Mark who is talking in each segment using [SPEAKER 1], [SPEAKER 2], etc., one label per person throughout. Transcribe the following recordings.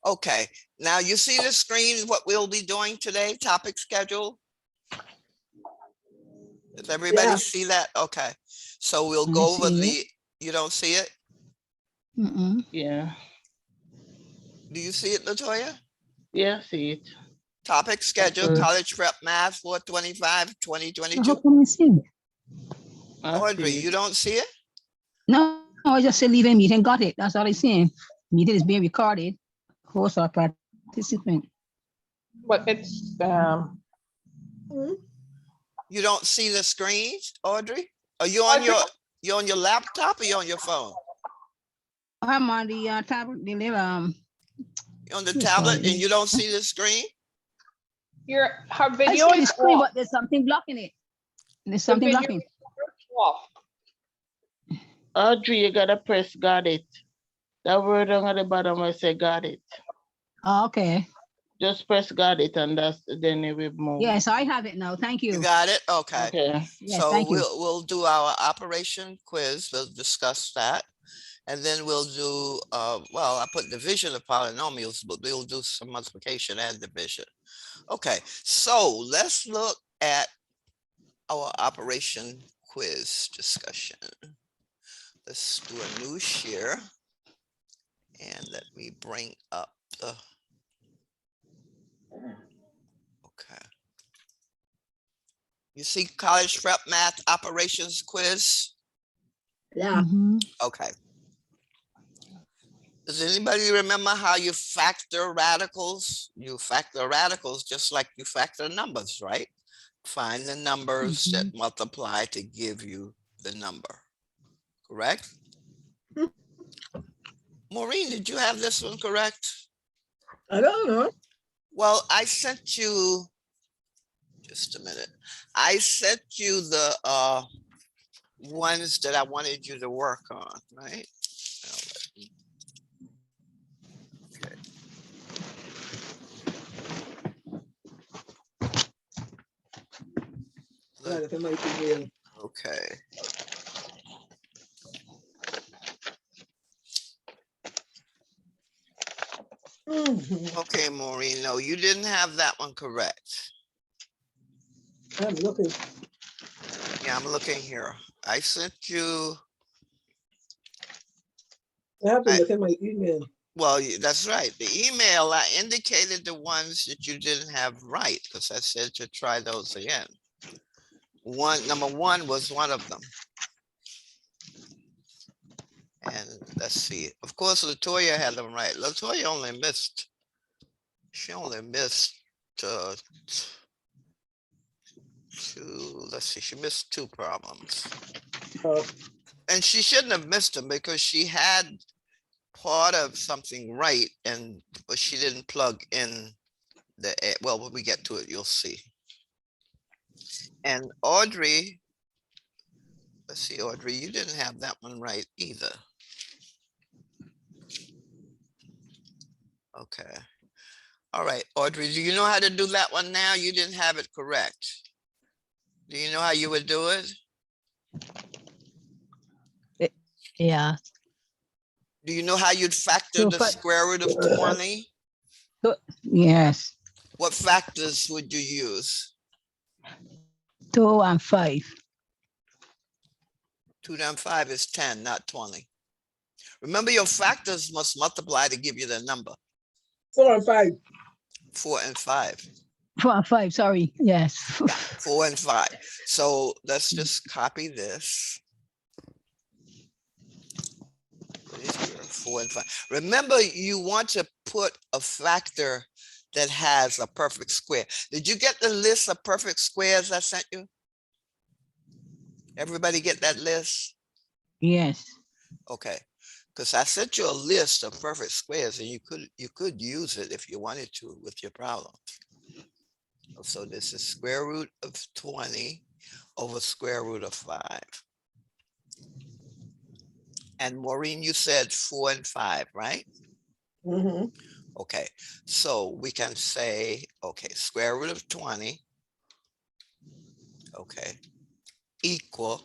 [SPEAKER 1] Okay, now you see the screen, what we'll be doing today, topic schedule? Does everybody
[SPEAKER 2] Yeah.
[SPEAKER 1] see that? Okay, so we'll
[SPEAKER 3] I
[SPEAKER 1] go over
[SPEAKER 3] see it.
[SPEAKER 1] you don't see it?
[SPEAKER 3] Mm-mm.
[SPEAKER 2] Yeah.
[SPEAKER 1] Do you see it, LaToya?
[SPEAKER 2] Yeah, see it.
[SPEAKER 1] Topic schedule,
[SPEAKER 2] Okay.
[SPEAKER 1] college prep math 425,
[SPEAKER 3] So how
[SPEAKER 1] 2022.
[SPEAKER 3] come I see it?
[SPEAKER 2] I
[SPEAKER 1] Audrey,
[SPEAKER 2] see
[SPEAKER 1] you
[SPEAKER 2] it.
[SPEAKER 1] don't see it?
[SPEAKER 3] No, I just said leaving meeting, got it. That's all I'm saying. Meeting is being recorded. Host or participant.
[SPEAKER 2] But it's
[SPEAKER 1] You don't see the screens, Audrey? Are you on your laptop or you on your phone?
[SPEAKER 3] I'm on the tablet, the little,
[SPEAKER 1] You're on the
[SPEAKER 3] what you call
[SPEAKER 1] tablet and
[SPEAKER 3] it?
[SPEAKER 1] you don't see the screen?
[SPEAKER 2] her
[SPEAKER 3] I
[SPEAKER 2] video
[SPEAKER 3] see the
[SPEAKER 2] is
[SPEAKER 3] screen,
[SPEAKER 2] off.
[SPEAKER 3] but there's something blocking it. There's
[SPEAKER 2] The
[SPEAKER 3] something
[SPEAKER 2] video
[SPEAKER 3] blocking.
[SPEAKER 2] is off. Audrey, you gotta press got it. That word on the bottom I say got it.
[SPEAKER 3] Oh, okay.
[SPEAKER 2] Just press got it and then it will move.
[SPEAKER 3] Yes, I have it now. Thank
[SPEAKER 1] You
[SPEAKER 3] you.
[SPEAKER 1] got it? Okay.
[SPEAKER 2] Okay.
[SPEAKER 3] Yes,
[SPEAKER 1] So
[SPEAKER 3] thank you.
[SPEAKER 1] we'll do our operation quiz. We'll discuss that. And then we'll do, well, I put division of polynomials, but we'll do some multiplication and division. Okay, so let's look at our operation quiz discussion. Let's do a new share. And let me bring up the, okay. You see college prep math operations quiz?
[SPEAKER 2] Yeah.
[SPEAKER 3] Mhm.
[SPEAKER 1] Okay. Does anybody remember how you factor radicals? You factor radicals just like you factor numbers, right? Find the numbers that multiply to give you the number, correct? Maureen, did you have this one correct?
[SPEAKER 2] I don't know.
[SPEAKER 1] Well, I sent you, just a minute. I sent you the ones that I wanted you to work on, right? Now, let me- okay. Okay. Okay, Maureen, no, you didn't have that one correct.
[SPEAKER 2] I'm looking.
[SPEAKER 1] Yeah, I'm looking here. I sent you,
[SPEAKER 2] I have to
[SPEAKER 1] I-
[SPEAKER 2] look at my email.
[SPEAKER 1] well, that's right. The email, I indicated the ones that you didn't have right because I said to try those again. Number one was one of them. And let's see. Of course, LaToya had them right. LaToya only missed. She only missed two. Let's see. She missed two problems, and she shouldn't have missed them because she had part of something right, but she didn't plug in the. Well, when we get to it, you'll see. And Audrey, let's see, Audrey, you didn't have that one right either. Okay. All right, Audrey, do you know how to do that one now? You didn't have it correct. Do you know how you would do it?
[SPEAKER 3] Yeah.
[SPEAKER 1] Do you know how you'd factor
[SPEAKER 3] So
[SPEAKER 1] the square root of 20?
[SPEAKER 3] Yes.
[SPEAKER 1] What factors would you use?
[SPEAKER 3] 2 and 5.
[SPEAKER 1] 2 times 5 is 10, not 20. Remember, your factors must multiply to give you the number.
[SPEAKER 2] 4 and 5.
[SPEAKER 1] 4 and 5.
[SPEAKER 3] 4 and 5, sorry. Yes.
[SPEAKER 1] 4 and 5. So let's just copy this. Put it here, 4 and 5. Remember, you want to put a factor that has a perfect square. Did you get the list of perfect squares I sent you? Everybody get that list?
[SPEAKER 3] Yes.
[SPEAKER 1] Okay, because I sent you a list of perfect squares and you could use it if you wanted to with your problem. So this is square root of 20 over square root of 5. And Maureen, you said 4 and 5, right?
[SPEAKER 2] Mm-hmm.
[SPEAKER 1] Okay, so we can say, okay, square root of 20, okay, equal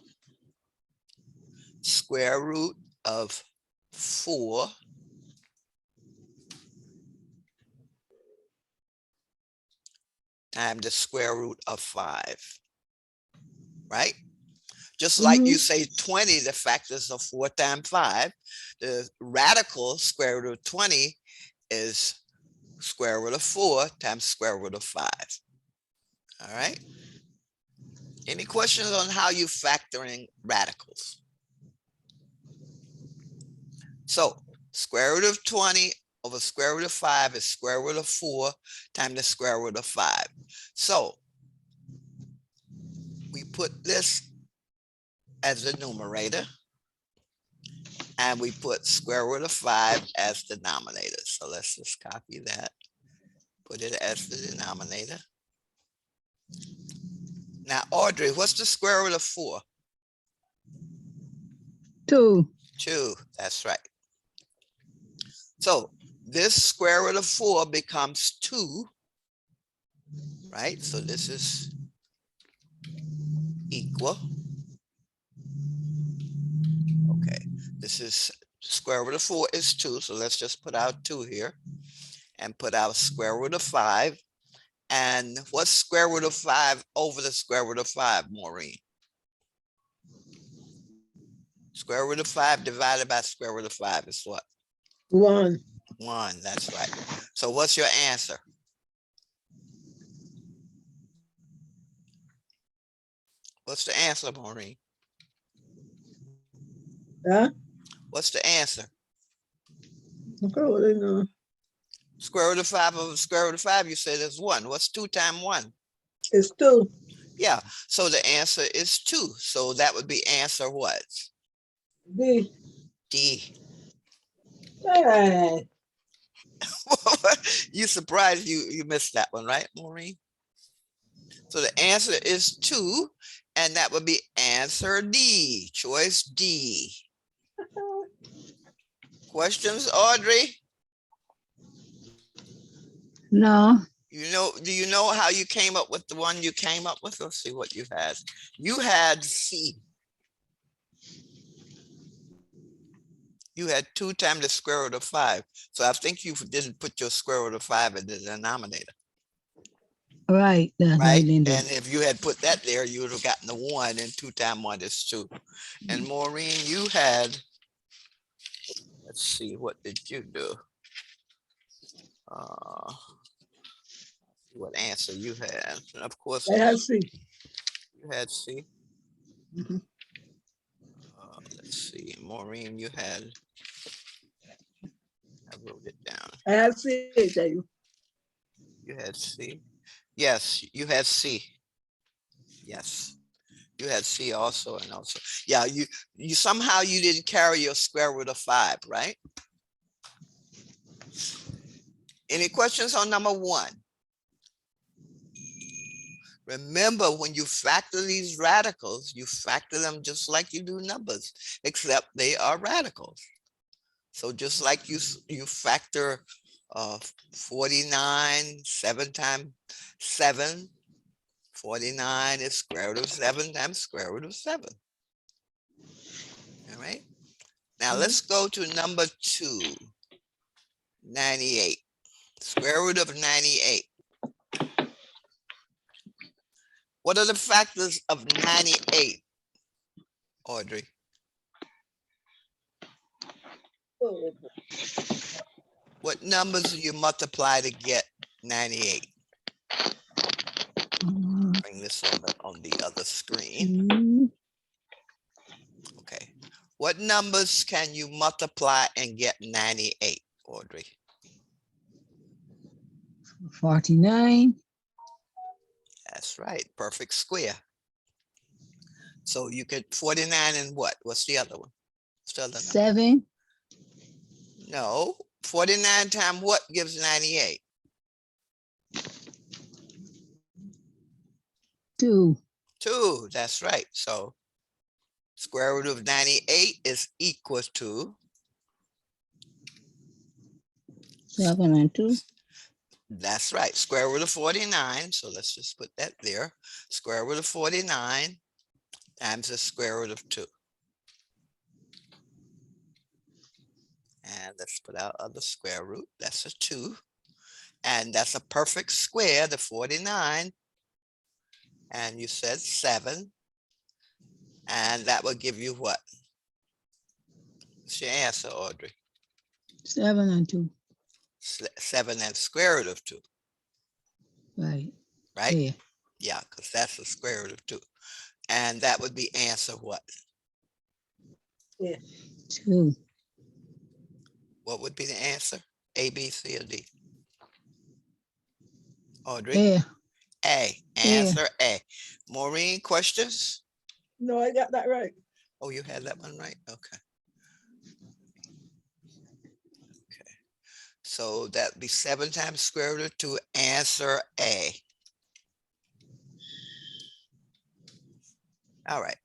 [SPEAKER 1] square root of 4 times the square root of 5, right? Just like you say 20, the factors of 4 times 5, the radical square root of 20 is square root of 4 times square root of 5. All right. Any questions on how you factor in radicals? So square root of 20 over square root of 5 is square root of 4 times the square root of 5. So we put this as the numerator, and we put square root of 5 as the denominator. So let's just copy that, put it as the denominator. Now, Audrey, what's the square root of 4?
[SPEAKER 3] 2.
[SPEAKER 1] 2, that's right. So this square root of 4 becomes 2, right? So this is equal. Okay, this is square root of 4 is 2. So let's just put out 2 here and put out square root of 5. And what's square root of 5 over the square root of 5, Maureen? Square root of 5 divided by square root of 5 is what?
[SPEAKER 2] 1.
[SPEAKER 1] 1, that's right. So what's your answer? What's the answer, Maureen?
[SPEAKER 2] Huh?
[SPEAKER 1] What's the answer?
[SPEAKER 2] Okay, well, then,
[SPEAKER 1] Square root of 5 over square root of 5, you said is 1. What's 2 times 1?
[SPEAKER 2] it's 2.
[SPEAKER 1] Yeah, so the answer is 2. So that would be answer what?
[SPEAKER 2] D.
[SPEAKER 1] D.
[SPEAKER 2] Hey.
[SPEAKER 1] You surprised you missed that one, right, Maureen? So the answer is 2, and that would be answer D, choice D. Questions, Audrey?
[SPEAKER 3] No.
[SPEAKER 1] Do you know how you came up with the one you came up with? Let's see what you had. You had C. You had 2 times the square root of 5. So I think you didn't put your square root of 5 in the denominator.
[SPEAKER 3] Right. That's
[SPEAKER 1] Right?
[SPEAKER 3] right, Linda.
[SPEAKER 1] And if you had put that there, you would have gotten the 1, and 2 times 1 is 2. And Maureen, you had, let's see, what did you do? What answer you had? And of course,
[SPEAKER 2] I have C.
[SPEAKER 1] you had C.
[SPEAKER 2] Mhm.
[SPEAKER 1] Let's see, Maureen, you had, I wrote it down.
[SPEAKER 2] I have C, I tell you.
[SPEAKER 1] You had C. Yes, you had C. Yes, you had C also, and also, yeah, you somehow you didn't carry your square root of 5, right? Any questions on number 1? Remember, when you factor these radicals, you factor them just like you do numbers, except they are radicals. So just like you factor 49, 7 times 7, 49 is square root of 7 times square root of 7. All right. Now let's go to number 2, 98. Square root of 98. What are the factors of 98, Audrey? What numbers do you multiply to get 98? Bring this on the other screen.
[SPEAKER 3] 2,
[SPEAKER 1] Okay. What numbers can you multiply and get 98, Audrey?
[SPEAKER 3] 49.
[SPEAKER 1] That's right. Perfect square. So you could 49 and what? What's the other one? What's the other number?
[SPEAKER 3] 7.
[SPEAKER 1] No. 49 times what gives 98?
[SPEAKER 3] 2.
[SPEAKER 1] 2. That's right. So square root of 98 is equal to
[SPEAKER 3] 7 and 2.
[SPEAKER 1] That's right. Square root of 49. So let's just put that there. Square root of 49 times the square root of 2. And let's put our other square root. That's a 2. And that's a perfect square, the 49. And you said 7. And that will give you what? What's your answer, Audrey?
[SPEAKER 3] 7 and 2.
[SPEAKER 1] 7 and square root of 2,
[SPEAKER 3] Right.
[SPEAKER 1] right?
[SPEAKER 3] Yeah.
[SPEAKER 1] Yeah, because that's the square root of 2. And that would be answer what?
[SPEAKER 3] 2.
[SPEAKER 1] What would be the answer? A, B, C, or D? Audrey?
[SPEAKER 3] Yeah.
[SPEAKER 1] A. Answer A. Maureen, questions?
[SPEAKER 4] No, I got that right.
[SPEAKER 1] Oh, you had that one right? Okay. Okay. So that'd be 7 times square root of 2. Answer A. All right.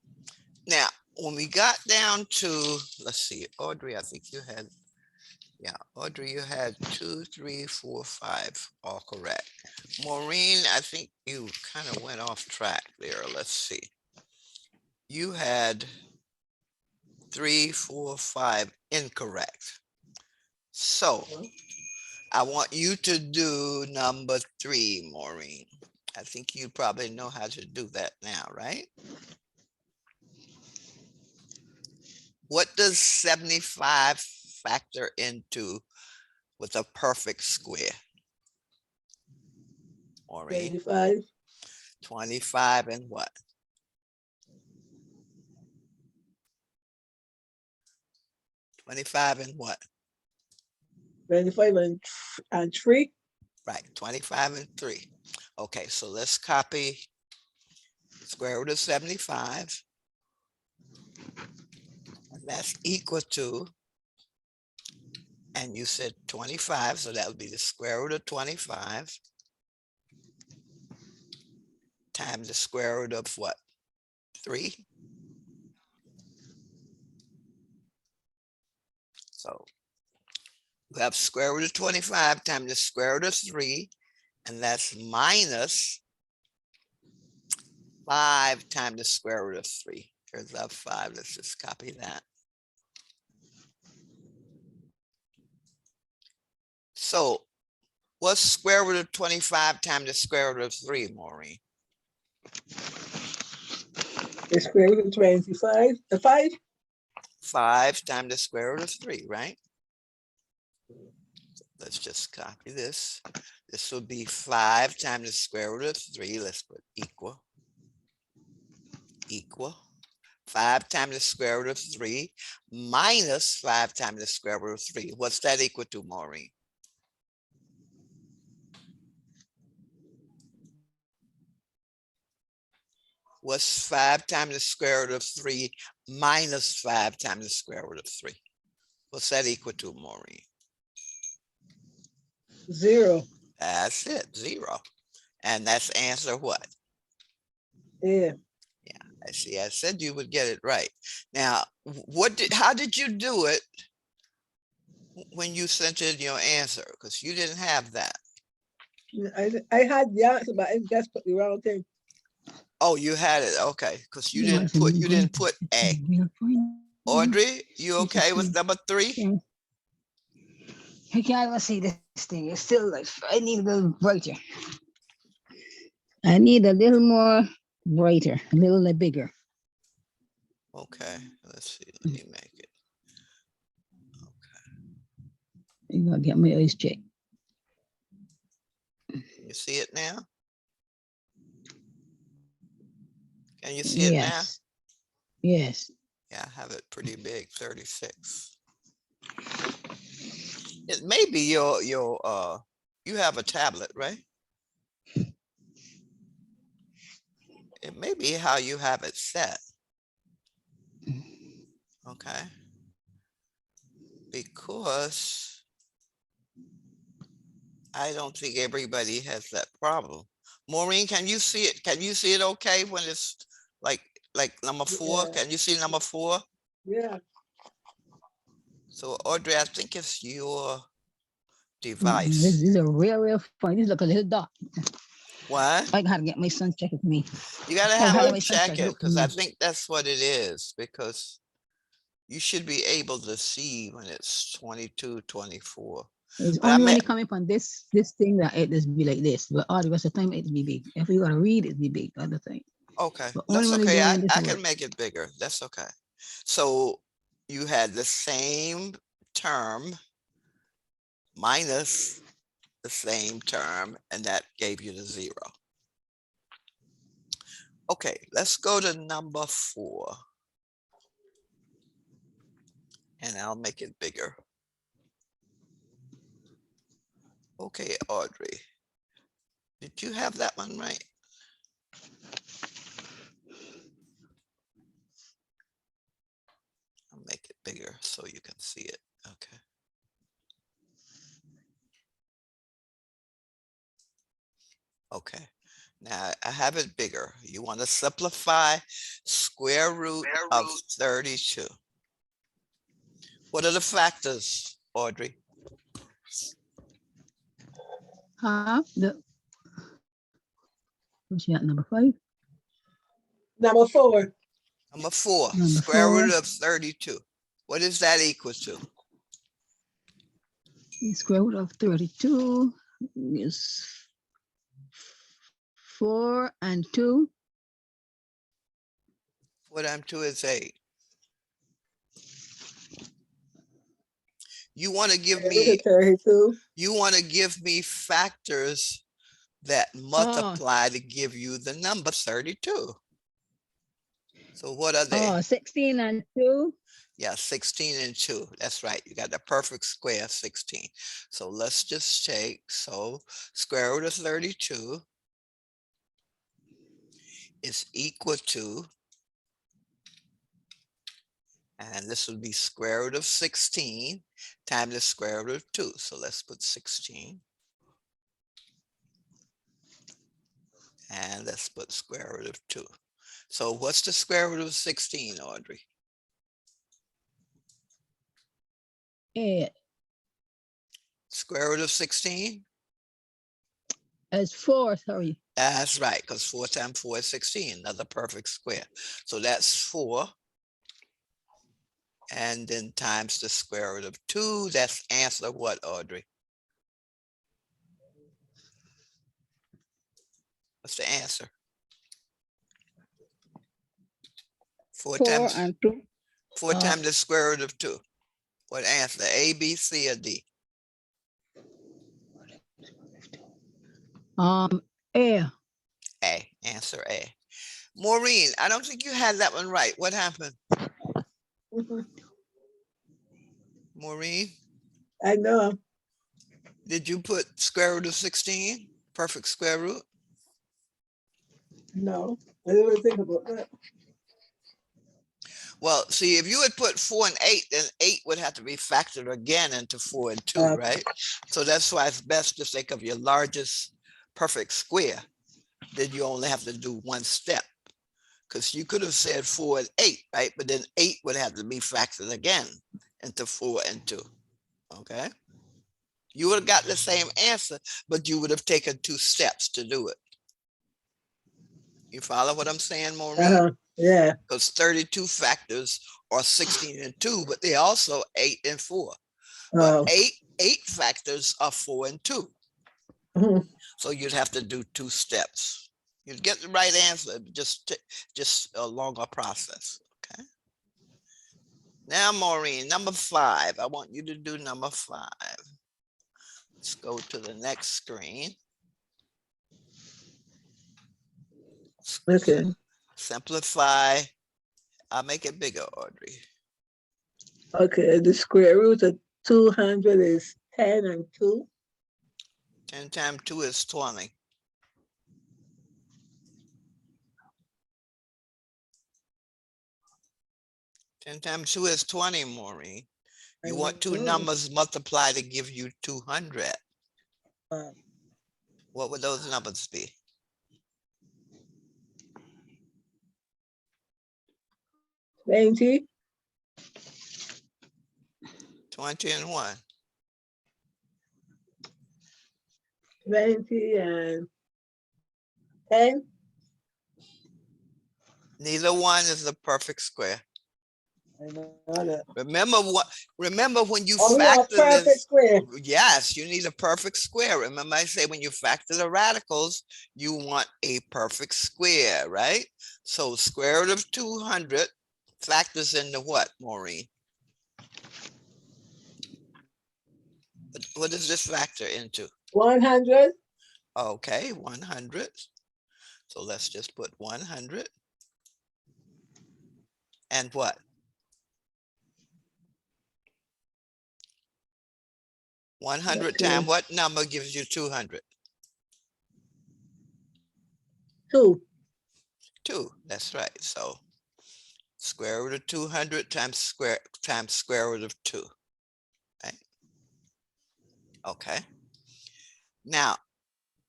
[SPEAKER 1] Now, when we got down to, let's see, Audrey, I think you had, yeah, Audrey, you had 2, 3, 4, 5, all correct. Maureen, I think you kind of went off track there. Let's see. You had 3, 4, 5 incorrect. So I want you to do number 3, Maureen. I think you probably know how to do that now, right? What does 75 factor into with a perfect square? Maureen,
[SPEAKER 4] 25,
[SPEAKER 1] 25 and what? 25 and what?
[SPEAKER 4] 25 and 3.
[SPEAKER 1] Right, 25 and 3. Okay, so let's copy square root of 75. And that's equal to, and you said 25, so that would be the square root of 25 times the square root of what? 3. So we have square root of 25 times the square root of 3, and that's minus 5 times the square root of 3. Here's our 5. Let's just copy that. So what's square root of 25 times the square root of 3, Maureen?
[SPEAKER 4] The square root of 25, 5.
[SPEAKER 1] 5 times the square root of 3, right? Let's just copy this. This will be 5 times the square root of 3. Let's put equal. Equal. 5 times the square root of 3 minus 5 times the square root of 3. What's that equal to, Maureen? What's 5 times the square root of 3 minus 5 times the square root of 3? What's that equal to, Maureen?
[SPEAKER 4] 0.
[SPEAKER 1] That's it, 0. And that's answer what?
[SPEAKER 4] Yeah.
[SPEAKER 1] I see, I said you would get it right. Now, how did you do it when you sent in your answer? Because you didn't have that.
[SPEAKER 4] I had the answer, but I just put the wrong thing.
[SPEAKER 1] Oh, you had it. Okay, because you
[SPEAKER 3] Yeah,
[SPEAKER 1] didn't
[SPEAKER 3] it's a
[SPEAKER 1] put
[SPEAKER 3] new
[SPEAKER 1] you didn't
[SPEAKER 3] grade.
[SPEAKER 1] put A.
[SPEAKER 3] Real fine.
[SPEAKER 1] Audrey, you
[SPEAKER 3] It's a
[SPEAKER 1] okay with
[SPEAKER 3] thing.
[SPEAKER 1] number 3?
[SPEAKER 3] Okay. I can't even see this thing. It's still like, I need a little brighter. I need a little more brighter, a little bigger.
[SPEAKER 1] Okay, let's see. Let me make it.
[SPEAKER 3] You gotta get my eyes checked.
[SPEAKER 1] You see it now? Can you see it now?
[SPEAKER 3] Yes. Yes.
[SPEAKER 1] Yeah, I have it pretty big, 36. It may be your you have a tablet, right? It may be how you have it set. Okay. Because I don't think everybody has that problem. Maureen, can you see it? Can you see it okay when it's like number 4?
[SPEAKER 4] Yeah.
[SPEAKER 1] Can you see number 4?
[SPEAKER 4] Yeah.
[SPEAKER 1] So Audrey, I think it's your
[SPEAKER 3] This
[SPEAKER 1] device.
[SPEAKER 3] is a real fun. This look a little dark.
[SPEAKER 1] What?
[SPEAKER 3] I gotta get my son check it for me.
[SPEAKER 1] You gotta
[SPEAKER 3] Oh,
[SPEAKER 1] have
[SPEAKER 3] how do
[SPEAKER 1] them
[SPEAKER 3] I
[SPEAKER 1] check it
[SPEAKER 3] look for
[SPEAKER 1] because I
[SPEAKER 3] me?
[SPEAKER 1] think that's what it is, because you should be able to see when it's 22, 24.
[SPEAKER 3] It's
[SPEAKER 1] But I
[SPEAKER 3] only when
[SPEAKER 1] may,
[SPEAKER 3] you come upon this thing that it just be like this, but all the rest of the time it be big. If you gotta read, it be big. Other thing,
[SPEAKER 1] okay,
[SPEAKER 3] but only
[SPEAKER 1] that's
[SPEAKER 3] when you're
[SPEAKER 1] okay.
[SPEAKER 3] doing this
[SPEAKER 1] I
[SPEAKER 3] work.
[SPEAKER 1] can make it bigger. That's okay. So you had the same term minus the same term, and that gave you the 0. Okay, let's go to number 4. And I'll make it bigger. Okay, Audrey. Did you have that one right? I'll make it bigger so you can see it. Okay. Okay. Now I have it bigger. You want to simplify square root of 32. What are the factors, Audrey?
[SPEAKER 3] Huh? What's that, number 5?
[SPEAKER 4] Number 4.
[SPEAKER 1] Number 4,
[SPEAKER 3] Number
[SPEAKER 1] square
[SPEAKER 3] 4.
[SPEAKER 1] root of 32. What is that equal to?
[SPEAKER 3] The square root of 32 is 4 and 2.
[SPEAKER 1] 4 times 2 is 8. You want to give me
[SPEAKER 4] 32.
[SPEAKER 1] You want to give me factors that multiply to give you the number 32. So what are they?
[SPEAKER 3] Oh, 16 and 2.
[SPEAKER 1] Yeah, 16 and 2. That's right. You got the perfect square, 16. So let's just take, so square root of 32 is equal to, and this would be square root of 16 times the square root of 2. So let's put 16. And let's put square root of 2. So what's the square root of 16, Audrey?
[SPEAKER 3] 8.
[SPEAKER 1] Square root of 16?
[SPEAKER 3] It's 4, sorry.
[SPEAKER 1] That's right, because 4 times 4 is 16, another perfect square. So that's 4. And then times the square root of 2. That's answer what, Audrey? What's the answer? 4
[SPEAKER 3] 4
[SPEAKER 1] times
[SPEAKER 3] and 2.
[SPEAKER 1] 4 times the square root of 2. What answer? A, B, C, or D?
[SPEAKER 3] A.
[SPEAKER 1] A. Answer A. Maureen, I don't think you had that one right. What happened? Maureen,
[SPEAKER 4] I know.
[SPEAKER 1] did you put square root of 16? Perfect square root?
[SPEAKER 4] No, I didn't think about that.
[SPEAKER 1] Well, see, if you had put 4 and 8, then 8 would have to be factored again into 4 and 2, right? So that's why it's best to think of your largest perfect square. Then you only have to do one step. Because you could have said 4 and 8, right? But then 8 would have to be factored again into 4 and 2. Okay. You would have got the same answer, but you would have taken 2 steps to do it. You follow what I'm saying, Maureen?
[SPEAKER 4] Yeah.
[SPEAKER 1] Because 32 factors are 16 and 2, but they also 8 and 4. But 8 factors are 4 and 2.
[SPEAKER 4] Mhm.
[SPEAKER 1] So you'd have to do 2 steps. You'd get the right answer, just a longer process. Okay. Now, Maureen, number 5. I want you to do number 5. Let's go to the next screen.
[SPEAKER 4] Okay.
[SPEAKER 1] Simplify. I'll make it bigger, Audrey.
[SPEAKER 4] Okay. The square root of 200 is 10 and 2.
[SPEAKER 1] 10 times 2 is 20. 10 times 2 is 20, Maureen. You want 2 numbers multiplied to give you 200. What would those numbers be?
[SPEAKER 4] 20.
[SPEAKER 1] 20 and 1.
[SPEAKER 4] 20 and 10.
[SPEAKER 1] Neither one is a perfect square.
[SPEAKER 4] I know that.
[SPEAKER 1] Remember when you
[SPEAKER 4] Oh, we want
[SPEAKER 1] factor
[SPEAKER 4] perfect
[SPEAKER 1] this,
[SPEAKER 4] square.
[SPEAKER 1] yes, you need a perfect square. Remember I say when you factor the radicals, you want a perfect square, right? So square root of 200 factors into what, Maureen? What does this factor into?
[SPEAKER 4] 100.
[SPEAKER 1] Okay, 100. So let's just put 100. And what? 100
[SPEAKER 4] Okay.
[SPEAKER 1] times what number gives you 200?
[SPEAKER 4] 2.
[SPEAKER 1] 2. That's right. So square root of 200 times square root of 2. Right? Okay. Now,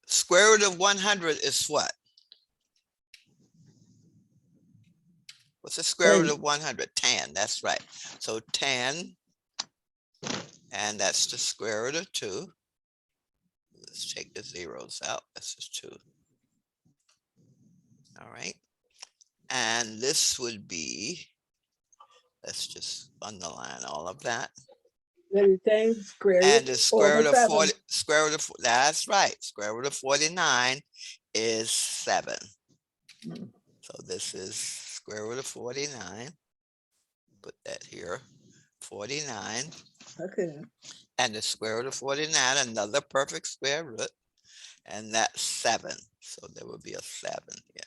[SPEAKER 1] square root of 100 is what? What's the square root
[SPEAKER 4] 10.
[SPEAKER 1] of 100? 10. That's right. So 10, and that's the square root of 2. Let's take the zeros out. That's just 2. All right. And this would be, let's just underline all of that.
[SPEAKER 4] Then 10 square
[SPEAKER 1] And
[SPEAKER 4] root
[SPEAKER 1] the square
[SPEAKER 4] over
[SPEAKER 1] root of
[SPEAKER 4] 7.
[SPEAKER 1] 40, square root of, that's right. Square root of 49 is 7.
[SPEAKER 4] Mm.
[SPEAKER 1] So this is square root of 49. Put that here, 49.
[SPEAKER 4] Okay.
[SPEAKER 1] And the square root of 49, another perfect square root. And that's 7. So there would be a 7 here.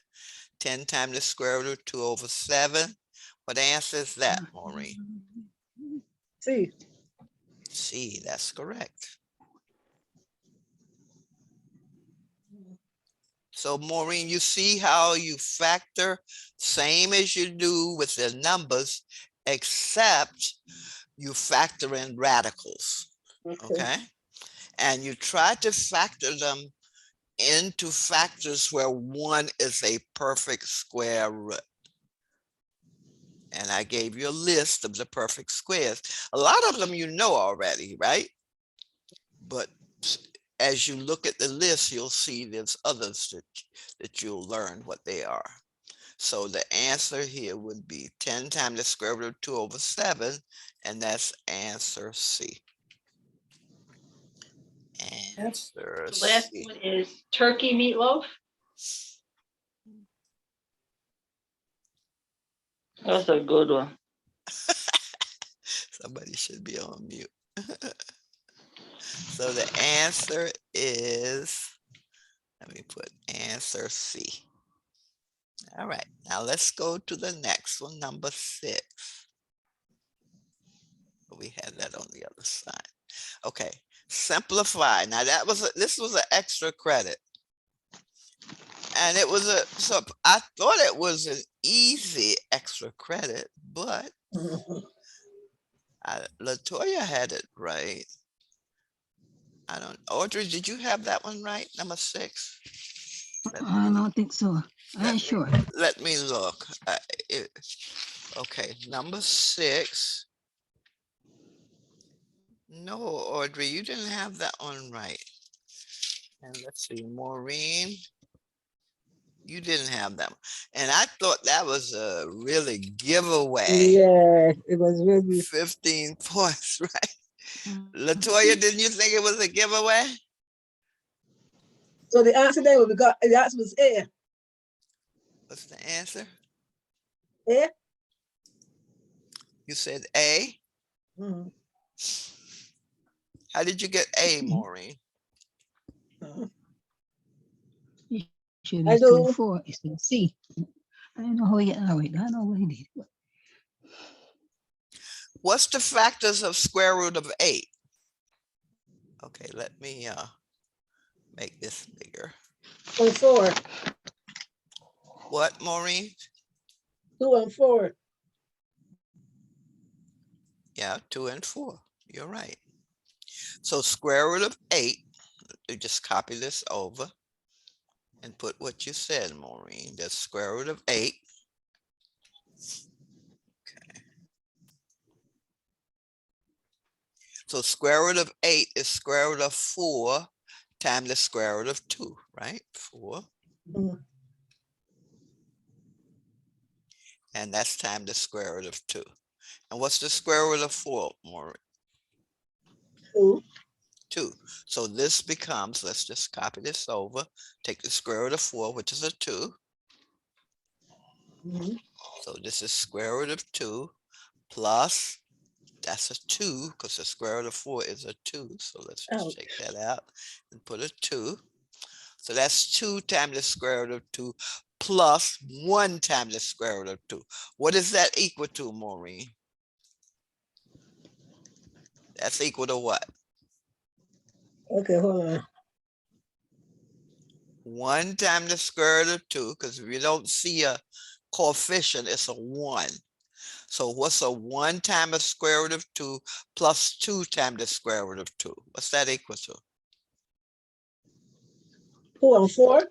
[SPEAKER 1] 10 times the square root of 2 over 7. What answer is that, Maureen?
[SPEAKER 4] See.
[SPEAKER 1] C, that's correct. So Maureen, you see how you factor same as you do with the numbers, except you factor in radicals, okay? And you try to factor them into factors where one is a perfect square root. And I gave you a list of the perfect squares. A lot of them you know already, right? But as you look at the list, you'll see there's others that you'll learn what they are. So the answer here would be 10 times the square root of 2 over 7, and that's answer C. Answer
[SPEAKER 5] The last
[SPEAKER 1] C.
[SPEAKER 5] one is turkey meatloaf.
[SPEAKER 2] That's a good one.
[SPEAKER 1] Somebody should be on mute. So the answer is, let me put answer C. All right, now let's go to the next one, number 6. We had that on the other side. Okay, simplify. Now this was an extra credit. And it was so I thought it was an easy extra credit, but LaToya had it right. I don't, Audrey, did you have that one right? Number 6?
[SPEAKER 3] I don't think so. I ain't sure.
[SPEAKER 1] Let me look. Okay, number 6. No, Audrey, you didn't have that one right. And let's see, Maureen, you didn't have that one. And I thought that was a really giveaway.
[SPEAKER 4] Yeah, it was really.
[SPEAKER 1] 15 points, right? LaToya, didn't you think it was a giveaway?
[SPEAKER 4] So the answer there we got, the answer was A.
[SPEAKER 1] What's the answer?
[SPEAKER 4] A.
[SPEAKER 1] You said A?
[SPEAKER 4] Mhm.
[SPEAKER 1] How did you get A, Maureen?
[SPEAKER 3] Should
[SPEAKER 4] I
[SPEAKER 3] be 2
[SPEAKER 4] do.
[SPEAKER 3] and 4. It's a C. I don't know how he got it. I know what he did.
[SPEAKER 1] What's the factors of square root of 8? Okay, let me make this bigger.
[SPEAKER 4] 2 and 4.
[SPEAKER 1] What, Maureen?
[SPEAKER 4] 2 and 4.
[SPEAKER 1] Yeah, 2 and 4. You're right. So square root of 8, you just copy this over and put what you said, Maureen. That's square root of 8. Okay. So square root of 8 is square root of 4 times the square root of 2, right? 4.
[SPEAKER 4] Mhm.
[SPEAKER 1] And that's times the square root of 2. And what's the square root of 4, Maureen?
[SPEAKER 4] 2.
[SPEAKER 1] 2. So this becomes, let's just copy this over, take the square root of 4, which is a 2.
[SPEAKER 4] Mhm.
[SPEAKER 1] So this is square root of 2 plus, that's a 2 because the square root of 4 is a 2. So let's just
[SPEAKER 4] Ouch.
[SPEAKER 1] take that out and put a 2. So that's 2 times the square root of 2 plus 1 times the square root of 2. What is that equal to, Maureen? That's equal to what?
[SPEAKER 4] Okay, hold on.
[SPEAKER 1] 1 times the square root of 2, because if you don't see a coefficient, it's a 1. So what's a 1 times the square root of 2 plus 2 times the square root of 2? What's that equal to?
[SPEAKER 4] 4 and 4.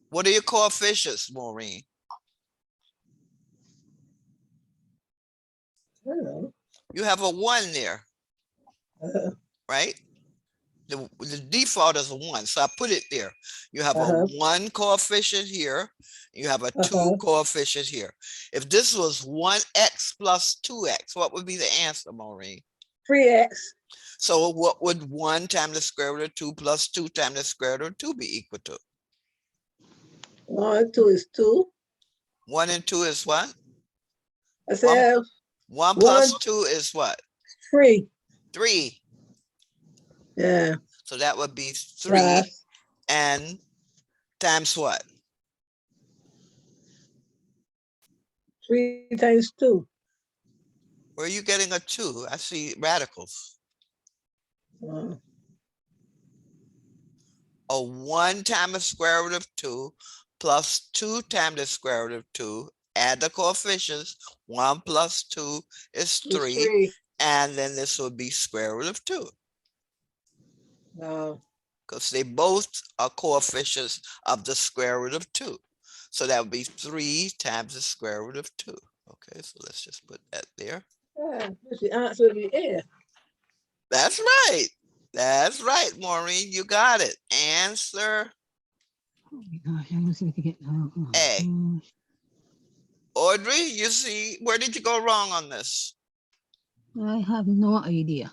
[SPEAKER 1] What are your coefficients, Maureen?
[SPEAKER 4] I don't know.
[SPEAKER 1] You have a 1 there, right? The default is a 1, so I put it there. You have a 1 coefficient here, you have a 2 coefficient here. If this was 1x plus 2x, what would be the answer, Maureen?
[SPEAKER 4] 3x.
[SPEAKER 1] So what would 1 times the square root of 2 plus 2 times the square root of 2 be equal to?
[SPEAKER 4] 1, 2 is 2.
[SPEAKER 1] 1 and 2 is what?
[SPEAKER 4] I said
[SPEAKER 1] 1
[SPEAKER 4] 1,
[SPEAKER 1] plus 2 is what?
[SPEAKER 4] 3.
[SPEAKER 1] 3.
[SPEAKER 4] Yeah.
[SPEAKER 1] So that would be 3
[SPEAKER 4] Plus
[SPEAKER 1] and times what?
[SPEAKER 4] 3 times 2.
[SPEAKER 1] Where are you getting a 2? I see radicals. A 1 times the square root of 2 plus 2 times the square root of 2. Add the coefficients. 1 plus 2 is 3.
[SPEAKER 4] 3.
[SPEAKER 1] And then this would be square root of 2.
[SPEAKER 4] No.
[SPEAKER 1] Because they both are coefficients of the square root of 2. So that would be 3 times the square root of 2. Okay, so let's just put that there.
[SPEAKER 4] Yeah, the answer would be A.
[SPEAKER 1] That's right. That's right, Maureen. You got it. Answer
[SPEAKER 3] Oh my gosh, I don't see what to get.
[SPEAKER 1] A. Audrey, you see, where did you go wrong on this?
[SPEAKER 3] I have no idea.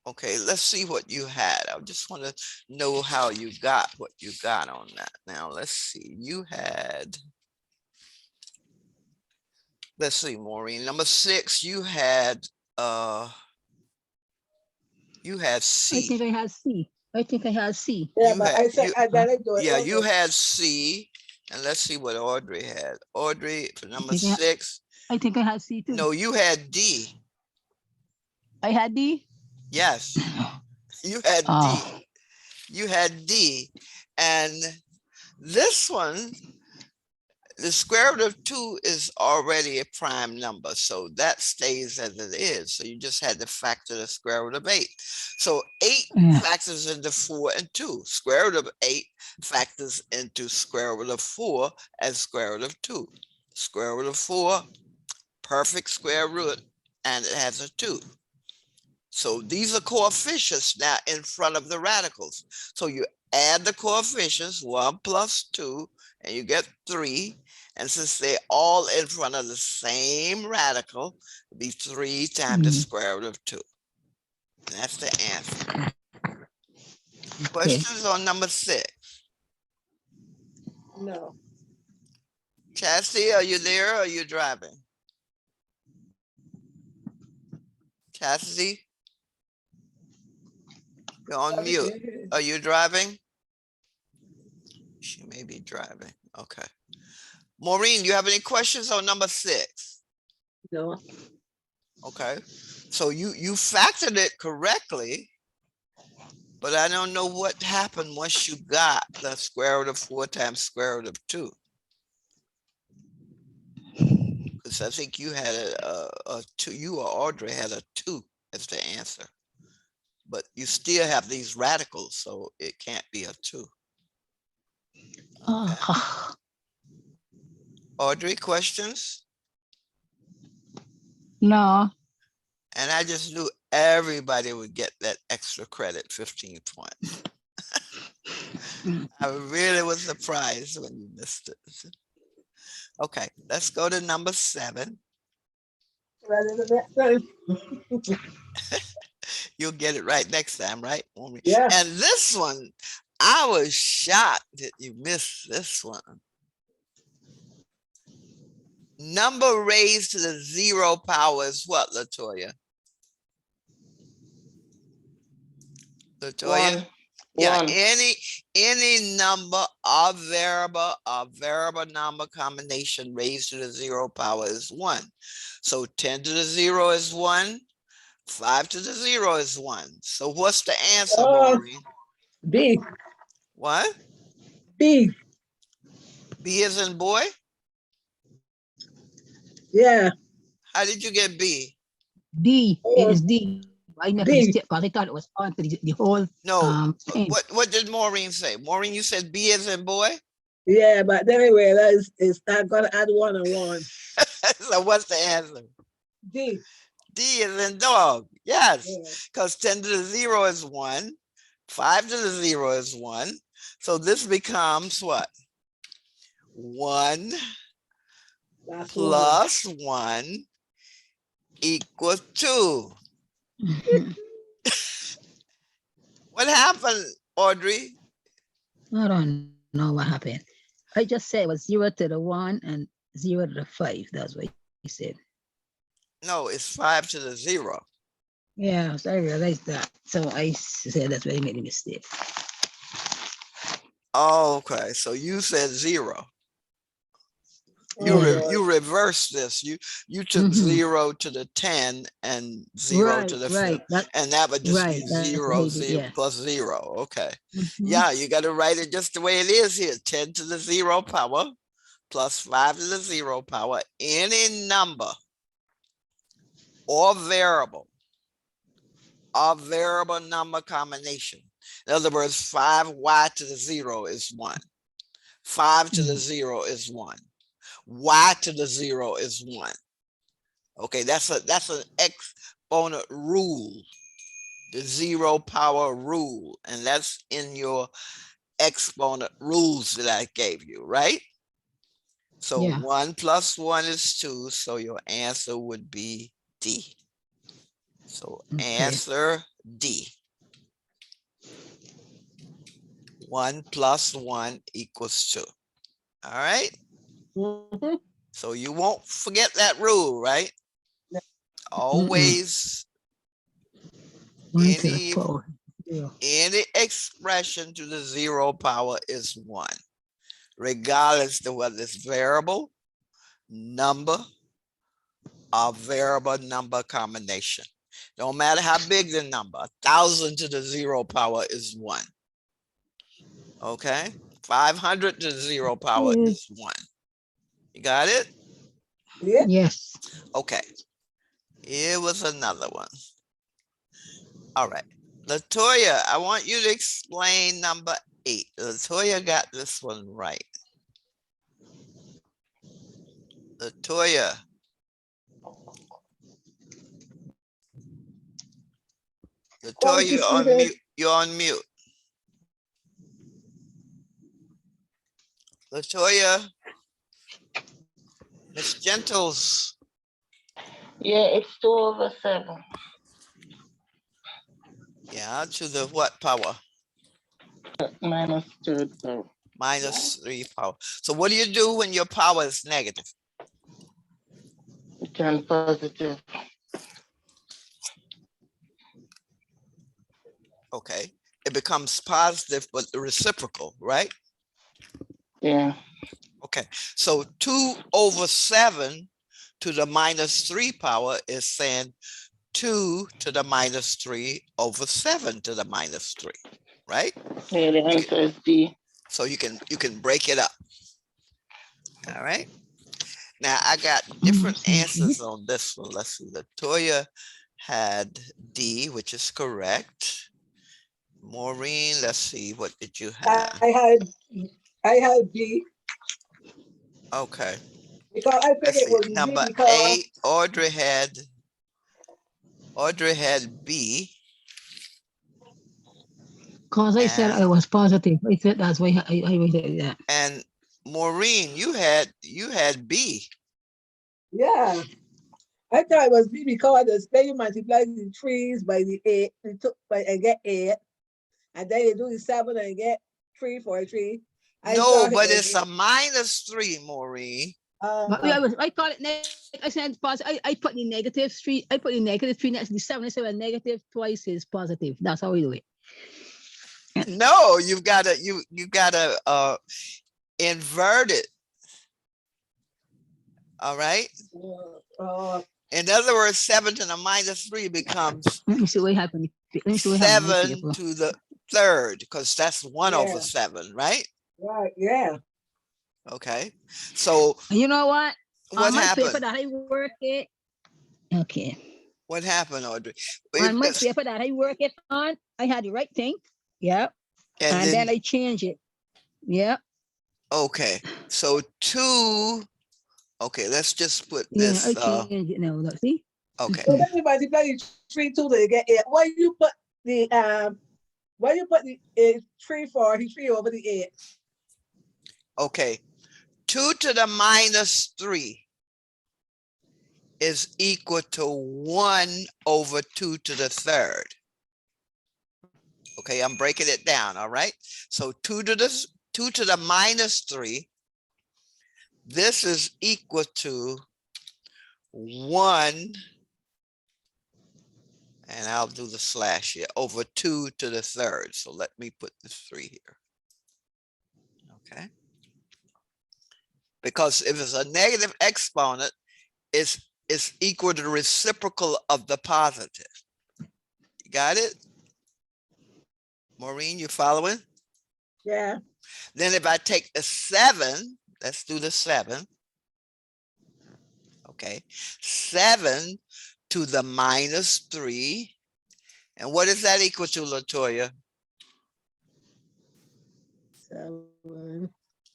[SPEAKER 1] Okay, let's see what you had. I just want to know how you got what you got on that. Now, let's see. You had, let's see, Maureen. Number 6, you had
[SPEAKER 3] I
[SPEAKER 1] C.
[SPEAKER 3] think I had C. I think I had C.
[SPEAKER 4] Yeah,
[SPEAKER 1] You
[SPEAKER 4] but
[SPEAKER 1] had,
[SPEAKER 4] I said I got it.
[SPEAKER 1] yeah, you had C. And let's see what Audrey had. Audrey, for number
[SPEAKER 3] think I-
[SPEAKER 1] 6.
[SPEAKER 3] I think I had C too.
[SPEAKER 1] No, you had D.
[SPEAKER 3] I had D.
[SPEAKER 1] Yes, you had D.
[SPEAKER 3] Oh,
[SPEAKER 1] You had D. And this one, the square root of 2 is already a prime number. So that stays as it is. So you just had to factor the square root of 8. So 8
[SPEAKER 3] yeah.
[SPEAKER 1] factors into 4 and 2. Square root of 8 factors into square root of 4 and square root of 2. Square root of 4, perfect square root, and it has a 2. So these are coefficients now in front of the radicals. So you add the coefficients, 1 plus 2, and you get 3. And since they're all in front of the same radical, it'll be 3 times the square root of 2. And that's the answer.
[SPEAKER 3] Okay.
[SPEAKER 1] Questions on number 6?
[SPEAKER 4] No.
[SPEAKER 1] Chastity, are you there or are you driving? Chastity? You're on mute. Are you driving? She may be driving. Okay. Maureen, do you have any questions on number 6?
[SPEAKER 4] No.
[SPEAKER 1] Okay. So you factored it correctly, but I don't know what happened once you got the square root of 4 times square root of 2. Because I think you had a 2, you or Audrey had a 2 as the answer. But you still have these radicals, so it can't be a 2. Okay. Audrey, questions?
[SPEAKER 3] No.
[SPEAKER 1] And I just knew everybody would get that extra credit, 15 points. I really was surprised when you missed it. Okay, let's go to number 7.
[SPEAKER 4] Rather than next time.
[SPEAKER 1] You'll get it right next time, right? Maureen?
[SPEAKER 4] Yeah.
[SPEAKER 1] And this one, I was shocked that you missed this one. Number raised to the 0 power is what, Latoya? Latoya?
[SPEAKER 2] One.
[SPEAKER 1] Yeah,
[SPEAKER 2] One.
[SPEAKER 1] any number of variable number combination raised to the 0 power is 1. So 10 to the 0 is 1. 5 to the 0 is 1. So what's the answer, Maureen?
[SPEAKER 4] B.
[SPEAKER 1] What?
[SPEAKER 4] B.
[SPEAKER 1] B as in boy?
[SPEAKER 4] Yeah.
[SPEAKER 1] How did you get B?
[SPEAKER 3] D. It
[SPEAKER 4] Oh,
[SPEAKER 3] is D. I never
[SPEAKER 4] D.
[SPEAKER 3] mistake because I thought it was on to the whole
[SPEAKER 1] No,
[SPEAKER 3] thing.
[SPEAKER 1] what did Maureen say? Maureen, you said B as in boy?
[SPEAKER 4] Yeah, but then anyway, it's not gonna add 1 and 1.
[SPEAKER 1] So what's the answer?
[SPEAKER 4] D.
[SPEAKER 1] D is in dog. Yes,
[SPEAKER 4] Yeah.
[SPEAKER 1] because 10 to the 0 is 1. 5 to the 0 is 1. So this becomes what? 1
[SPEAKER 4] That's 1.
[SPEAKER 1] plus 1 equals 2. What happened, Audrey?
[SPEAKER 3] I don't know what happened. I just said it was 0 to the 1 and 0 to the 5. That's what he said.
[SPEAKER 1] No, it's 5 to the 0.
[SPEAKER 3] Yeah, so I realized that. So I said that's where he made a mistake.
[SPEAKER 1] Okay, so you said 0.
[SPEAKER 3] Yeah.
[SPEAKER 1] You reversed this. You took
[SPEAKER 3] Mhm.
[SPEAKER 1] 0 to the 10 and 0 to the 5.
[SPEAKER 3] Right.
[SPEAKER 1] And that would just
[SPEAKER 3] Right,
[SPEAKER 1] be
[SPEAKER 3] that's what
[SPEAKER 1] 0,
[SPEAKER 3] he did,
[SPEAKER 1] 0
[SPEAKER 3] yeah.
[SPEAKER 1] plus 0. Okay.
[SPEAKER 3] Mhm.
[SPEAKER 1] Yeah, you got to write it just the way it is here. 10 to the 0 power plus 5 to the 0 power, any number or variable number combination. In other words, 5y to the 0 is 1. 5 to the 0 is 1. Y to the 0 is 1. Okay, that's an exponent rule, the 0 power rule, and that's in your exponent rules that I gave you, right? So
[SPEAKER 3] Yeah.
[SPEAKER 1] 1 plus 1 is 2, so your answer would be D. So
[SPEAKER 3] Okay.
[SPEAKER 1] answer D. 1 plus 1 equals 2. All right.
[SPEAKER 4] Mhm.
[SPEAKER 1] So you won't forget that rule, right? Always
[SPEAKER 3] 1 to the
[SPEAKER 1] any
[SPEAKER 3] 4. 0.
[SPEAKER 1] any expression to the 0 power is 1, regardless of whether it's variable, number, or variable number combination. Don't matter how big the number, 1,000 to the 0 power is 1. Okay, 500 to the 0 power is 1. You got it?
[SPEAKER 4] Yeah.
[SPEAKER 3] Yes.
[SPEAKER 1] Okay, here was another one. All right, Latoya, I want you to explain number 8. Latoya got this one right. Latoya. Latoya, you're on mute. You're on mute. Latoya. Miss Gentles.
[SPEAKER 2] Yeah, it's 2/7.
[SPEAKER 1] Yeah, to the what power?
[SPEAKER 2] Minus 2.
[SPEAKER 1] Minus 3 power. So what do you do when your power is negative?
[SPEAKER 2] You turn positive.
[SPEAKER 1] Okay, it becomes positive, but the reciprocal, right?
[SPEAKER 2] Yeah.
[SPEAKER 1] Okay, so 2/7 to the minus 3 power is saying 2 to the minus 3/7 to the minus 3, right?
[SPEAKER 2] Yeah, the answer is D.
[SPEAKER 1] So you can break it up. All right. Now I got different answers on this one. Let's see. Latoya had D, which is correct. Maureen, let's see. What did you have?
[SPEAKER 4] I had B
[SPEAKER 1] Okay.
[SPEAKER 4] because I
[SPEAKER 1] Let's
[SPEAKER 4] figured it
[SPEAKER 1] see.
[SPEAKER 4] was
[SPEAKER 1] Number
[SPEAKER 4] B because
[SPEAKER 1] 8, Audrey had B.
[SPEAKER 3] Because I said I was positive. I said that's why I was that.
[SPEAKER 1] And Maureen, you had B.
[SPEAKER 4] yeah. I thought it was B because then you multiply the 3s by the 8, and get 8, and then you do the 7 and get 343. I
[SPEAKER 1] No,
[SPEAKER 4] thought it
[SPEAKER 1] but
[SPEAKER 4] was
[SPEAKER 1] it's a -3, Maureen.
[SPEAKER 3] But I call it I said positive. I put the -3. I put the -3 next to the 7. I say, well, negative twice is positive. That's how we do it.
[SPEAKER 1] No, you gotta invert it. All right. In other words, 7 to the -3 becomes
[SPEAKER 3] Let me see what happened. Let me see what happened.
[SPEAKER 1] 7 to the 3rd, because that's 1 over
[SPEAKER 4] Yeah.
[SPEAKER 1] 7, right?
[SPEAKER 4] Right, yeah.
[SPEAKER 1] Okay. So
[SPEAKER 3] And you know what?
[SPEAKER 1] what
[SPEAKER 3] On my paper
[SPEAKER 1] happened?
[SPEAKER 3] that I work it. Okay.
[SPEAKER 1] What happened, Audrey?
[SPEAKER 3] On my
[SPEAKER 1] It's-
[SPEAKER 3] paper that I work it on, I had the right thing. Yeah. And then I change it. Yeah.
[SPEAKER 1] okay. So 2. Okay, let's just put
[SPEAKER 3] Yeah.
[SPEAKER 1] this.
[SPEAKER 3] I change it now. Look, see?
[SPEAKER 1] Okay.
[SPEAKER 4] So then you multiply the 3, 2, then you get 8. Why you put the 343 over the 8?
[SPEAKER 1] Okay. 2 to the -3 is equal to 1 over 2 to the 3rd. Okay, I'm breaking it down. All right. So 2 to the -3. This is equal to 1, and I'll do the slash here, over 2 to the 3rd. So let me put this 3 here. Okay. Because if it's a negative exponent, it's equal to the reciprocal of the positive. You got it? Maureen, you following?
[SPEAKER 4] Yeah.
[SPEAKER 1] Then if I take the 7, let's do the 7. Okay, 7 to the -3. And what is that equal to, Latoya?
[SPEAKER 4] 7.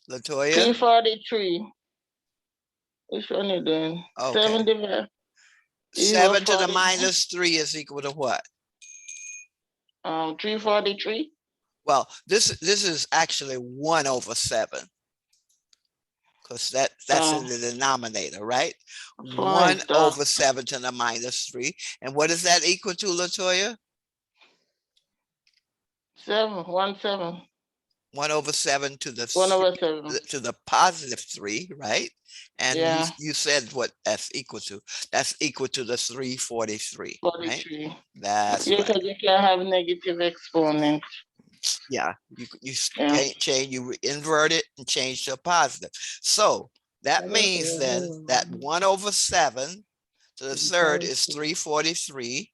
[SPEAKER 1] Latoya?
[SPEAKER 2] 343. Which one you doing?
[SPEAKER 1] Okay.
[SPEAKER 2] 7 divided.
[SPEAKER 1] 7 to the
[SPEAKER 2] 343.
[SPEAKER 1] -3 is equal to what?
[SPEAKER 2] 343.
[SPEAKER 1] Well, this is actually 1 over 7. Because that's in the denominator, right?
[SPEAKER 2] Fine,
[SPEAKER 1] 1 over 7 to the -3. And what is that equal to, Latoya?
[SPEAKER 2] 7.
[SPEAKER 1] 1 over 7 to the
[SPEAKER 2] 1 over 7.
[SPEAKER 1] to the +3, right? And
[SPEAKER 2] Yeah.
[SPEAKER 1] you said what that's equal to. That's equal to the 343, right?
[SPEAKER 2] 43.
[SPEAKER 1] That's
[SPEAKER 2] Yeah,
[SPEAKER 1] right.
[SPEAKER 2] because you can have negative exponent.
[SPEAKER 1] Yeah, you
[SPEAKER 2] Yeah.
[SPEAKER 1] change, you invert it and change to a positive. So that means then that 1 over 7 to the 3rd is 343.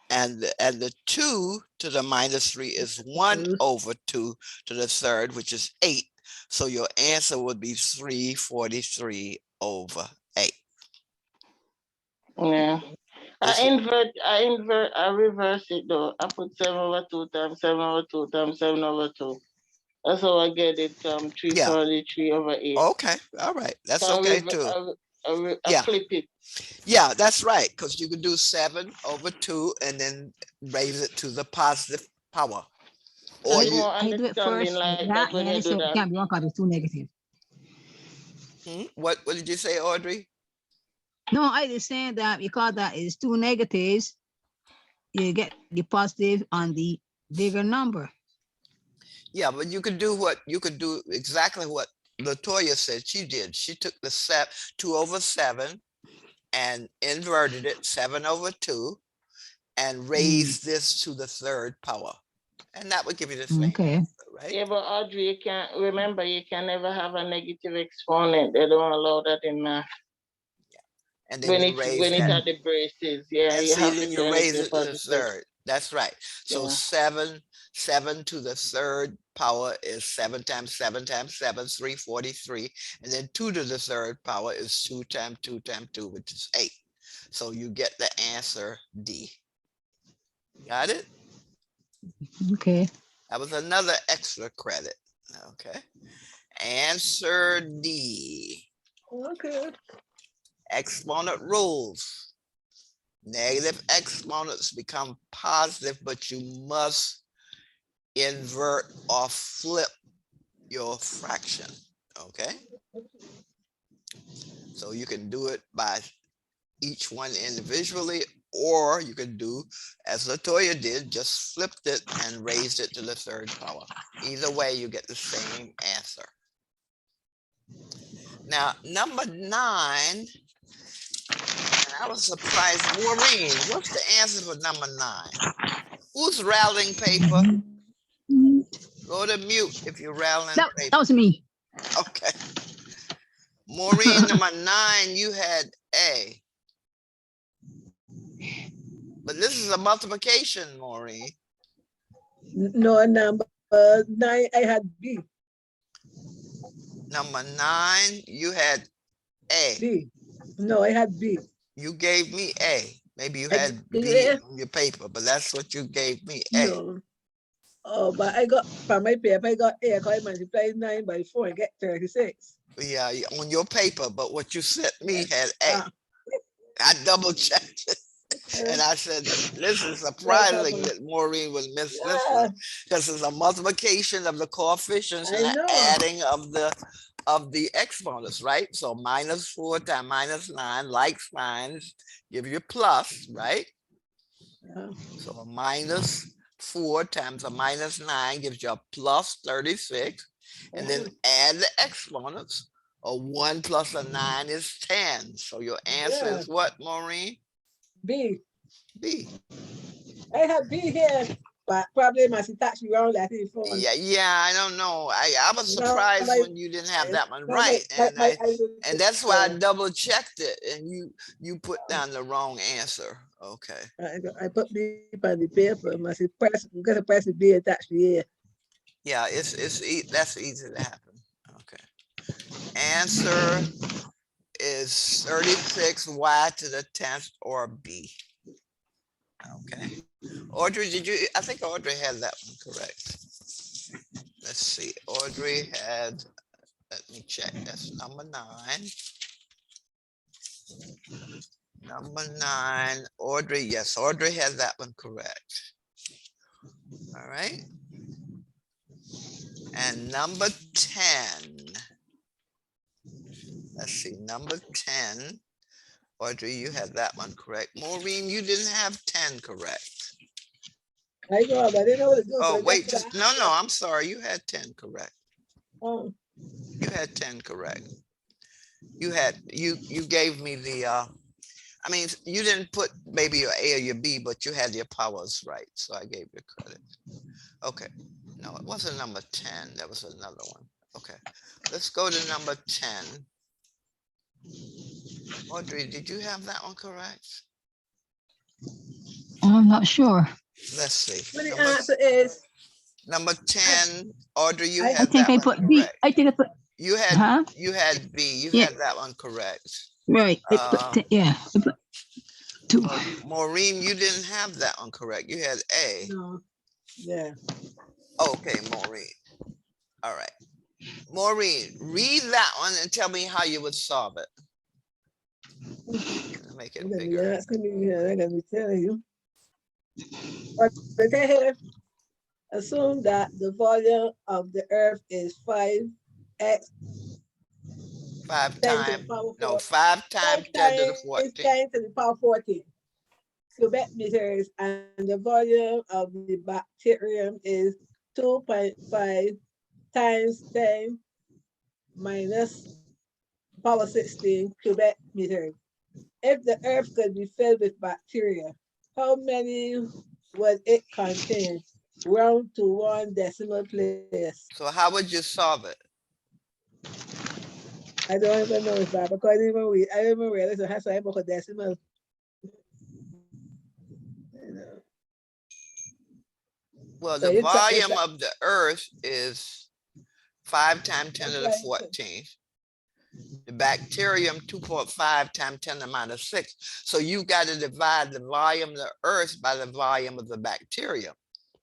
[SPEAKER 1] And the 2 to the -3 is 1 over 2 to the 3rd, which is 8. So your answer would be 343 over 8.
[SPEAKER 2] Yeah.
[SPEAKER 1] This
[SPEAKER 2] I reverse it though. I put 7 over 2 times 7 over 2 times 7 over 2. That's how I get it 343 over 8.
[SPEAKER 1] Okay, all right. That's
[SPEAKER 2] So
[SPEAKER 1] okay too.
[SPEAKER 2] I
[SPEAKER 1] Yeah.
[SPEAKER 2] flip it.
[SPEAKER 1] Yeah, that's right. Because you can do 7 over 2 and then raise it to the positive power. Or
[SPEAKER 2] There's
[SPEAKER 1] you,
[SPEAKER 2] more
[SPEAKER 3] I do it
[SPEAKER 2] understanding
[SPEAKER 3] first.
[SPEAKER 2] like
[SPEAKER 3] Yeah,
[SPEAKER 2] that when
[SPEAKER 3] and
[SPEAKER 2] you
[SPEAKER 3] I
[SPEAKER 2] do
[SPEAKER 3] say it
[SPEAKER 2] that.
[SPEAKER 3] can't be 1 because it's too negative.
[SPEAKER 1] what did you say, Audrey?
[SPEAKER 3] No, I just saying that because that is 2 negatives, you get the positive on the bigger number.
[SPEAKER 1] Yeah, but you could do exactly what Latoya said she did. She took the 2 over 7 and inverted it 7 over 2 and raised this to the 3rd power. And that would give you the same
[SPEAKER 3] Okay.
[SPEAKER 1] answer, right?
[SPEAKER 2] Yeah, but Audrey, you can't remember you can never have a negative exponent. They don't allow that in math.
[SPEAKER 1] And then
[SPEAKER 2] When
[SPEAKER 1] you
[SPEAKER 2] it's
[SPEAKER 1] raise
[SPEAKER 2] when it
[SPEAKER 1] that.
[SPEAKER 2] at the braces, yeah,
[SPEAKER 1] And
[SPEAKER 2] you
[SPEAKER 1] see,
[SPEAKER 2] have to
[SPEAKER 1] then you
[SPEAKER 2] turn
[SPEAKER 1] raise
[SPEAKER 2] it
[SPEAKER 1] it
[SPEAKER 2] to
[SPEAKER 1] to the
[SPEAKER 2] positive.
[SPEAKER 1] 3rd. That's right. So
[SPEAKER 2] Yeah.
[SPEAKER 1] 7 to the 3rd power is 7 times 7 times 7, 343. And then 2 to the 3rd power is 2 times 2 times 2, which is 8. So you get the answer D. Got it?
[SPEAKER 3] Okay.
[SPEAKER 1] That was another extra credit. Okay. Answer D.
[SPEAKER 4] Okay.
[SPEAKER 1] Exponent rules. Negative exponents become positive, but you must invert or flip your fraction. Okay. So you can do it by each one individually, or you could do as Latoya did, just flipped it and raised it to the third power. Either way, you get the same answer. Now, number 9, and I was surprised, Maureen, what's the answer for number 9? Who's rattling paper? Go to mute if you're rattling
[SPEAKER 3] That
[SPEAKER 1] paper.
[SPEAKER 3] was me.
[SPEAKER 1] Okay. Maureen, number 9, you had A. But this is a multiplication, Maureen.
[SPEAKER 4] No, number 9, I had B.
[SPEAKER 1] Number 9, you had A.
[SPEAKER 4] B. No, I had B.
[SPEAKER 1] You gave me A. Maybe you
[SPEAKER 4] I
[SPEAKER 1] had
[SPEAKER 4] gave
[SPEAKER 1] B
[SPEAKER 4] A?
[SPEAKER 1] on your paper, but that's what you gave me, A.
[SPEAKER 4] No. Oh, but I got, from my paper, I got A, because I multiplied 9 by 4 and get 36.
[SPEAKER 1] Yeah, on your paper, but what you sent me had A.
[SPEAKER 4] Ah.
[SPEAKER 1] I double checked it. And I said, this is surprising that Maureen would miss this one, because it's a multiplication of the coefficients and
[SPEAKER 4] I
[SPEAKER 1] an
[SPEAKER 4] know.
[SPEAKER 1] adding of the exponents, right? So -4 times -9, like signs give you plus, right?
[SPEAKER 4] Yeah.
[SPEAKER 1] So a -4 times a -9 gives you a plus 36, and then add the exponents. A 1 plus a 9 is 10. So your answer
[SPEAKER 4] Yeah.
[SPEAKER 1] is what, Maureen?
[SPEAKER 4] B.
[SPEAKER 1] B.
[SPEAKER 4] I had B here, but probably must attach me wrong that phone.
[SPEAKER 1] Yeah, I don't know. I was
[SPEAKER 4] No,
[SPEAKER 1] surprised
[SPEAKER 4] like-
[SPEAKER 1] when you didn't have that one
[SPEAKER 4] No,
[SPEAKER 1] right,
[SPEAKER 4] like
[SPEAKER 1] and that's why I double checked it, and you put down the wrong answer. Okay.
[SPEAKER 4] I put B on the paper, must press, I'm gonna press the B attached to here.
[SPEAKER 1] Yeah, that's easy to happen. Okay. Answer is 36y to the 10th or B. Okay. Audrey, I think Audrey had that one correct. Let's see. Audrey had, let me check. That's number 9. Number 9, Audrey. Yes, Audrey has that one correct. All right. And number 10. Let's see, number 10. Audrey, you had that one correct. Maureen, you didn't have 10 correct.
[SPEAKER 4] I know, but I didn't know what to do.
[SPEAKER 1] Oh,
[SPEAKER 4] so
[SPEAKER 1] wait,
[SPEAKER 4] that's
[SPEAKER 1] just,
[SPEAKER 4] what
[SPEAKER 1] no, I'm sorry. You had 10 correct.
[SPEAKER 4] Oh,
[SPEAKER 1] You had 10 correct. You gave me the, I mean, you didn't put maybe your A or your B, but you had your powers right. So I gave you credit. Okay. No, it wasn't number 10. That was another one. Okay. Let's go to number 10. Audrey, did you have that one correct?
[SPEAKER 3] I'm not sure.
[SPEAKER 1] Let's see.
[SPEAKER 4] what the answer is,
[SPEAKER 1] Number 10, Audrey, you
[SPEAKER 4] I
[SPEAKER 3] I
[SPEAKER 1] had
[SPEAKER 3] think
[SPEAKER 1] that
[SPEAKER 3] I
[SPEAKER 1] one
[SPEAKER 3] put B.
[SPEAKER 1] correct.
[SPEAKER 3] I think I put,
[SPEAKER 1] You had
[SPEAKER 3] huh?
[SPEAKER 1] you had B. You
[SPEAKER 3] Yeah.
[SPEAKER 1] had that one correct.
[SPEAKER 3] Right. I put yeah. I put 2.
[SPEAKER 1] Maureen, you didn't have that one correct. You had A.
[SPEAKER 4] no, yeah.
[SPEAKER 1] Okay, Maureen. All right. Maureen, read that one and tell me how you would solve it. Make it bigger.
[SPEAKER 4] That's gonna be, yeah, I'm gonna be telling you. But they here, assume that the volume of the earth is 5x
[SPEAKER 1] 5
[SPEAKER 4] 10 to the
[SPEAKER 1] times,
[SPEAKER 4] power
[SPEAKER 1] no,
[SPEAKER 4] 4.
[SPEAKER 1] 5 times 10 to the 14.
[SPEAKER 4] 10 to the power 14 cubic meters, and the volume of the bacterium is 2.5 times 10 minus power 16 cubic meters. If the earth could be filled with bacteria, how many would it contain? Round to 1 decimal place.
[SPEAKER 1] So how would you solve it?
[SPEAKER 4] I don't even know if I, because I didn't even realize it has to have a decimal. You know.
[SPEAKER 1] Well,
[SPEAKER 4] So
[SPEAKER 1] the
[SPEAKER 4] you try- you
[SPEAKER 1] volume
[SPEAKER 4] try-
[SPEAKER 1] of the earth is 5 times 10 to the
[SPEAKER 4] Okay.
[SPEAKER 1] 14. The bacterium 2.5 times 10 to the minus 6. So you got to divide the volume of the earth by the volume of the bacterium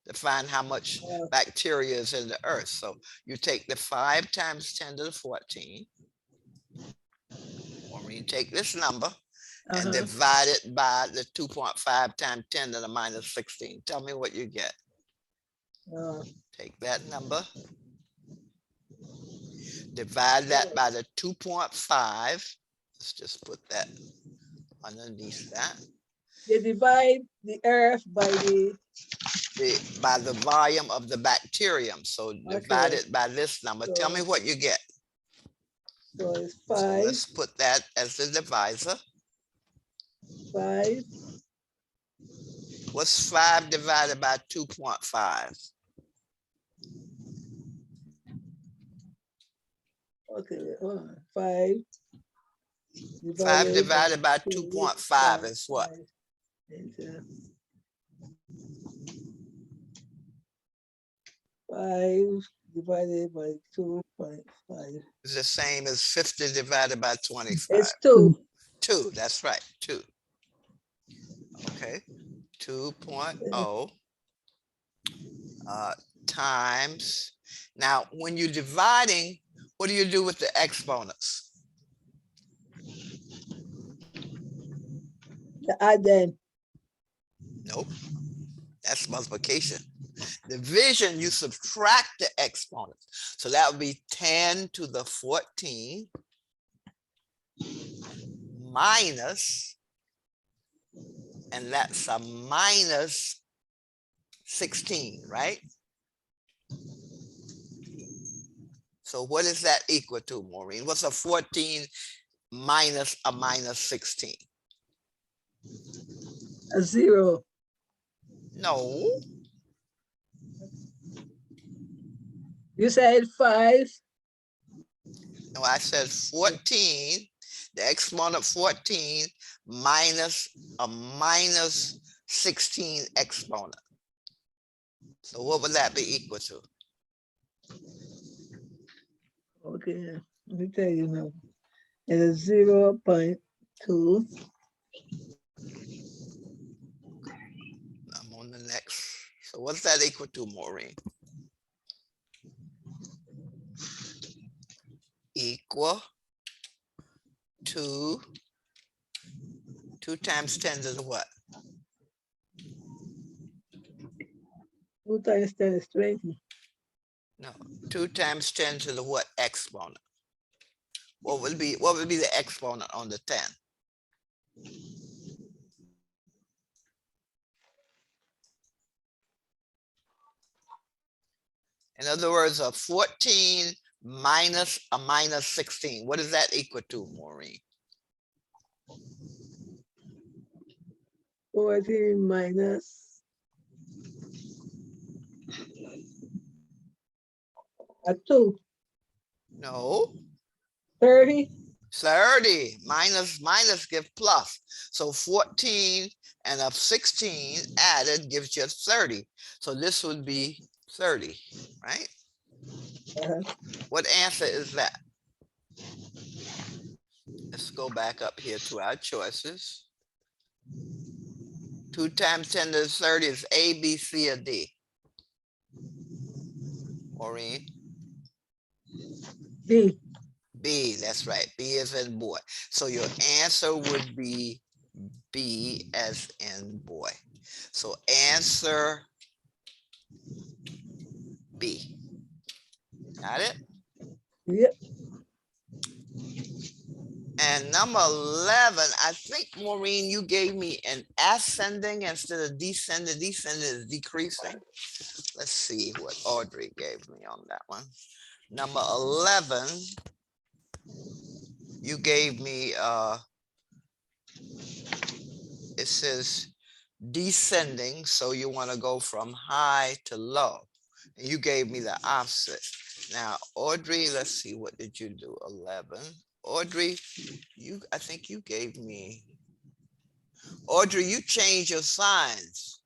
[SPEAKER 1] to find how much
[SPEAKER 4] Yeah.
[SPEAKER 1] bacteria is in the earth. So you take the 5 times 10 to the 14. Or you take this number and divide it by the 2.5 times 10 to the minus 16. Tell me what you get. Take that number, divide that by the 2.5. Let's just put that underneath that,
[SPEAKER 4] They divide the earth by
[SPEAKER 1] by the volume of the bacterium. So divide
[SPEAKER 4] okay.
[SPEAKER 1] it by this number. Tell me
[SPEAKER 4] So,
[SPEAKER 1] what you get.
[SPEAKER 4] so it's
[SPEAKER 1] So
[SPEAKER 4] 5,
[SPEAKER 1] let's put that as the divisor.
[SPEAKER 4] 5.
[SPEAKER 1] What's 5 divided by 2.5?
[SPEAKER 4] Okay, hold on. 5
[SPEAKER 1] 5 divided by
[SPEAKER 4] 2,
[SPEAKER 1] 2.5 is what?
[SPEAKER 4] 5 into 5 divided by 2.5.
[SPEAKER 1] It's the same as 50 divided by 25.
[SPEAKER 4] It's 2.
[SPEAKER 1] 2, that's right, 2. Okay, 2.0 times. Now, when you're dividing, what do you do with the exponents?
[SPEAKER 4] Add them.
[SPEAKER 1] Nope, that's multiplication. Division, you subtract the exponents. So that would be 10 to the 14 minus, and that's a minus 16, right? So what is that equal to, Maureen? What's a 14 minus a minus 16?
[SPEAKER 4] A 0.
[SPEAKER 1] No,
[SPEAKER 4] You said 5.
[SPEAKER 1] no, I said 14, the exponent 14 minus a minus 16 exponent. So what would that be equal to?
[SPEAKER 4] Okay, let me tell you now. It is 0.2.
[SPEAKER 1] I'm on the next. So what's that equal to, Maureen? Equal to 2 times 10 to the what?
[SPEAKER 4] 2 times 10 is 20.
[SPEAKER 1] No, 2 times 10 to the what exponent? What would be the exponent on the 10? In other words, a 14 minus a minus 16. What is that equal to, Maureen?
[SPEAKER 4] 14 minus a 2.
[SPEAKER 1] No,
[SPEAKER 4] 30.
[SPEAKER 1] 30 minus give plus. So 14 and a 16 added gives you 30. So this would be 30, right? What answer is that? Let's go back up here to our choices. 2 times 10 to the 30 is A, B, C, or D? Maureen?
[SPEAKER 4] B.
[SPEAKER 1] B, that's right. B is in boy. So your answer would be B as in boy. So answer B. Got it?
[SPEAKER 4] Yep.
[SPEAKER 1] And number 11, I think, Maureen, you gave me an ascending instead of descending. Descending is decreasing. Let's see what Audrey gave me on that one. Number 11, you gave me, it says descending. So you want to go from high to low. And you gave me the opposite. Now, Audrey, let's see, what did you do? 11. Audrey, I think you gave me, Audrey, you changed your signs.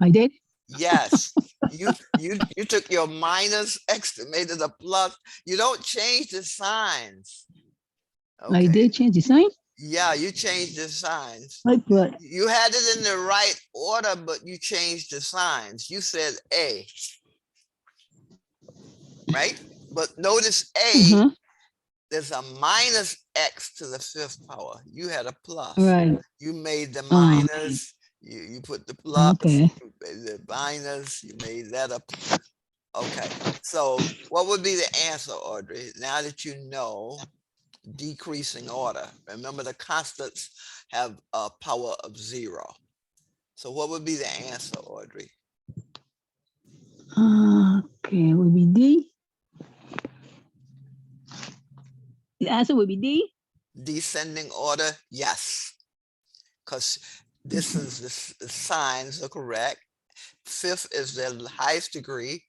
[SPEAKER 3] I did.
[SPEAKER 1] Yes, you took your minus, made it a plus. You don't change the signs.
[SPEAKER 3] I did change the sign.
[SPEAKER 1] Yeah, you changed the signs.
[SPEAKER 3] I put
[SPEAKER 1] You had it in the right order, but you changed the signs. You said A, right? But notice A, there's a minus X to the 5th power. You had a plus.
[SPEAKER 3] right.
[SPEAKER 1] You made the
[SPEAKER 3] Okay.
[SPEAKER 1] minus, you put the plus,
[SPEAKER 3] Okay.
[SPEAKER 1] you made the minus, you made that a okay. So what would be the answer, Audrey? Now that you know decreasing order. Remember, the constants have a power of 0. So what would be the answer, Audrey?
[SPEAKER 3] Okay, will be D. The answer will be D.
[SPEAKER 1] Descending order, yes. Because this is the signs are correct. Fifth is the highest degree.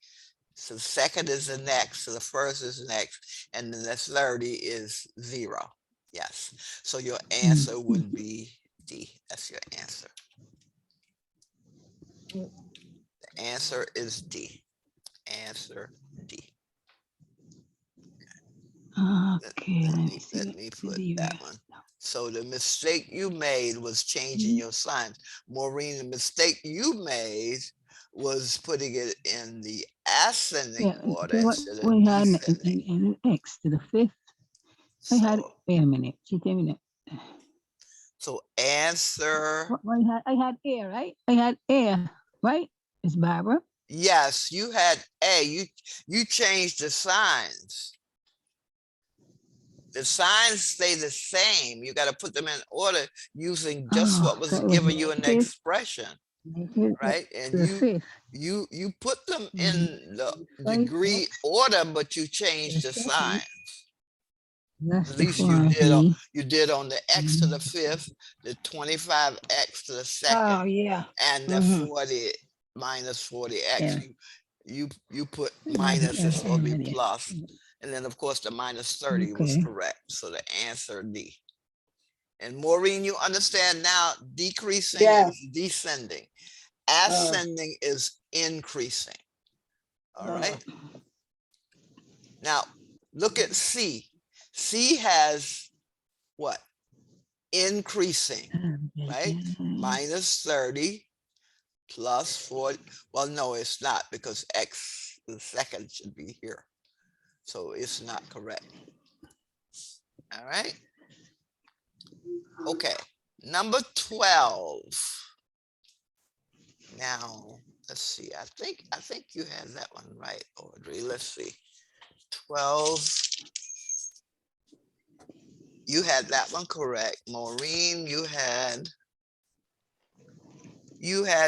[SPEAKER 1] So the second is the next. So the first is next. And then the 30 is 0. Yes. So your answer would be D. That's your answer. The answer is D. Answer D.
[SPEAKER 3] Okay, let me see.
[SPEAKER 1] Let me put
[SPEAKER 3] D
[SPEAKER 1] that
[SPEAKER 3] right.
[SPEAKER 1] one. So the mistake you made was changing your signs. Maureen, the mistake you made was putting it in the ascending
[SPEAKER 3] Yeah,
[SPEAKER 1] order
[SPEAKER 3] so what
[SPEAKER 1] instead of
[SPEAKER 3] we had
[SPEAKER 1] descending.
[SPEAKER 3] in X to the 5th. I had,
[SPEAKER 1] So,
[SPEAKER 3] wait a minute. She tell me that.
[SPEAKER 1] so answer,
[SPEAKER 3] I had A, right? I had A, right? Miss Barbara.
[SPEAKER 1] yes, you had A. You changed the signs. The signs stay the same. You got to put them in order using just what was
[SPEAKER 3] So it was
[SPEAKER 1] given you in the
[SPEAKER 3] negative,
[SPEAKER 1] expression,
[SPEAKER 3] negative
[SPEAKER 1] right?
[SPEAKER 3] X
[SPEAKER 1] And
[SPEAKER 3] to the 5th.
[SPEAKER 1] you put them
[SPEAKER 3] Mhm.
[SPEAKER 1] in the
[SPEAKER 3] 5X
[SPEAKER 1] degree order, but you
[SPEAKER 3] to the
[SPEAKER 1] changed the
[SPEAKER 3] 2nd.
[SPEAKER 1] sign.
[SPEAKER 3] That's
[SPEAKER 1] At
[SPEAKER 3] the
[SPEAKER 1] least
[SPEAKER 3] 40.
[SPEAKER 1] you did on the X to the 5th, the 25X to the 2nd,
[SPEAKER 3] Oh, yeah.
[SPEAKER 1] and the 40 minus 40X.
[SPEAKER 3] Yeah.
[SPEAKER 1] You put
[SPEAKER 3] That's
[SPEAKER 1] minus is supposed to be
[SPEAKER 3] idea.
[SPEAKER 1] plus. And then of course the minus 30 was
[SPEAKER 3] Okay.
[SPEAKER 1] correct. So the answer D. And Maureen, you understand now, decreasing
[SPEAKER 4] Yeah.
[SPEAKER 1] is descending. Ascending is increasing. All right. Now look at C. C has what? Increasing, right? Minus 30 plus 40. Well, no, it's not, because X, the second, should be here. So it's not correct. All right. Okay. Number 12. Now, let's see. I think you had that one right, Audrey. Let's see. 12. You had that one correct. Maureen, you had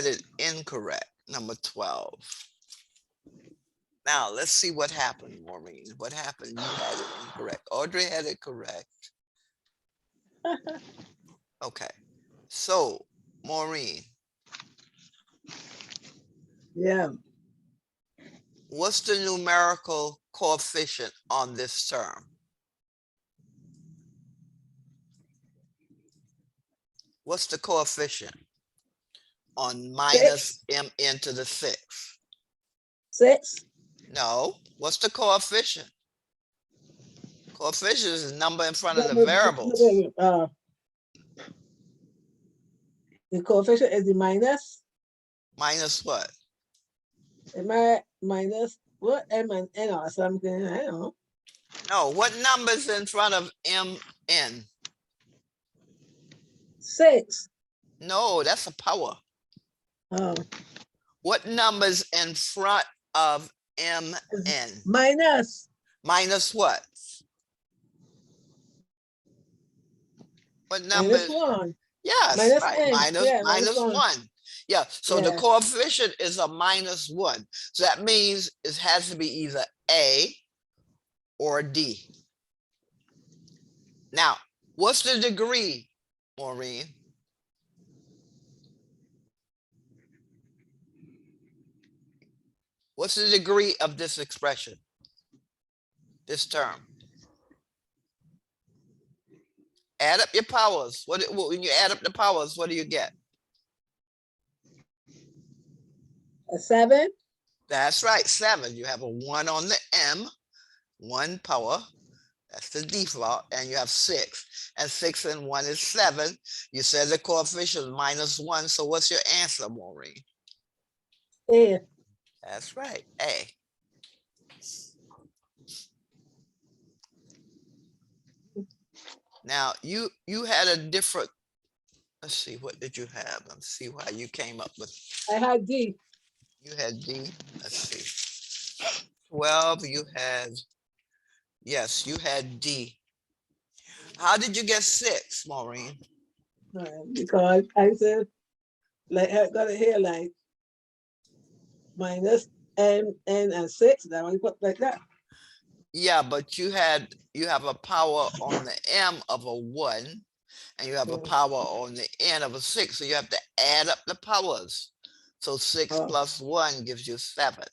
[SPEAKER 1] it incorrect. Number 12. Now, let's see what happened, Maureen. What happened? You had it incorrect. Audrey had it correct. Okay. So, Maureen,
[SPEAKER 4] Yeah.
[SPEAKER 1] what's the numerical coefficient on this term? What's the coefficient on minus mn to the 6th?
[SPEAKER 4] 6.
[SPEAKER 1] No. What's the coefficient? Coefficient is the number in front of the variables.
[SPEAKER 4] The coefficient is the minus.
[SPEAKER 1] Minus what?
[SPEAKER 4] Am I minus what? M and N or something? I don't know.
[SPEAKER 1] No, what number's in front of mn?
[SPEAKER 4] 6.
[SPEAKER 1] No, that's a power.
[SPEAKER 4] Oh.
[SPEAKER 1] What number's in front of mn?
[SPEAKER 4] Minus.
[SPEAKER 1] Minus what? What number?
[SPEAKER 4] Minus 1.
[SPEAKER 1] Yes,
[SPEAKER 4] Minus
[SPEAKER 1] right.
[SPEAKER 4] N.
[SPEAKER 1] Minus,
[SPEAKER 4] Yeah,
[SPEAKER 1] minus
[SPEAKER 4] minus 1.
[SPEAKER 1] 1. Yeah, so the
[SPEAKER 4] Yeah.
[SPEAKER 1] coefficient is a minus 1. So that means it has to be either A or D. Now, what's the degree, Maureen? What's the degree of this expression? This term? Add up your powers. When you add up the powers, what do you get?
[SPEAKER 4] A 7.
[SPEAKER 1] That's right, 7. You have a 1 on the M, 1 power. That's the default. And you have 6. And 6 and 1 is 7. You said the coefficient is minus 1. So what's your answer, Maureen?
[SPEAKER 4] A.
[SPEAKER 1] That's right, A. Now, you had a different, let's see, what did you have? Let's see why you came up with.
[SPEAKER 4] I had D.
[SPEAKER 1] You had D. Let's see. 12, you had, yes, you had D. How did you get 6, Maureen?
[SPEAKER 4] Because I said, like, I got it here, like, minus n and 6. That one you put like that.
[SPEAKER 1] Yeah, but you have a power on the m of a 1, and you have a
[SPEAKER 4] Yeah.
[SPEAKER 1] power on the n of a 6, so you have to add up the powers. So 6
[SPEAKER 4] Oh.
[SPEAKER 1] plus 1 gives you 7,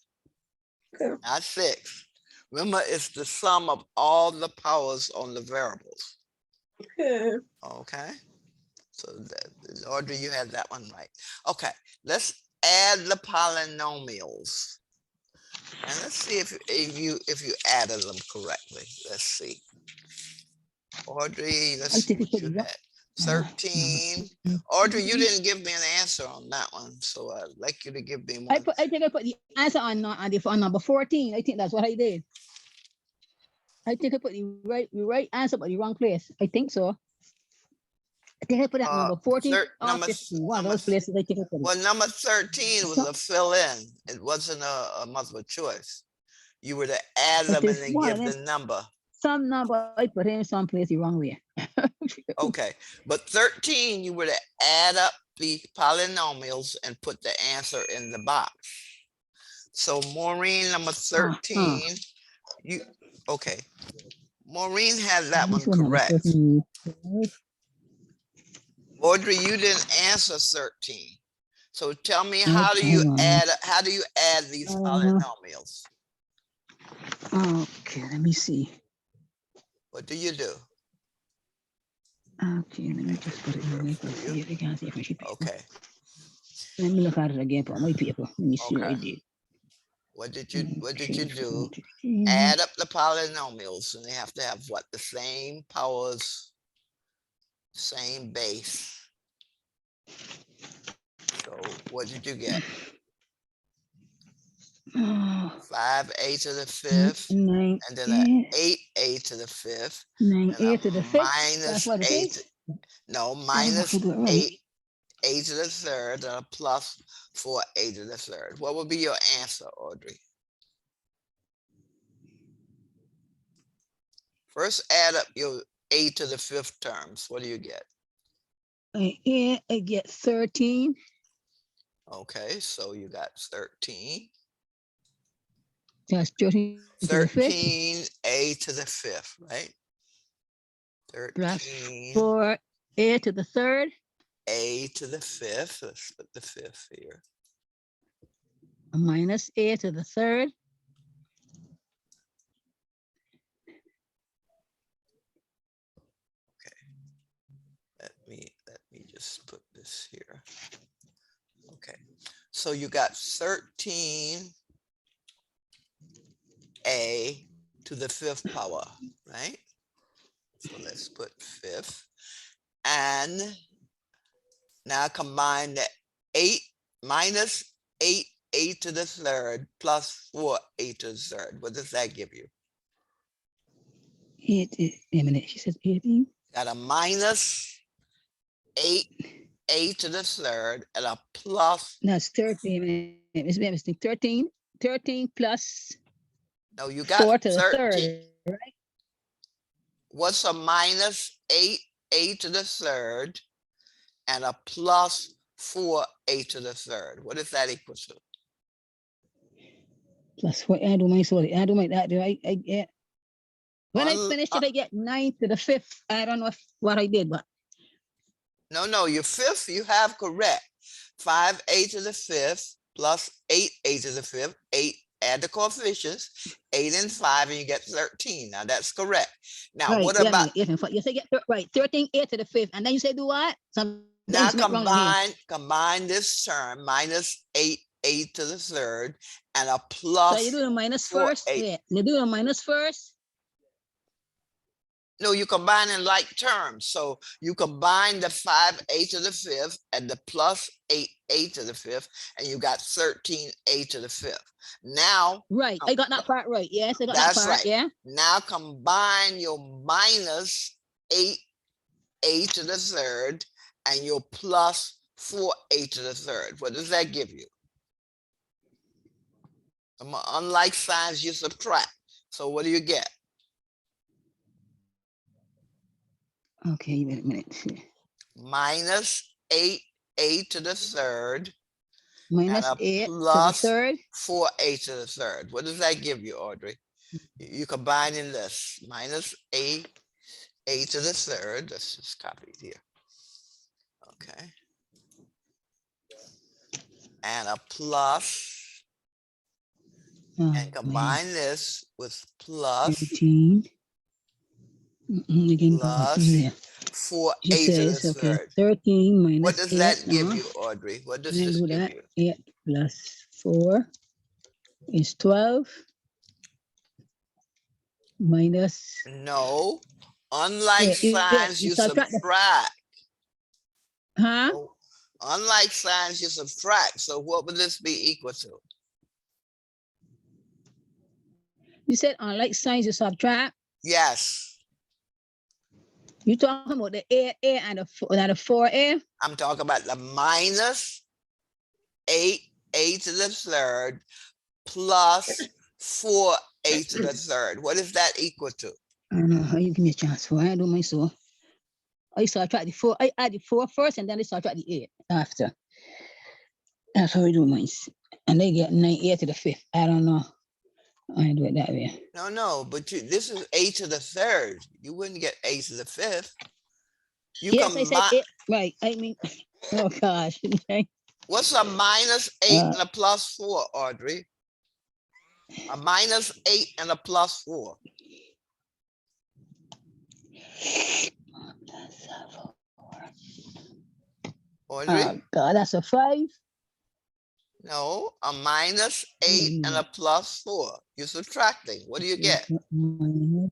[SPEAKER 4] Okay.
[SPEAKER 1] not 6. Remember, it's the sum of all the powers on the variables.
[SPEAKER 4] Okay.
[SPEAKER 1] Okay, so Audrey, you had that one right. Okay, let's add the polynomials, and let's see if you added them correctly. Let's see, Audrey. Let's
[SPEAKER 3] I
[SPEAKER 1] see
[SPEAKER 3] think
[SPEAKER 1] what
[SPEAKER 3] it's
[SPEAKER 1] you
[SPEAKER 3] pretty
[SPEAKER 1] had. 13. Audrey, you didn't give me an answer on that one, so I'd like you to give me one.
[SPEAKER 3] I think I put the answer on number 14. I think that's what I did. I think I put the right answer, but the wrong place. I think so. I think I put that number 14 or
[SPEAKER 1] Number
[SPEAKER 3] 15. One of those places I think I put it.
[SPEAKER 1] Well, number 13 was
[SPEAKER 3] So-
[SPEAKER 1] a fill in. It wasn't a multiple choice. You were to add
[SPEAKER 3] But
[SPEAKER 1] them and
[SPEAKER 3] there's
[SPEAKER 1] then
[SPEAKER 3] one
[SPEAKER 1] give
[SPEAKER 3] of
[SPEAKER 1] the
[SPEAKER 3] them,
[SPEAKER 1] number.
[SPEAKER 3] some number I put in some place the wrong way.
[SPEAKER 1] Okay, but 13, you were to add up the polynomials and put the answer in the box. So Maureen, number 13, you, okay. Maureen had that one
[SPEAKER 3] This number
[SPEAKER 1] correct.
[SPEAKER 3] 13.
[SPEAKER 1] Audrey, you didn't answer 13. So tell me,
[SPEAKER 3] Okay,
[SPEAKER 1] how do you
[SPEAKER 3] hold on.
[SPEAKER 1] add these polynomials?
[SPEAKER 3] Okay, let me see.
[SPEAKER 1] What do you do?
[SPEAKER 3] Okay, let me just put it in. Let me see if I can see if I should paper.
[SPEAKER 1] Okay,
[SPEAKER 3] Let me look at it again for my paper. Let me see what I
[SPEAKER 1] Okay.
[SPEAKER 3] did.
[SPEAKER 1] what did you do?
[SPEAKER 3] Okay.
[SPEAKER 1] Add up the polynomials, and they have to have what? The same powers, same base. So what did you get?
[SPEAKER 3] Oh,
[SPEAKER 1] 5a to the 5th,
[SPEAKER 3] 9,
[SPEAKER 1] and then an
[SPEAKER 3] 8,
[SPEAKER 1] 8a to the 5th,
[SPEAKER 3] 9,
[SPEAKER 1] and a
[SPEAKER 3] 8 to the 5th. That's
[SPEAKER 1] minus
[SPEAKER 3] what it
[SPEAKER 1] 8,
[SPEAKER 3] is.
[SPEAKER 1] no,
[SPEAKER 3] I
[SPEAKER 1] minus
[SPEAKER 3] do it right.
[SPEAKER 1] 8a to the 3rd, and a plus 4a to the 3rd. What would be your answer, Audrey? First, add up your a to the 5th terms. What do you get?
[SPEAKER 3] I get 13.
[SPEAKER 1] Okay, so you got 13.
[SPEAKER 3] That's 13 to the 5th.
[SPEAKER 1] 13a to the 5th, right?
[SPEAKER 3] Plus
[SPEAKER 1] 13
[SPEAKER 3] 4a to the 3rd.
[SPEAKER 1] a to the 5th. Let's put the 5th here.
[SPEAKER 3] Minus a to the 3rd.
[SPEAKER 1] Let me just put this here. Okay, so you got 13a to the 5th power, right? So let's put 5th. And now combine the 8 minus 8a to the 3rd plus 4a to the 3rd. What does that give you?
[SPEAKER 3] Wait a minute. She says 18.
[SPEAKER 1] Got a minus 8a to the 3rd and a plus.
[SPEAKER 3] That's 13. It's a mistake. 13 plus
[SPEAKER 1] No, you
[SPEAKER 3] 4
[SPEAKER 1] got
[SPEAKER 3] to the
[SPEAKER 1] 13.
[SPEAKER 3] 3rd.
[SPEAKER 1] What's a minus 8a to the 3rd and a plus 4a to the 3rd? What is that equal to?
[SPEAKER 3] Plus what I do my sorry. I do my that. I get when I
[SPEAKER 1] Un-
[SPEAKER 3] finish it, I get 9 to the 5th. I don't know what I did, but
[SPEAKER 1] No, your 5th you have correct. 5a to the 5th plus 8a to the 5th. 8, add the coefficients, 8 and 5, and you get 13. Now that's correct. Now
[SPEAKER 3] right.
[SPEAKER 1] what
[SPEAKER 3] Wait a
[SPEAKER 1] about,
[SPEAKER 3] minute, 8 and 5. Yes, I get right. 13 a to the 5th, and then you say do what? Something
[SPEAKER 1] now
[SPEAKER 3] wrong in here.
[SPEAKER 1] combine this term, minus 8a to the 3rd and a
[SPEAKER 3] So
[SPEAKER 1] plus
[SPEAKER 3] you do the minus
[SPEAKER 1] 4,
[SPEAKER 3] first.
[SPEAKER 1] 8.
[SPEAKER 3] Wait, you do the minus first.
[SPEAKER 1] No, you combine in like terms. So you combine the 5a to the 5th and the plus 8a to the 5th, and you got 13a to the 5th. Now,
[SPEAKER 3] Right. I got that part right. Yes, I got that
[SPEAKER 1] that's
[SPEAKER 3] part.
[SPEAKER 1] right.
[SPEAKER 3] Yeah.
[SPEAKER 1] Now combine your minus 8a to the 3rd and your plus 4a to the 3rd. What does that give you? Unlike signs, you subtract. So what do you get?
[SPEAKER 3] Okay, wait a minute.
[SPEAKER 1] minus 8a to the third
[SPEAKER 3] Minus
[SPEAKER 1] and a
[SPEAKER 3] 8 to the
[SPEAKER 1] plus
[SPEAKER 3] third.
[SPEAKER 1] 4a to the third. What does that give you, Audrey? You combining this minus a to the third. Let's just copy it here. Okay. And a plus, and
[SPEAKER 3] Minus
[SPEAKER 1] combine this with plus
[SPEAKER 3] 13. Again, go from
[SPEAKER 1] plus
[SPEAKER 3] there.
[SPEAKER 1] 4a
[SPEAKER 3] She
[SPEAKER 1] to the
[SPEAKER 3] says, okay,
[SPEAKER 1] third.
[SPEAKER 3] 13
[SPEAKER 1] What
[SPEAKER 3] minus
[SPEAKER 1] does
[SPEAKER 3] 8.
[SPEAKER 1] that give you, Audrey? What does
[SPEAKER 3] Then
[SPEAKER 1] this
[SPEAKER 3] do
[SPEAKER 1] give
[SPEAKER 3] that.
[SPEAKER 1] you?
[SPEAKER 3] 8 plus 4 is 12. Minus,
[SPEAKER 1] No, unlike
[SPEAKER 3] yeah,
[SPEAKER 1] signs,
[SPEAKER 3] you
[SPEAKER 1] you
[SPEAKER 3] subtract the,
[SPEAKER 1] subtract.
[SPEAKER 3] huh?
[SPEAKER 1] So, unlike signs, you subtract. So what would this be equal to?
[SPEAKER 3] You said unlike signs you subtract.
[SPEAKER 1] Yes,
[SPEAKER 3] You talking about the 8A and the 4A?
[SPEAKER 1] I'm talking about the minus 8a to the third plus 4a to the third. What is that equal to?
[SPEAKER 3] I don't know how you give me a chance for. I do my so. I subtract the 4. I add the 4 first and then I subtract the 8 after. That's how we do mine. And they get 9A to the 5th. I don't know. I do it that way.
[SPEAKER 1] No, but this is a to the third. You wouldn't get a to the fifth. You
[SPEAKER 3] Yes, I said
[SPEAKER 1] combine.
[SPEAKER 3] 8. Right. I mean, oh gosh.
[SPEAKER 1] What's a minus 8
[SPEAKER 3] Uh,
[SPEAKER 1] and a plus 4, Audrey? A minus 8 and a plus 4. Audrey?
[SPEAKER 3] Oh God, that's a 5.
[SPEAKER 1] No, a minus 8 and a plus 4. You're subtracting. What do you get?
[SPEAKER 3] Minus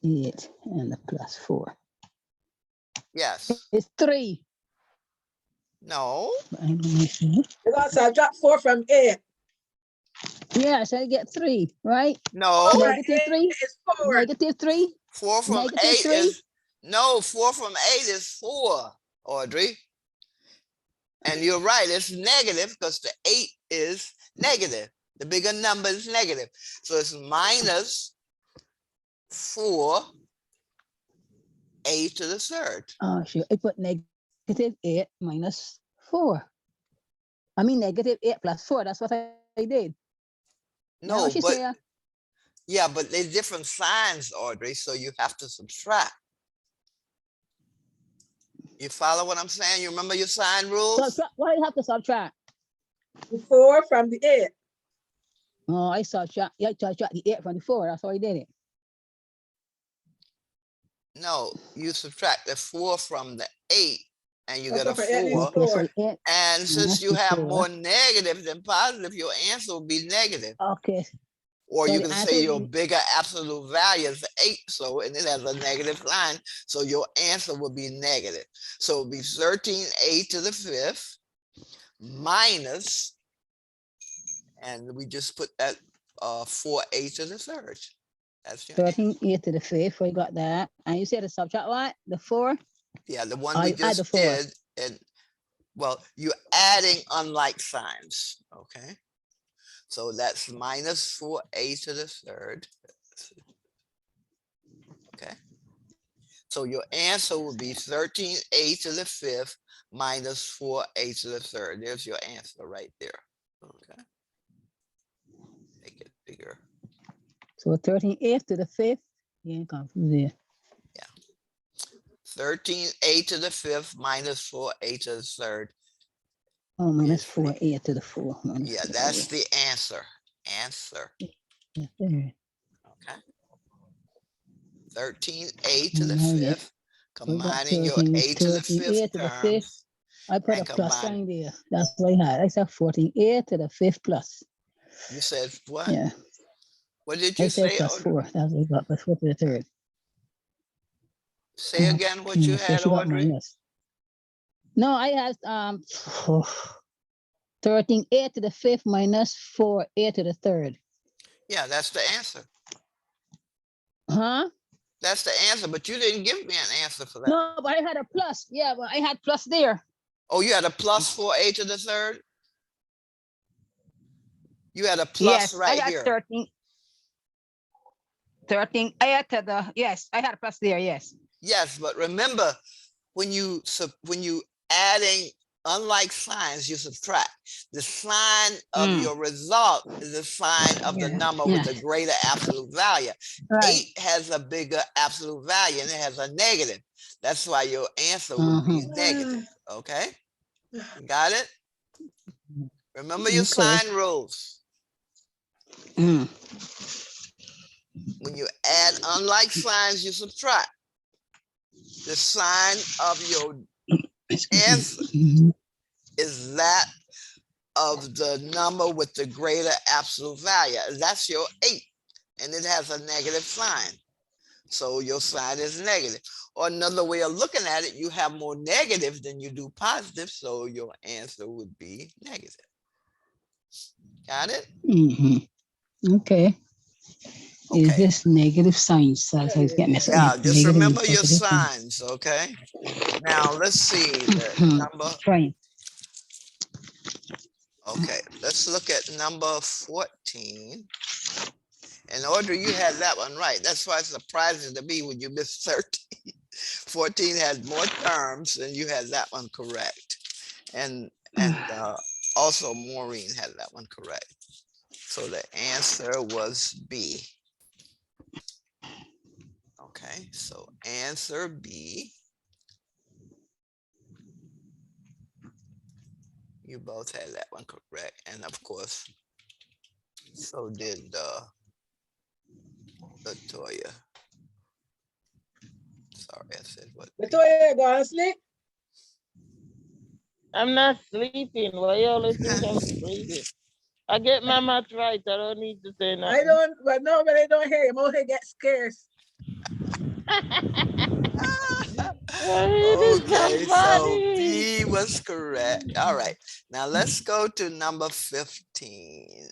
[SPEAKER 3] 8 and a plus 4.
[SPEAKER 1] Yes.
[SPEAKER 3] It's 3.
[SPEAKER 1] No.
[SPEAKER 3] I don't know.
[SPEAKER 4] You got to subtract 4 from 8.
[SPEAKER 3] Yeah, so I get 3, right?
[SPEAKER 1] No.
[SPEAKER 4] Four
[SPEAKER 3] Negative
[SPEAKER 4] eight
[SPEAKER 3] 3.
[SPEAKER 4] is 4.
[SPEAKER 3] Negative 3.
[SPEAKER 1] 4 from
[SPEAKER 3] Negative
[SPEAKER 1] 8
[SPEAKER 3] 3.
[SPEAKER 1] is no. 4 from 8 is 4, Audrey. And you're right, it's negative because the 8 is negative. The bigger number is negative. So it's minus 4a to the third.
[SPEAKER 3] Oh, sure. I put negative 8 minus 4. I mean, negative 8 plus 4. That's what I did.
[SPEAKER 1] No,
[SPEAKER 3] She
[SPEAKER 1] but
[SPEAKER 3] say,
[SPEAKER 1] yeah, but they're different signs, Audrey, so you have to subtract. You follow what I'm saying? You remember your sign rules?
[SPEAKER 3] why you have to subtract?
[SPEAKER 4] 4 from the 8.
[SPEAKER 3] Oh, I subtract. Yeah, subtract the 8 from the 4. That's how I did it.
[SPEAKER 1] No, you subtract the 4 from the 8 and you get a
[SPEAKER 4] Okay, for 8 is
[SPEAKER 1] 4.
[SPEAKER 3] Okay, so
[SPEAKER 4] 4.
[SPEAKER 3] 8.
[SPEAKER 1] And since
[SPEAKER 3] Minus
[SPEAKER 1] you
[SPEAKER 3] the
[SPEAKER 1] have
[SPEAKER 3] 4.
[SPEAKER 1] more negative than positive, your answer will be negative.
[SPEAKER 3] Okay.
[SPEAKER 1] Or
[SPEAKER 3] So
[SPEAKER 1] you
[SPEAKER 3] the
[SPEAKER 1] can
[SPEAKER 3] answer
[SPEAKER 1] say
[SPEAKER 3] will
[SPEAKER 1] your
[SPEAKER 3] be-
[SPEAKER 1] bigger absolute value is 8, so and it has a negative sign, so your answer will be negative. So it'll be 13a to the 5th minus, and we just put that 4a to the third. That's your answer.
[SPEAKER 3] 13a to the 5th. I got that. And you said to subtract what? The 4?
[SPEAKER 1] Yeah, the one
[SPEAKER 3] Oh,
[SPEAKER 1] we
[SPEAKER 3] you add the
[SPEAKER 1] just
[SPEAKER 3] 4.
[SPEAKER 1] did, and well, you're adding unlike signs, okay? So that's minus 4a to the third. Okay. So your answer will be 13a to the 5th minus 4a to the third. There's your answer right there. Okay. Make it bigger.
[SPEAKER 3] So 13a to the 5th. Yeah, confused there.
[SPEAKER 1] 13a to the 5th minus 4a to the third.
[SPEAKER 3] Oh, minus
[SPEAKER 1] Yes, right.
[SPEAKER 3] 4a to the 4. Minus
[SPEAKER 1] Yeah,
[SPEAKER 3] 4A.
[SPEAKER 1] that's the answer. Answer.
[SPEAKER 3] Yeah, there.
[SPEAKER 1] Okay. 13a to the
[SPEAKER 3] Now we get-
[SPEAKER 1] 5th,
[SPEAKER 3] we got
[SPEAKER 1] combining your
[SPEAKER 3] 13
[SPEAKER 1] a to the
[SPEAKER 3] 13a
[SPEAKER 1] 5th
[SPEAKER 3] to the 5th.
[SPEAKER 1] terms.
[SPEAKER 3] I put a
[SPEAKER 1] and
[SPEAKER 3] plus
[SPEAKER 1] combine.
[SPEAKER 3] sign there. That's what I had. I said 14a to the 5th plus.
[SPEAKER 1] You said what?
[SPEAKER 3] Yeah,
[SPEAKER 1] What did
[SPEAKER 3] I
[SPEAKER 1] you
[SPEAKER 3] said
[SPEAKER 1] say?
[SPEAKER 3] plus
[SPEAKER 1] Audrey?
[SPEAKER 3] 4. That's what I got. Plus 4 to the 3rd.
[SPEAKER 1] Say again what you
[SPEAKER 3] So
[SPEAKER 1] had,
[SPEAKER 3] she got
[SPEAKER 1] Audrey?
[SPEAKER 3] minus. No, I had 13a to the 5th minus 4a to the 3rd.
[SPEAKER 1] Yeah, that's the answer.
[SPEAKER 3] Huh?
[SPEAKER 1] That's the answer, but you didn't give me an answer for that.
[SPEAKER 3] No, but I had a plus. Yeah, but I had plus there.
[SPEAKER 1] Oh, you had a plus 4a to the third? You had a plus
[SPEAKER 3] Yes,
[SPEAKER 1] right
[SPEAKER 3] I had
[SPEAKER 1] here.
[SPEAKER 3] 13. 13. I had to the, yes, I had a plus there. Yes.
[SPEAKER 1] Yes, but remember, when you adding unlike signs, you subtract. The sign of
[SPEAKER 3] Mm.
[SPEAKER 1] your result is the sign of the
[SPEAKER 3] Yeah,
[SPEAKER 1] number with
[SPEAKER 3] yeah.
[SPEAKER 1] a greater absolute value.
[SPEAKER 3] Right.
[SPEAKER 1] 8 has a bigger absolute value and it has a negative. That's why your answer would be negative. Okay, got it? Remember your
[SPEAKER 3] Okay.
[SPEAKER 1] sign rules.
[SPEAKER 3] Mm.
[SPEAKER 1] When you add unlike signs, you subtract. The sign of your answer
[SPEAKER 3] Mhm.
[SPEAKER 1] is that of the number with the greater absolute value. That's your 8, and it has a negative sign. So your sign is negative. Or another way of looking at it, you have more negative than you do positive, so your answer would be negative. Got it?
[SPEAKER 3] Mhm. Okay. Is
[SPEAKER 1] Okay.
[SPEAKER 3] this negative signs? So it's getting messed up.
[SPEAKER 1] Yeah, just
[SPEAKER 3] Negative and
[SPEAKER 1] remember your
[SPEAKER 3] positive signs.
[SPEAKER 1] signs, okay? Now let's see the number.
[SPEAKER 3] Trying.
[SPEAKER 1] Okay, let's look at number 14. And Audrey, you had that one right. That's why it's surprising to me when you missed 13. 14 had more terms and you had that one correct. And also Maureen had that one correct. So the answer was B. Okay, so answer B. You both had that one correct. And of course, so did Latoya. Sorry, I said what?
[SPEAKER 4] Latoya, go and sleep.
[SPEAKER 2] I'm not sleeping. Why you always think I'm sleeping? I get my math right. I don't need to say
[SPEAKER 4] I
[SPEAKER 2] nothing.
[SPEAKER 4] don't, but nobody don't hear him. Only get scarce.
[SPEAKER 1] Okay, so B was correct. All right, now let's go to number 15.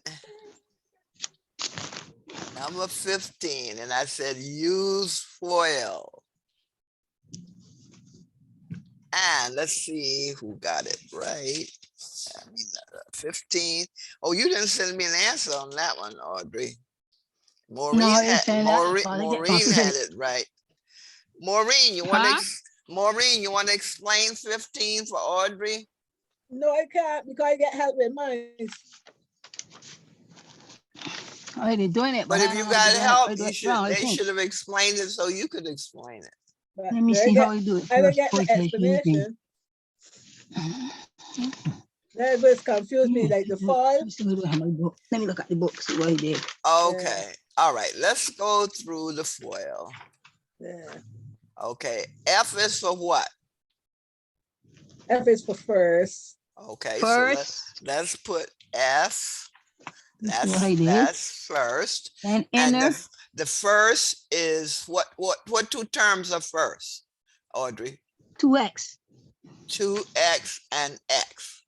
[SPEAKER 1] Number 15, and I said use FOIL. And let's see who got it right. I mean, 15. Oh, you didn't send me an answer on that one, Audrey. Maureen
[SPEAKER 3] No,
[SPEAKER 1] had Maureen had it right. Maureen, you want to Maureen, you want to explain 15 for Audrey?
[SPEAKER 4] No, I can't because I get help with mine.
[SPEAKER 3] Oh, they're doing it,
[SPEAKER 1] But
[SPEAKER 3] but
[SPEAKER 1] if
[SPEAKER 3] I
[SPEAKER 1] you
[SPEAKER 3] don't know how
[SPEAKER 1] got
[SPEAKER 3] to
[SPEAKER 1] help,
[SPEAKER 3] do
[SPEAKER 1] you
[SPEAKER 3] it
[SPEAKER 1] should
[SPEAKER 3] wrong, I
[SPEAKER 1] they
[SPEAKER 3] think.
[SPEAKER 1] should have explained it so you could explain it.
[SPEAKER 4] But
[SPEAKER 3] Let me see how we do it
[SPEAKER 4] I don't
[SPEAKER 3] first.
[SPEAKER 4] get the
[SPEAKER 3] before I tell you anything.
[SPEAKER 4] explanation. That was confused me, like the fall.
[SPEAKER 3] Let me see what I have in my book. Let me look at the book, see what he did.
[SPEAKER 1] Okay. All right. Let's go through the FOIL.
[SPEAKER 4] Yeah.
[SPEAKER 1] Okay. F is for what?
[SPEAKER 4] F is for first.
[SPEAKER 1] Okay.
[SPEAKER 3] First,
[SPEAKER 1] So let's put F.
[SPEAKER 3] this is what I did.
[SPEAKER 1] That's first.
[SPEAKER 3] And
[SPEAKER 1] And
[SPEAKER 3] enter
[SPEAKER 1] the first is what two terms are first, Audrey?
[SPEAKER 3] 2x.
[SPEAKER 1] 2x and x.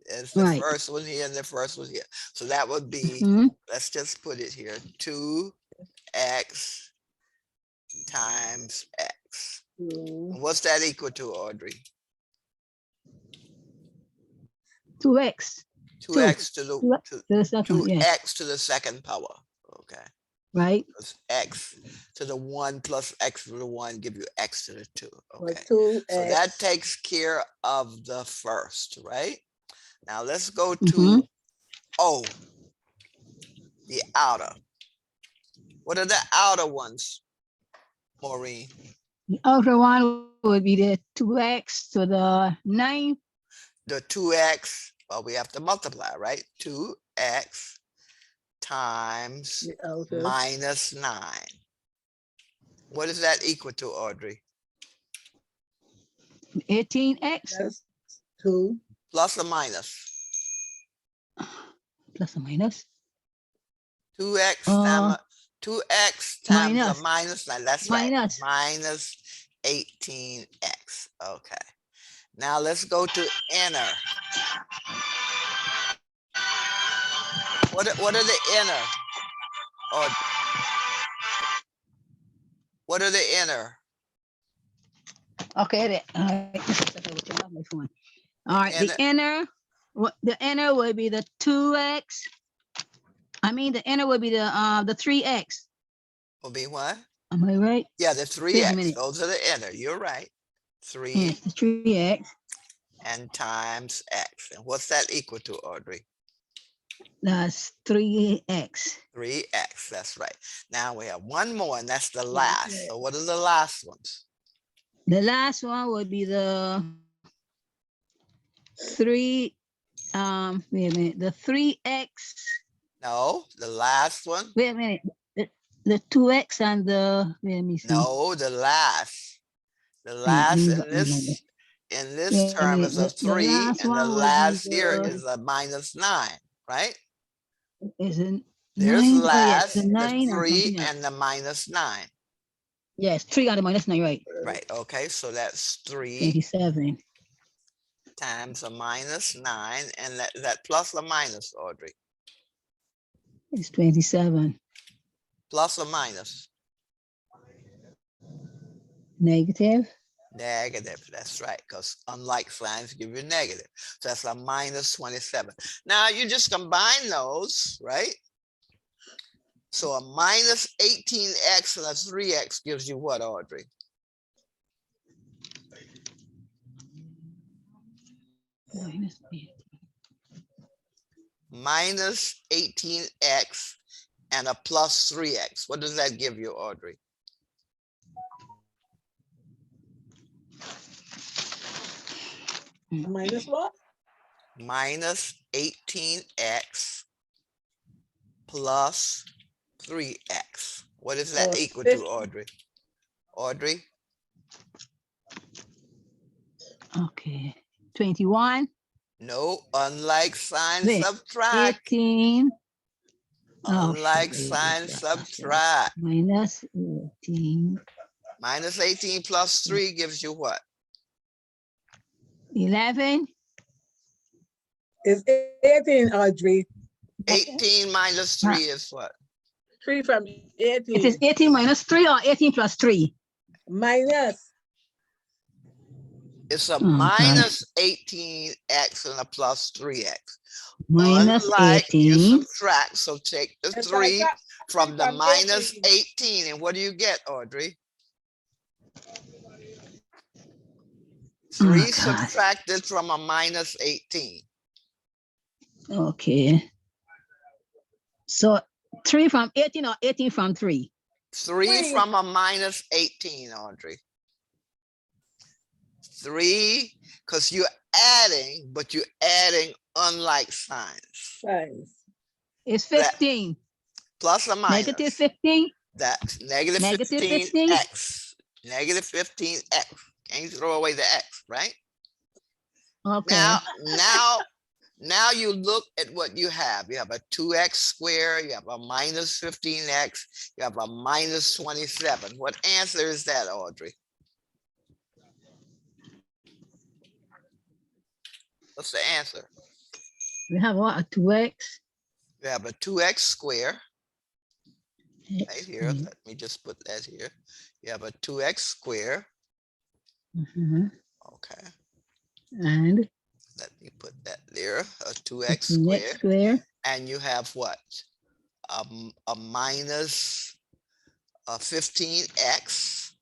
[SPEAKER 1] It's the
[SPEAKER 3] Right.
[SPEAKER 1] first one here and the first one here. So that would be,
[SPEAKER 3] Mhm.
[SPEAKER 1] let's just put it here, 2x times x. What's that equal to, Audrey?
[SPEAKER 3] 2x.
[SPEAKER 1] 2x to the
[SPEAKER 3] The second, yeah.
[SPEAKER 1] 2x to the second power. Okay.
[SPEAKER 3] Right.
[SPEAKER 1] Plus x to the 1 plus x to the 1 give you x to the 2.
[SPEAKER 4] Or
[SPEAKER 1] Okay.
[SPEAKER 4] 2x.
[SPEAKER 1] So that takes care of the first, right? Now let's go to
[SPEAKER 3] Mhm.
[SPEAKER 1] O, the outer. What are the outer ones, Maureen?
[SPEAKER 3] The outer one would be the 2x to the 9.
[SPEAKER 1] The 2x, well, we have to multiply, right? 2x times
[SPEAKER 4] The outer.
[SPEAKER 1] minus 9. What is that equal to, Audrey?
[SPEAKER 3] 18x
[SPEAKER 4] That's 2.
[SPEAKER 1] Plus or minus?
[SPEAKER 3] plus or minus.
[SPEAKER 1] 2x times 2x times
[SPEAKER 3] Minus.
[SPEAKER 1] a minus 9. That's
[SPEAKER 3] Minus.
[SPEAKER 1] right. Minus 18x. Okay. Now let's go to inner. What are the inner? Or what are the inner?
[SPEAKER 3] Okay, all right. My phone. All right, the inner would be the 2x. I mean, the inner would be the 3x.
[SPEAKER 1] Will be what?
[SPEAKER 3] Am I right?
[SPEAKER 1] Yeah, the
[SPEAKER 3] Wait a
[SPEAKER 1] 3x,
[SPEAKER 3] minute.
[SPEAKER 1] those are the inner, you're right. 3
[SPEAKER 3] Yes, the 3x.
[SPEAKER 1] and times x. And what's that equal to, Audrey?
[SPEAKER 3] That's 3x.
[SPEAKER 1] 3x, that's right. Now we have one more, and that's the last. So what are the last ones?
[SPEAKER 3] The last one would be the 3, wait a minute, the 3x.
[SPEAKER 1] No, the last one?
[SPEAKER 3] Wait a minute, the 2x and the, let me see.
[SPEAKER 1] No, the last. The
[SPEAKER 3] Let
[SPEAKER 1] last
[SPEAKER 3] me
[SPEAKER 1] in
[SPEAKER 3] look my number.
[SPEAKER 1] this
[SPEAKER 3] Wait a
[SPEAKER 1] term
[SPEAKER 3] minute,
[SPEAKER 1] is a
[SPEAKER 3] the
[SPEAKER 1] 3,
[SPEAKER 3] last
[SPEAKER 1] and the
[SPEAKER 3] one would be
[SPEAKER 1] last here
[SPEAKER 3] the,
[SPEAKER 1] is a -9, right?
[SPEAKER 3] is it
[SPEAKER 1] There's
[SPEAKER 3] 9? Oh yes, the
[SPEAKER 1] last, the
[SPEAKER 3] 9 and
[SPEAKER 1] 3,
[SPEAKER 3] something else.
[SPEAKER 1] and the -9.
[SPEAKER 3] Yes, 3 and the -9, right?
[SPEAKER 1] Right, okay, so that's 3
[SPEAKER 3] 27.
[SPEAKER 1] times a -9, and that plus or minus, Audrey?
[SPEAKER 3] It's 27.
[SPEAKER 1] Plus or minus?
[SPEAKER 3] Negative.
[SPEAKER 1] Negative, that's right, because unlike signs give you negative. So that's a -27. Now you just combine those, right? So a -18x and a 3x gives you what, Audrey? -18x and a plus 3x. What does that give you, Audrey?
[SPEAKER 4] Minus what?
[SPEAKER 1] -18x plus 3x. What is that
[SPEAKER 4] Oh,
[SPEAKER 1] equal
[SPEAKER 4] 50.
[SPEAKER 1] to, Audrey? Audrey?
[SPEAKER 3] Okay. 21.
[SPEAKER 1] No, unlike sign
[SPEAKER 3] Wait,
[SPEAKER 1] subtract.
[SPEAKER 3] 18. Oh,
[SPEAKER 1] Unlike
[SPEAKER 3] shit,
[SPEAKER 1] sign subtract.
[SPEAKER 3] minus 18.
[SPEAKER 1] -18 plus 3 gives you what?
[SPEAKER 3] 11.
[SPEAKER 4] It's 18, Audrey.
[SPEAKER 1] 18 minus 3 is what?
[SPEAKER 4] 3 from
[SPEAKER 3] It
[SPEAKER 4] 18.
[SPEAKER 3] is 18 minus 3 or 18 plus 3?
[SPEAKER 4] Minus.
[SPEAKER 1] It's a
[SPEAKER 3] Oh, God.
[SPEAKER 1] -18x and a plus 3x.
[SPEAKER 3] Minus
[SPEAKER 1] Unlike you
[SPEAKER 3] 18.
[SPEAKER 1] subtract, so take the
[SPEAKER 4] It's
[SPEAKER 1] 3
[SPEAKER 4] like
[SPEAKER 1] from the
[SPEAKER 4] from
[SPEAKER 1] -18, and what do you get, Audrey? 3
[SPEAKER 3] God.
[SPEAKER 1] subtracted from a -18.
[SPEAKER 3] Okay. So 3 from 18 or 18 from 3?
[SPEAKER 1] 3 from a -18, Audrey. 3, because you're adding, but you're adding unlike signs.
[SPEAKER 4] Signs.
[SPEAKER 3] It's 15.
[SPEAKER 1] Plus or minus.
[SPEAKER 3] Negative 15.
[SPEAKER 1] That's negative
[SPEAKER 3] Negative 15.
[SPEAKER 1] 15x. Negative 15x. Can't throw away the x, right?
[SPEAKER 3] Okay.
[SPEAKER 1] Now you look at what you have. You have a 2x squared, you have a -15x, you have a -27. What answer is that, Audrey? What's the answer?
[SPEAKER 3] We have what? A 2x.
[SPEAKER 1] You have a 2x squared right here.
[SPEAKER 3] Mm-hmm.
[SPEAKER 1] Let me just put that here. You have a 2x squared. Okay.
[SPEAKER 3] And
[SPEAKER 1] Let me put that there. A 2x
[SPEAKER 3] x
[SPEAKER 1] squared.
[SPEAKER 3] squared.
[SPEAKER 1] And you have what? A minus 15x.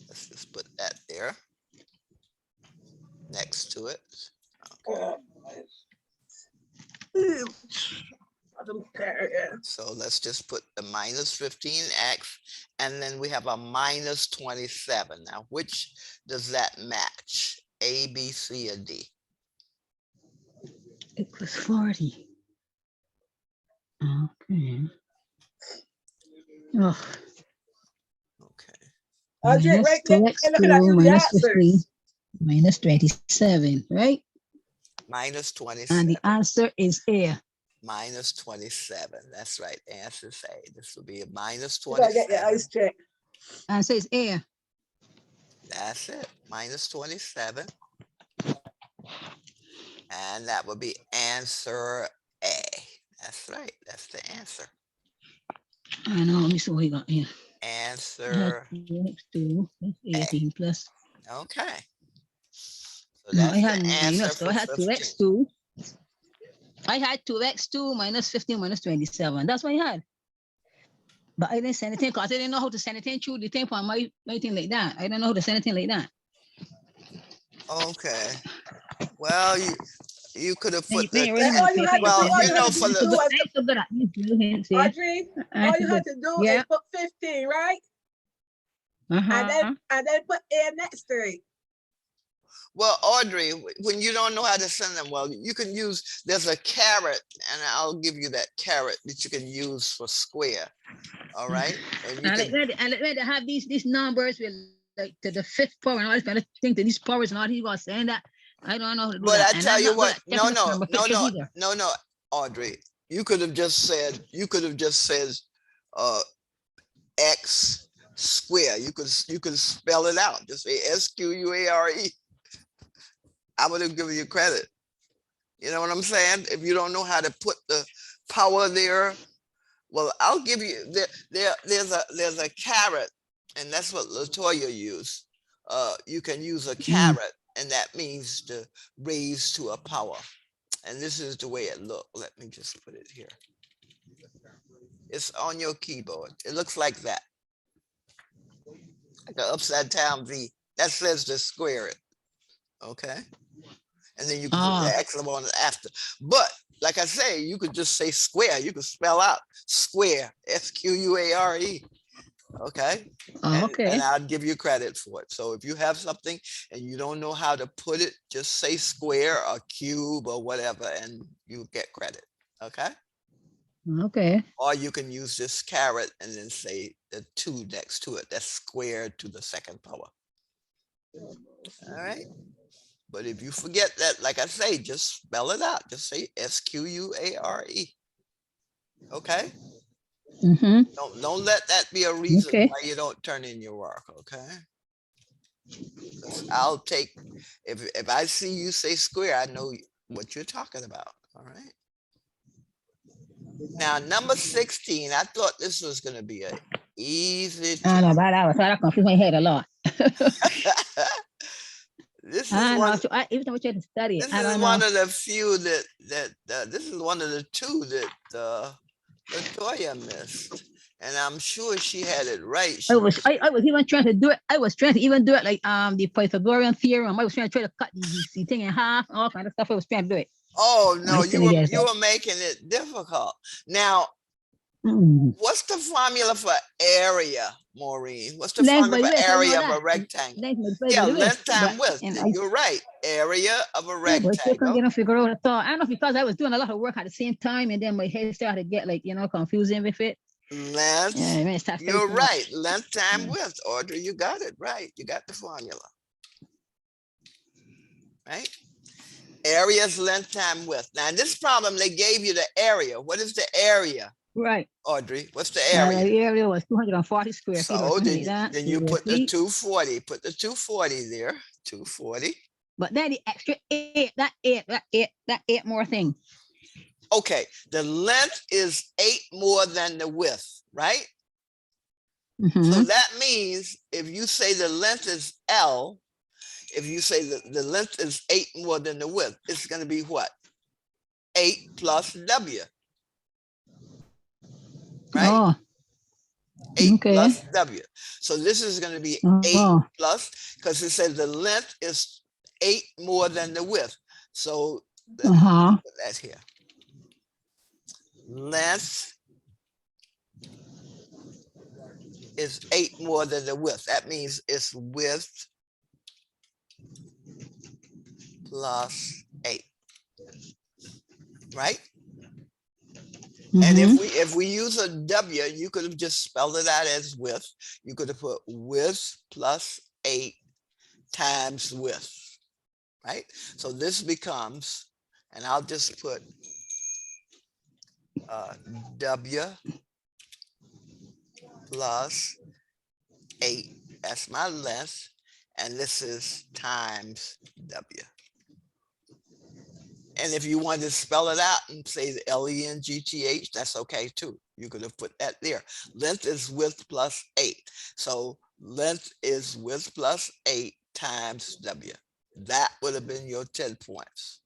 [SPEAKER 1] Let's just put that there next to it. Okay. So let's just put the -15x, and then we have a -27. Now, which does that match? A, B, C, or D?
[SPEAKER 3] Equals 40. Okay. Oh.
[SPEAKER 1] Okay.
[SPEAKER 4] Audrey,
[SPEAKER 3] Minus
[SPEAKER 4] right there,
[SPEAKER 3] 2x2
[SPEAKER 4] looking at you, the
[SPEAKER 3] minus 15
[SPEAKER 4] answers.
[SPEAKER 3] minus 27, right?
[SPEAKER 1] -27.
[SPEAKER 3] And the answer is A.
[SPEAKER 1] -27. That's right. Answer is A. This will be a
[SPEAKER 4] You gotta get your
[SPEAKER 1] -27.
[SPEAKER 4] eyes checked.
[SPEAKER 3] Answer is A.
[SPEAKER 1] That's it. -27. And that would be answer A. That's right. That's the answer.
[SPEAKER 3] I know. Let me see what we got here.
[SPEAKER 1] Answer.
[SPEAKER 3] 2x2 plus 18 plus.
[SPEAKER 1] Okay. So
[SPEAKER 3] No,
[SPEAKER 1] that's
[SPEAKER 3] I had
[SPEAKER 1] the answer
[SPEAKER 3] minus. So
[SPEAKER 1] for
[SPEAKER 3] I had
[SPEAKER 1] 15.
[SPEAKER 3] 2x2. I had 2x2 minus 15 minus 27. That's what I had. But I didn't send anything because I didn't know how to send anything through the thing on my thing like that. I don't know how to send anything like that.
[SPEAKER 1] Okay. Well, you could have put
[SPEAKER 3] Then
[SPEAKER 1] the
[SPEAKER 3] you really
[SPEAKER 4] All you had to do,
[SPEAKER 1] well,
[SPEAKER 4] all
[SPEAKER 1] you
[SPEAKER 4] you
[SPEAKER 1] know,
[SPEAKER 4] had to
[SPEAKER 1] for
[SPEAKER 4] do
[SPEAKER 1] the
[SPEAKER 4] was,
[SPEAKER 3] I so good at these little hints here.
[SPEAKER 4] Audrey, all you had to do
[SPEAKER 3] Yeah.
[SPEAKER 4] is put 15, right?
[SPEAKER 3] Uh-huh.
[SPEAKER 4] And then put A next to it.
[SPEAKER 1] well, Audrey, when you don't know how to send them, well, you can use, there's a caret, and I'll give you that caret that you can use for square. All right. And you
[SPEAKER 3] And
[SPEAKER 1] can,
[SPEAKER 3] let me have these numbers with like to the fifth power and all this kind of thing to these powers and all he was saying that. I don't know how to do
[SPEAKER 1] but
[SPEAKER 3] that.
[SPEAKER 1] I
[SPEAKER 3] And
[SPEAKER 1] tell
[SPEAKER 3] I'm
[SPEAKER 1] you
[SPEAKER 3] not good
[SPEAKER 1] what,
[SPEAKER 3] at
[SPEAKER 1] no,
[SPEAKER 3] checking the number pictures either.
[SPEAKER 1] no, Audrey, you could have just said, X square. You could spell it out. Just say SQUARE. I would have given you credit. You know what I'm saying? If you don't know how to put the power there, well, I'll give you there's a caret, and that's what Latoya used. You can use a caret, and that means to raise to a power. And this is the way it looked. Let me just put it here. It's on your keyboard. It looks like that. Like an upside down V. That says to square it. Okay. And then you can put the exclamation on it after. But like I say, you could just say square. You could spell out square, SQUARE. Okay. And I'd give you credit for it. So if you have something and you don't know how to put it, just say square or cube or whatever, and you get credit. Okay.
[SPEAKER 3] Okay.
[SPEAKER 1] Or you can use this caret and then say the 2 next to it. That's squared to the second power. All right. But if you forget that, like I say, just spell it out. Just say SQUARE. Okay. Don't let that be a reason why you don't turn in your work. Okay. I'll take, if I see you say square, I know what you're talking about. All right. Now, number 16, I thought this was going to be an easy.
[SPEAKER 3] I know about that. I thought I confused my head a lot.
[SPEAKER 1] This is one.
[SPEAKER 3] Even though I tried to study it,
[SPEAKER 1] This is one of the few that this is one of the 2 that Latoya missed, and I'm sure she had it right.
[SPEAKER 3] I was even trying to do it. I was trying to even do it like the Pythagorean theorem. I was trying to cut the thing in half, all kind of stuff. I was trying to do it.
[SPEAKER 1] Oh no, you were making it difficult. Now, what's the formula for area, Maureen? What's the formula for area of a rectangle? Yeah, length times width. You're right. Area of a rectangle.
[SPEAKER 3] I couldn't figure out at all. I don't know, because I was doing a lot of work at the same time, and then my head started to get like, confusing with it.
[SPEAKER 1] Length. You're right. Length times width. Audrey, you got it right. You got the formula. Right? Area is length times width. Now, in this problem, they gave you the area. What is the area?
[SPEAKER 3] Right.
[SPEAKER 1] Audrey, what's the area?
[SPEAKER 3] The area was 240 square feet.
[SPEAKER 1] So then you put the 240. Put the 240 there. 240.
[SPEAKER 3] But then the extra 8, that 8 more thing.
[SPEAKER 1] Okay, the length is 8 more than the width, right? So that means if you say the length is L, if you say that the length is 8 more than the width, it's going to be what? 8 plus W. Right? 8 plus W. So this is going to be 8 plus, because it says the length is 8 more than the width. So put that here. Length is 8 more than the width. That means it's width plus 8. Right? And if we use a W, you could have just spelled it out as width. You could have put width plus 8 times width, right? So this becomes, and I'll just put W plus 8. That's my length, and this is times W. And if you wanted to spell it out and say the LENGTH, that's okay too. You could have put that there. Length is width plus 8. So length is width plus 8 times W. That would have been your 10 points.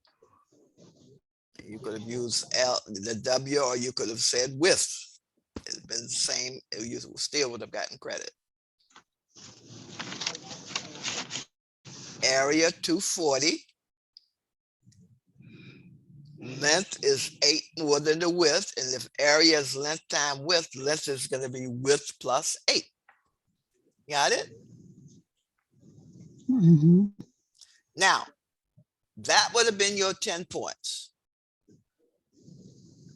[SPEAKER 1] You could have used the W, or you could have said width. It's been the same, you still would have gotten credit. Area 240. Length is 8 more than the width, and if area is length times width, length is going to be width plus 8. Got it?
[SPEAKER 3] Mhm.
[SPEAKER 1] Now, that would have been your 10 points.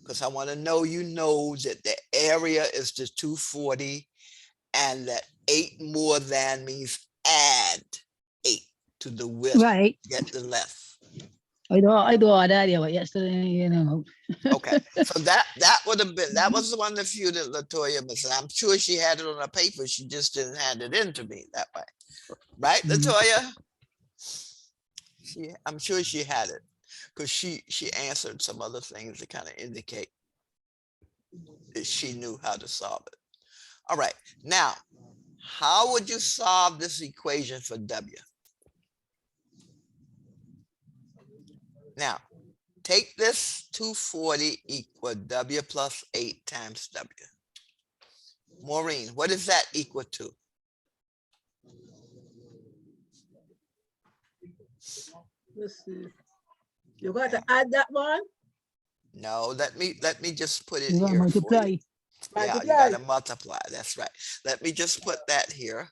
[SPEAKER 1] Because I want to know you know that the area is the 240 and that 8 more than means add 8 to the width,
[SPEAKER 3] Right.
[SPEAKER 1] get the length.
[SPEAKER 3] I do all that, yeah, but yesterday, you know.
[SPEAKER 1] Okay, so that would have been, that was the one that few that Latoya missed. I'm sure she had it on her paper, she just didn't hand it in to me that way. Right,
[SPEAKER 3] Mhm.
[SPEAKER 1] Latoya? I'm sure she had it, because she answered some other things that kind of indicate that she knew how to solve it. All right, now, how would you solve this equation for W? Now, take this 240 equal W plus 8 times W. Maureen, what is that equal to?
[SPEAKER 4] Let's see. You got to add that one.
[SPEAKER 1] No, let me just put it
[SPEAKER 3] You gotta
[SPEAKER 1] here for
[SPEAKER 3] multiply.
[SPEAKER 1] you. Yeah, you
[SPEAKER 4] Multiply.
[SPEAKER 1] gotta multiply, that's right. Let me just put that here.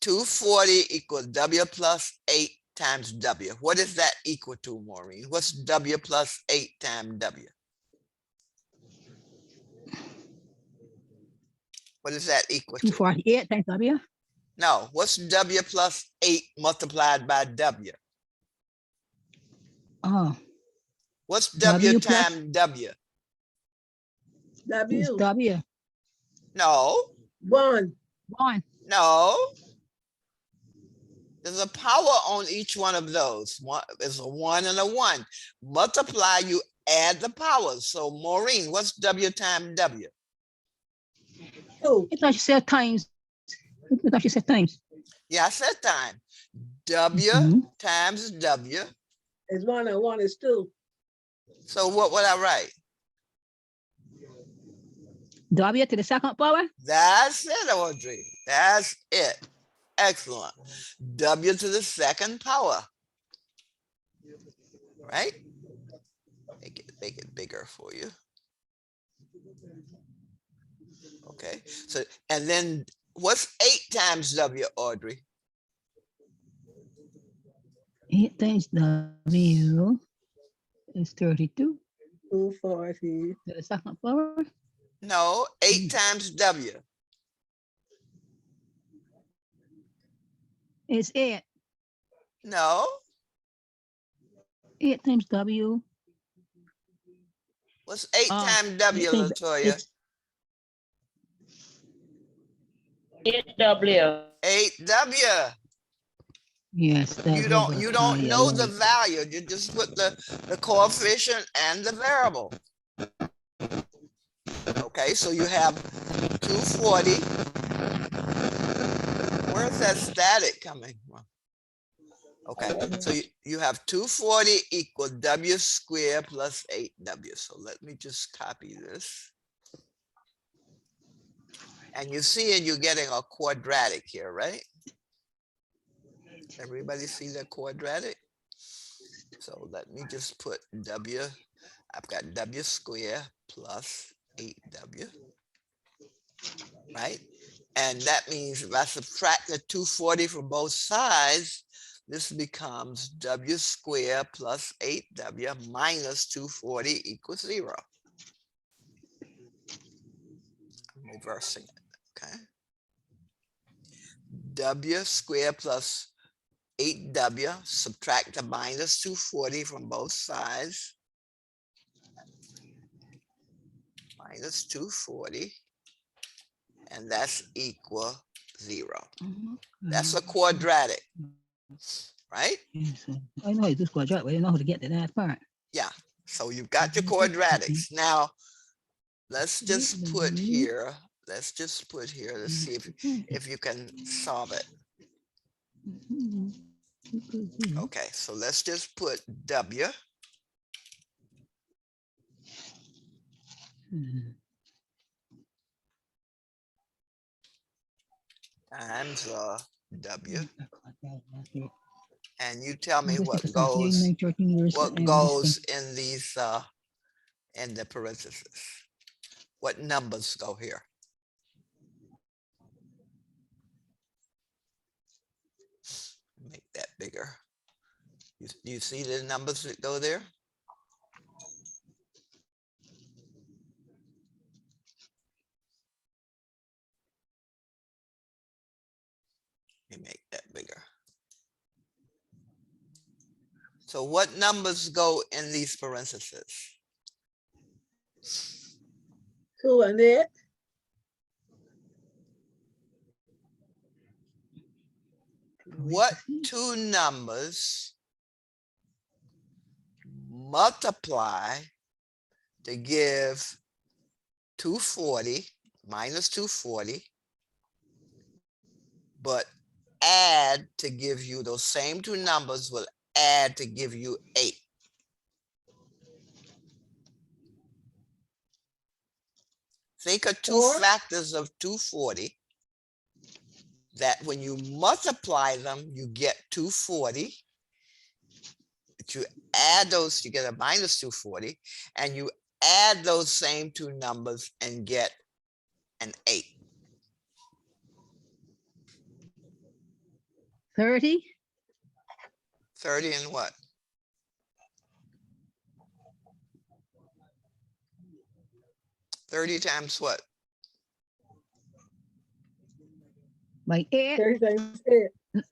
[SPEAKER 1] 240 equals W plus 8 times W. What is that equal to, Maureen? What's W plus 8 times W? What is that equal to?
[SPEAKER 3] 248 times W.
[SPEAKER 1] No, what's W plus 8 multiplied by W?
[SPEAKER 3] Oh,
[SPEAKER 1] What's W
[SPEAKER 3] W plus-
[SPEAKER 1] times W?
[SPEAKER 3] it's
[SPEAKER 4] W.
[SPEAKER 3] W.
[SPEAKER 1] No,
[SPEAKER 4] 1.
[SPEAKER 3] 1.
[SPEAKER 1] no. There's a power on each one of those. One is a 1 and a 1. Multiply, you add the powers. So Maureen, what's W times W?
[SPEAKER 4] 2.
[SPEAKER 3] I thought you said times. I thought you said times.
[SPEAKER 1] Yeah, I said time. W
[SPEAKER 3] Mhm.
[SPEAKER 1] times W.
[SPEAKER 4] Is 1 and 1 is 2.
[SPEAKER 1] So what would I write?
[SPEAKER 3] W to the second power.
[SPEAKER 1] That's it, Audrey. That's it. Excellent. W to the second power. Right? Make it bigger for you. Okay. So, and then what's 8 times W, Audrey?
[SPEAKER 3] 8 times W is 32.
[SPEAKER 4] 240.
[SPEAKER 3] To the second power.
[SPEAKER 1] No, 8 times W.
[SPEAKER 3] It's 8.
[SPEAKER 1] No.
[SPEAKER 3] 8 times W.
[SPEAKER 1] What's 8 times
[SPEAKER 3] 8
[SPEAKER 1] W,
[SPEAKER 3] times-
[SPEAKER 1] Latoya?
[SPEAKER 3] it's
[SPEAKER 2] 8W.
[SPEAKER 1] 8W.
[SPEAKER 3] Yes, that's
[SPEAKER 1] You don't
[SPEAKER 3] yeah,
[SPEAKER 1] know the
[SPEAKER 3] right.
[SPEAKER 1] value. You just put the coefficient and the variable. Okay, so you have 240. Where's that static coming from? Okay, so you have 240 equal W squared plus 8W. So let me just copy this. And you see it, you're getting a quadratic here, right? Everybody see the quadratic? So let me just put W. I've got W squared plus 8W, right? And that means if I subtract the 240 from both sides, this becomes W squared plus 8W minus 240 equals 0. I'm reversing it, okay? W squared plus 8W, subtract the minus 240 from both sides. Minus 240, and that's equal 0. That's a quadratic, right?
[SPEAKER 3] Yes, I know it's just quadratic, but I don't know how to get to that part.
[SPEAKER 1] Yeah, so you've got your quadratics. Now, let's just put here, let's see if you can solve it. Okay, so let's just put W. times W.
[SPEAKER 3] Mm,
[SPEAKER 1] And you tell me
[SPEAKER 3] I'm just
[SPEAKER 1] what
[SPEAKER 3] thinking some today,
[SPEAKER 1] goes
[SPEAKER 3] 13 years.
[SPEAKER 1] what
[SPEAKER 3] I'm just
[SPEAKER 1] goes
[SPEAKER 3] thinking,
[SPEAKER 1] in these in the parentheses. What numbers go here? Make that bigger. You see the numbers that go there? Let me make that bigger. So what numbers go in these parentheses?
[SPEAKER 4] 2 and 8.
[SPEAKER 1] What two numbers multiply to give 240 minus 240, but add to give you those same two numbers will add to give you 8. Think of two
[SPEAKER 4] 4.
[SPEAKER 1] factors of 240 that when you multiply them, you get 240. But you add those, you get a minus 240, and you add those same two numbers and get an 8.
[SPEAKER 3] 30.
[SPEAKER 1] 30 and what? $30 times what?
[SPEAKER 3] By 8.
[SPEAKER 4] 30 times 8.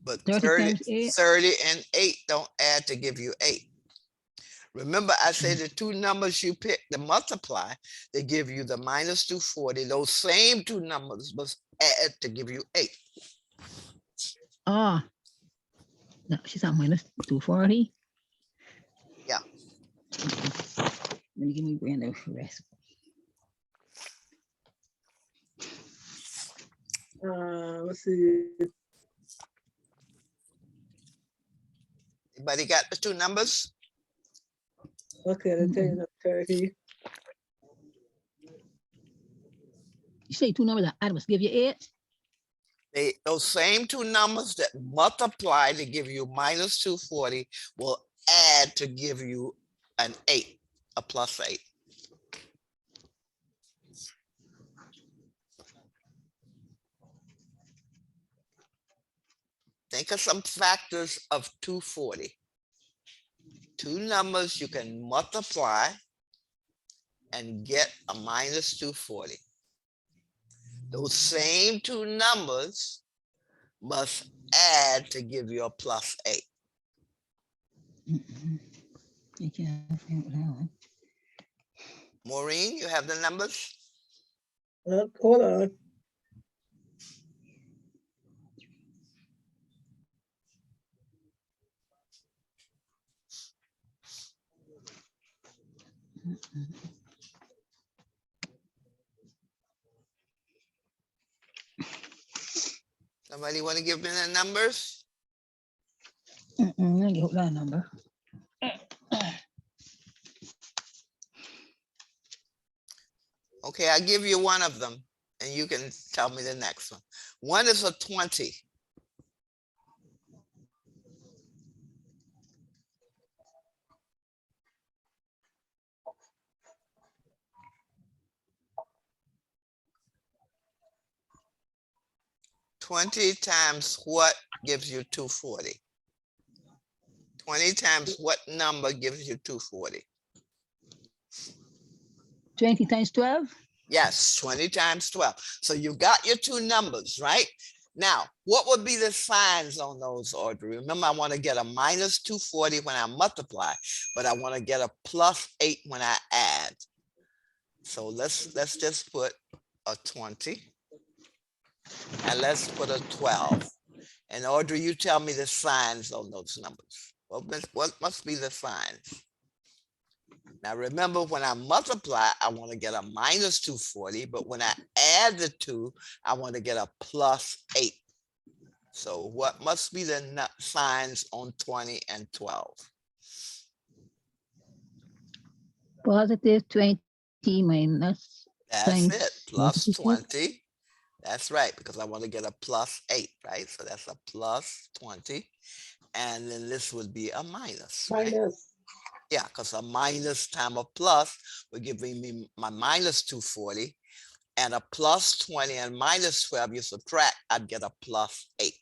[SPEAKER 1] But
[SPEAKER 3] 30 times 8.
[SPEAKER 1] 30 and 8 don't add to give you 8. Remember, I said the two numbers you pick to multiply, they give you the minus 240. Those same two numbers must add to give you 8.
[SPEAKER 3] Ah. No, she's at minus 240.
[SPEAKER 1] Yeah.
[SPEAKER 3] Let me give me brain a rest.
[SPEAKER 4] Let's see.
[SPEAKER 1] Anybody got the two numbers?
[SPEAKER 4] Okay, let's take 30.
[SPEAKER 3] You say two numbers that add must give you 8.
[SPEAKER 1] Those same two numbers that multiply to give you minus 240 will add to give you an 8, a plus 8. Think of some factors of 240. Two numbers you can multiply and get a minus 240. Those same two numbers must add to give you a plus 8.
[SPEAKER 3] I can't find that one.
[SPEAKER 1] Maureen, you have the numbers?
[SPEAKER 4] Hold on.
[SPEAKER 1] Somebody want to give me the numbers?
[SPEAKER 3] Let me hold that number.
[SPEAKER 1] Okay, I give you one of them and you can tell me the next one. One is a 20. $20 times what gives you 240? 20 times what number gives you 240?
[SPEAKER 3] 20 times 12.
[SPEAKER 1] Yes, 20 times 12. So you got your two numbers, right? Now, what would be the signs on those, Audrey? Remember, I want to get a minus 240 when I multiply, but I want to get a plus 8 when I add. So let's just put a 20. And let's put a 12. And Audrey, you tell me the signs on those numbers. What must be the signs? Now remember, when I multiply, I want to get a minus 240, but when I add the two, I want to get a plus 8. So what must be the signs on 20 and 12?
[SPEAKER 3] Positive 20 minus.
[SPEAKER 1] That's
[SPEAKER 3] times
[SPEAKER 1] it, plus
[SPEAKER 3] positive
[SPEAKER 1] 20 That's right, because I want to get a +8, right? So that's a +20. And then this would be a minus, right?
[SPEAKER 4] Minus.
[SPEAKER 1] Yeah, because a minus times a plus would give me my -240, and a +20 and -12, you subtract, I'd get a +8.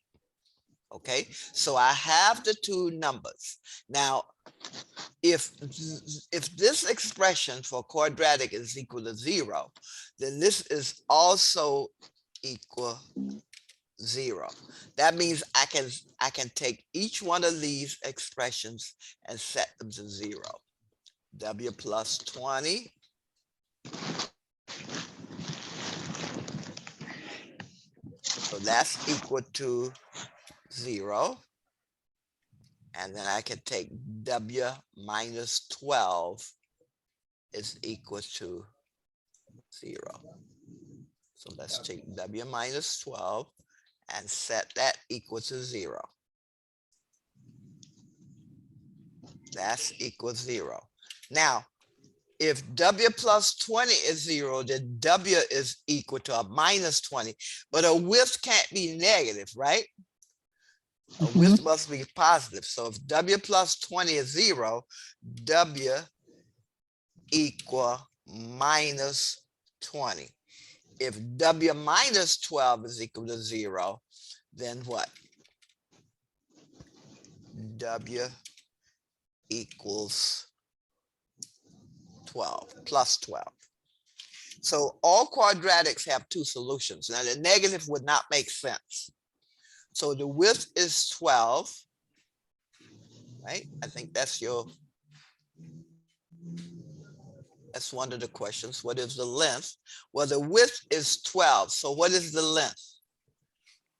[SPEAKER 1] Okay, so I have the two numbers. Now, if this expression for quadratic is equal to 0, then this is also equal 0. That means I can take each one of these expressions and set them to 0. W plus 20 so that's equal to 0. And then I can take W minus 12 is equal to 0. So let's take W minus 12 and set that equal to 0. That's equal to 0. Now, if W plus 20 is 0, then W is equal to a -20, but a width can't be negative, right? A width must be positive. So if W plus 20 is 0, W equal -20. If W minus 12 is equal to 0, then what? W equals 12, plus 12. So all quadratics have two solutions. Now the negative would not make sense. So the width is 12, right? I think that's one of the questions. What is the length? Well, the width is 12. So what is the length?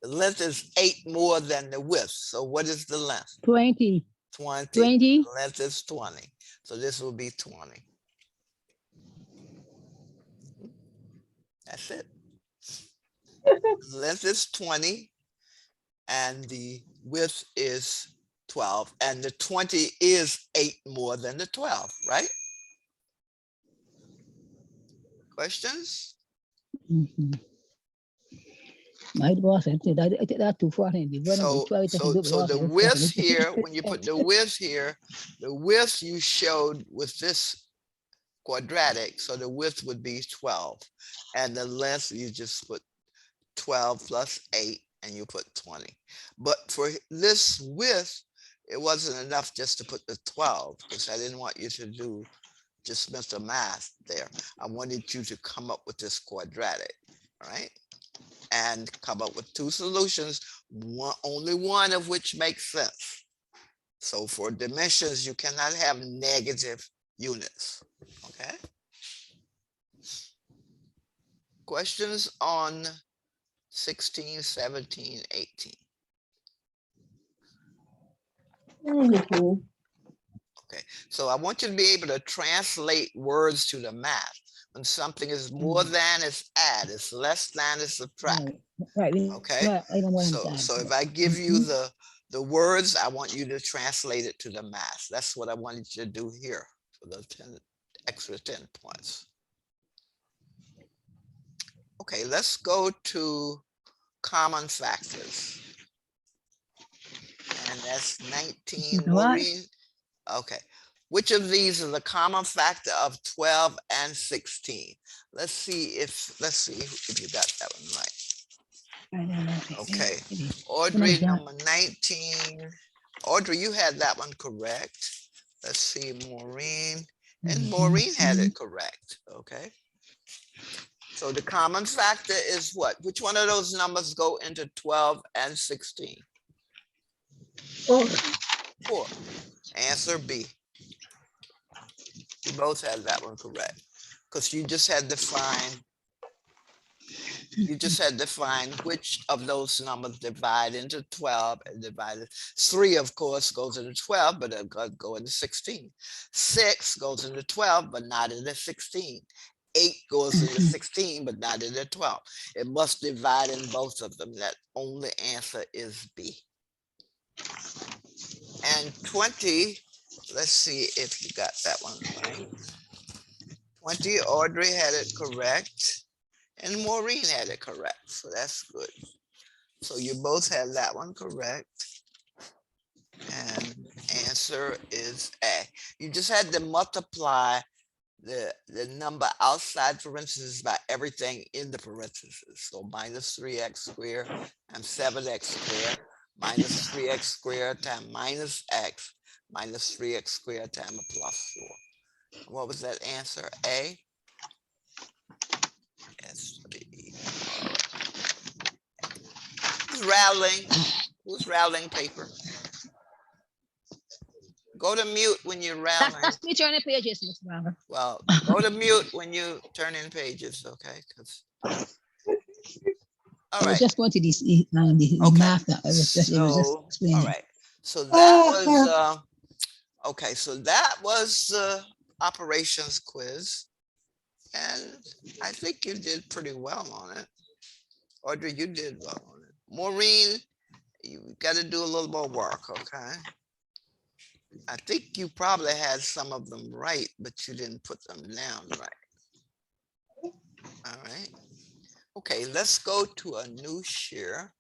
[SPEAKER 1] The length is 8 more than the width. So what is the length?
[SPEAKER 3] 20.
[SPEAKER 1] 20.
[SPEAKER 3] 20.
[SPEAKER 1] The length is 20. So this will be 20. That's it. The length is 20 and the width is 12, and the 20 is 8 more than the 12, right? Questions?
[SPEAKER 3] My boss, I think that too far.
[SPEAKER 1] So the width here, when you put the width here, the width you showed with this quadratic, so the width would be 12, and the length you just put 12 plus 8 and you put 20. But for this width, it wasn't enough just to put the 12, because I didn't want you to do just mental math there. I wanted you to come up with this quadratic, right? And come up with two solutions, only one of which makes sense. So for dimensions, you cannot have negative units, okay? Questions on 16, 17, 18? Okay, so I want you to be able to translate words to the math. When something is more than, it's add. It's less than, it's subtract.
[SPEAKER 3] Right.
[SPEAKER 1] Okay, so if I give you the words, I want you to translate it to the math. That's what I wanted you to do here for the extra 10 points. Okay, let's go to common factors. And that's 19, Maureen. Okay, which of these is the common factor of 12 and 16? Let's see if you got that one right. Okay, Audrey, number 19. Audrey, you had that one correct. Let's see, Maureen. And Maureen had it correct, okay? So the common factor is what? Which one of those numbers go into 12 and 16? 4. Answer B. You both had that one correct, because you just had to find which of those numbers divide into 12 and divide 3, of course, goes into 12, but it go into 16. 6 goes into 12, but not into 16. 8 goes into 16, but not into 12. It must divide in both of them. That only answer is B. And 20, let's see if you got that one right. 20, Audrey had it correct. And Maureen had it correct, so that's good. So you both have that one correct. And answer is A. You just had to multiply the number outside parentheses by everything in the parentheses. So minus 3x squared times 7x squared minus 3x squared times minus x minus 3x squared times a plus 4. What was that answer? A? Yes. All right. Who's rattling? Who's rattling paper? Go to mute when you're rattling.
[SPEAKER 3] That's me turning pages, Miss Barbara.
[SPEAKER 1] Well, go to mute when you turn in pages, okay? All
[SPEAKER 3] I was
[SPEAKER 1] right.
[SPEAKER 3] just going to this the
[SPEAKER 1] Okay.
[SPEAKER 3] math that I was just, it was just
[SPEAKER 1] So,
[SPEAKER 3] explaining.
[SPEAKER 1] all right. So that was okay. So that was the operations quiz, and I think you did pretty well on it. Audrey, you did well on it. Maureen, you got to do a little more work, okay? I think you probably had some of them right, but you didn't put them down right. All right. Okay, let's go to a new share.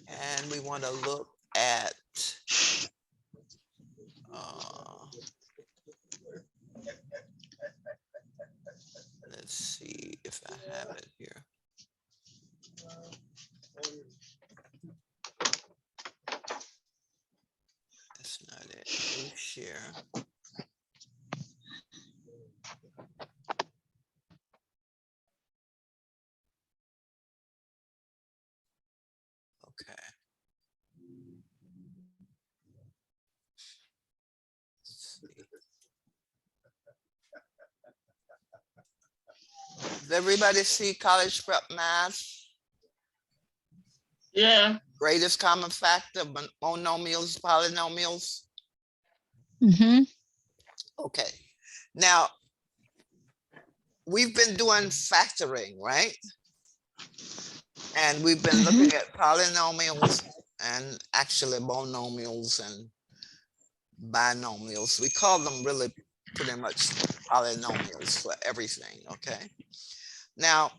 [SPEAKER 1] And we want to look at let's see if I have it here. That's not it. New share. Okay. Let's see. Does everybody see college prep math?
[SPEAKER 2] Yeah.
[SPEAKER 1] Greatest common factor, monomials, polynomials.
[SPEAKER 3] Mm-hmm.
[SPEAKER 1] Okay. Now, we've been doing factoring, right? And we've been looking at polynomials and actually monomials and binomials. We call them really pretty much polynomials for everything, okay? Now,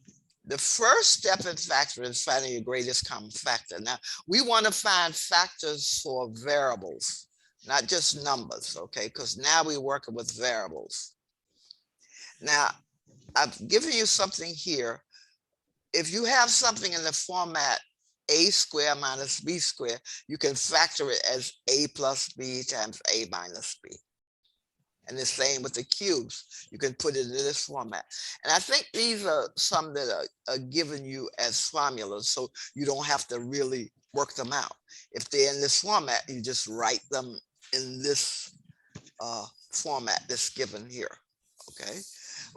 [SPEAKER 1] the first step in factoring is finding your greatest common factor. Now, we want to find factors for variables, not just numbers, okay? Because now we're working with variables. Now, I've given you something here. If you have something in the format a squared minus b squared, you can factor it as a plus b times a minus b. And the same with the cubes. You can put it in this format. And I think these are some that are given you as formulas, so you don't have to really work them out. If they're in this format, you just write them in this format that's given here, okay?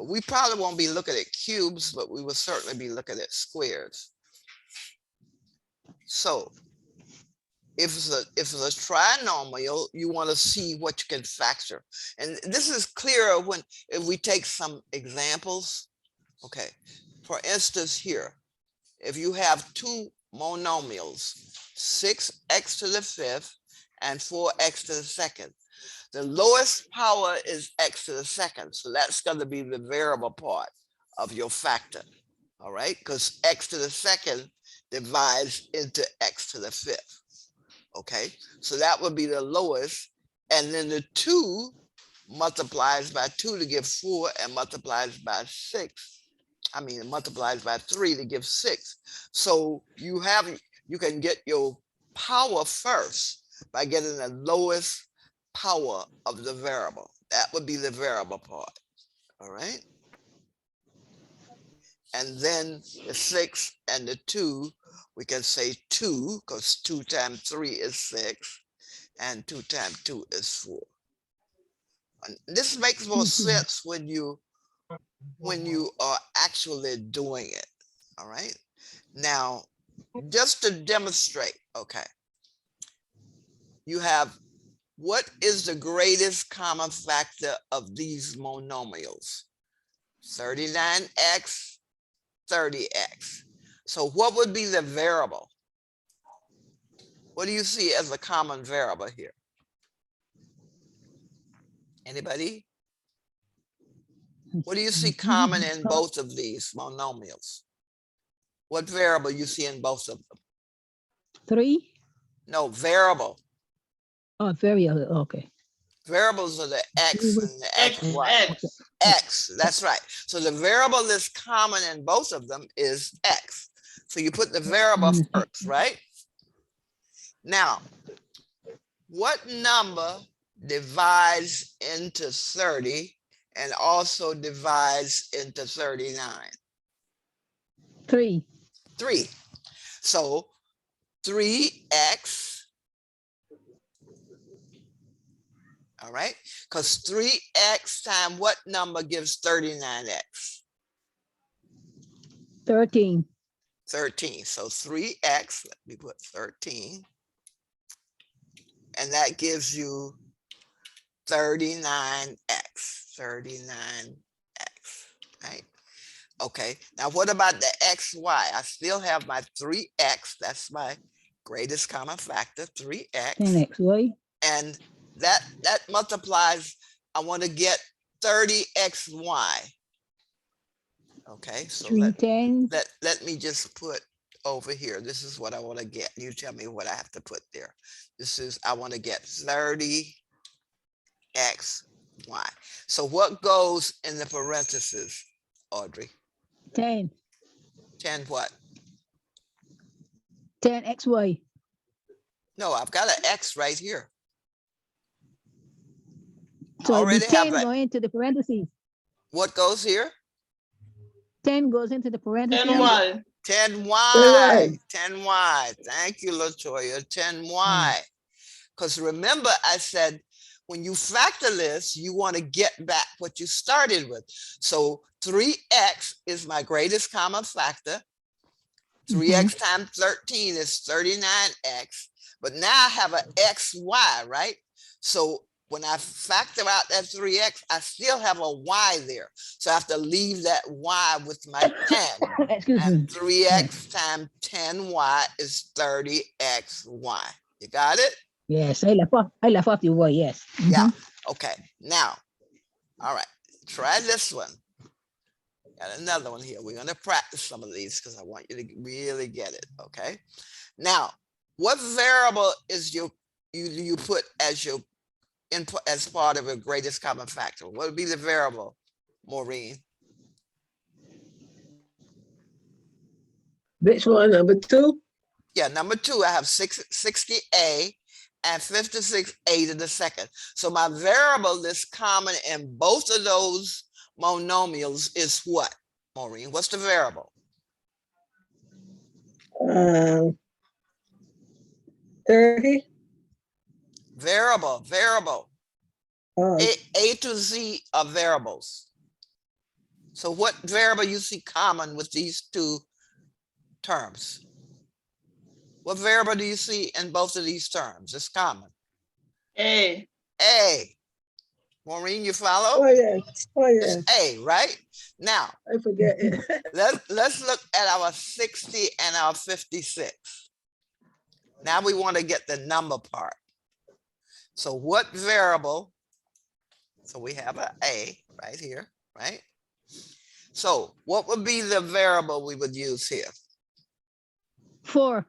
[SPEAKER 1] We probably won't be looking at cubes, but we will certainly be looking at squares. So if it's a trinomial, you want to see what you can factor. And this is clearer if we take some examples. Okay, for instance here, if you have two monomials, 6x to the 5th and 4x to the 2nd, the lowest power is x to the 2nd. So that's going to be the variable part of your factor. All right, because x to the 2nd divides into x to the 5th. Okay, so that would be the lowest. And then the 2 multiplies by 2 to give 4 and multiplies by 6. I mean, it multiplies by 3 to give 6. So you can get your power first by getting the lowest power of the variable. That would be the variable part. All right. And then the 6 and the 2, we can say 2, because 2 times 3 is 6, and 2 times 2 is 4. And this makes more sense when you are actually doing it. All right. Now, just to demonstrate, okay, you have, what is the greatest common factor of these monomials? 39x, 30x. So what would be the variable? What do you see as a common variable here? Anybody? What do you see common in both of these monomials? What variable you see in both of them?
[SPEAKER 3] 3.
[SPEAKER 1] No, variable.
[SPEAKER 3] Oh, very okay.
[SPEAKER 1] Variables are the X and the
[SPEAKER 5] X,
[SPEAKER 1] XY.
[SPEAKER 5] X.
[SPEAKER 1] X, that's right. So the variable that's common in both of them is X. So you put the variable first, right? Now, what number divides into 30 and also divides into 39?
[SPEAKER 3] 3.
[SPEAKER 1] 3. So 3x, all right? Because 3x times what number gives 39x?
[SPEAKER 3] 13.
[SPEAKER 1] 13. So 3x, let me put 13. And that gives you 39x, 39x, right? Okay, now what about the xy? I still have my 3x, that's my greatest common factor, 3x.
[SPEAKER 3] 10xy.
[SPEAKER 1] And that multiplies, I want to get 30xy. Okay, so
[SPEAKER 3] 3 10.
[SPEAKER 1] let me just put over here. This is what I want to get. You tell me what I have to put there. This is, I want to get 30xy. So what goes in the parentheses, Audrey?
[SPEAKER 3] 10.
[SPEAKER 1] 10 what?
[SPEAKER 3] 10xy.
[SPEAKER 1] No, I've got an X right here.
[SPEAKER 3] So
[SPEAKER 1] Already
[SPEAKER 3] the
[SPEAKER 1] have
[SPEAKER 3] 10
[SPEAKER 1] that.
[SPEAKER 3] go into the parentheses.
[SPEAKER 1] What goes here?
[SPEAKER 3] 10 goes into the parentheses.
[SPEAKER 5] 10Y.
[SPEAKER 1] 10y. 10y. Thank you, LaToya. 10y. Because remember, I said, when you factor this, you want to get back what you started with. So 3x is my greatest common factor. 3x times 13 is 39x. But now I have an xy, right? So when I factor out that 3x, I still have a y there. So I have to leave that y with my 10.
[SPEAKER 3] Excuse me.
[SPEAKER 1] And 3x times 10y is 30xy. You got it?
[SPEAKER 3] Yes, I left off the y, yes.
[SPEAKER 1] Yeah. Okay. Now, all right. Try this one. Got another one here. We're going to practice some of these because I want you to really get it. Okay. Now, what variable is you put as your input as part of a greatest common factor? What would be the variable, Maureen?
[SPEAKER 4] Which one, number 2?
[SPEAKER 1] Yeah, number 2, I have 60a and 56a to the second. So my variable that's common in both of those monomials is what, Maureen? What's the variable?
[SPEAKER 4] 30.
[SPEAKER 1] Variable. A to Z are variables. So what variable you see common with these two terms? What variable do you see in both of these terms? It's common.
[SPEAKER 5] A.
[SPEAKER 1] A. Maureen, you follow?
[SPEAKER 4] Oh yes.
[SPEAKER 1] It's A, right? Now,
[SPEAKER 4] I forget it.
[SPEAKER 1] let's look at our 60 and our 56. Now we want to get the number part. So what variable? So we have an A right here, right? So what would be the variable we would use here?
[SPEAKER 3] 4.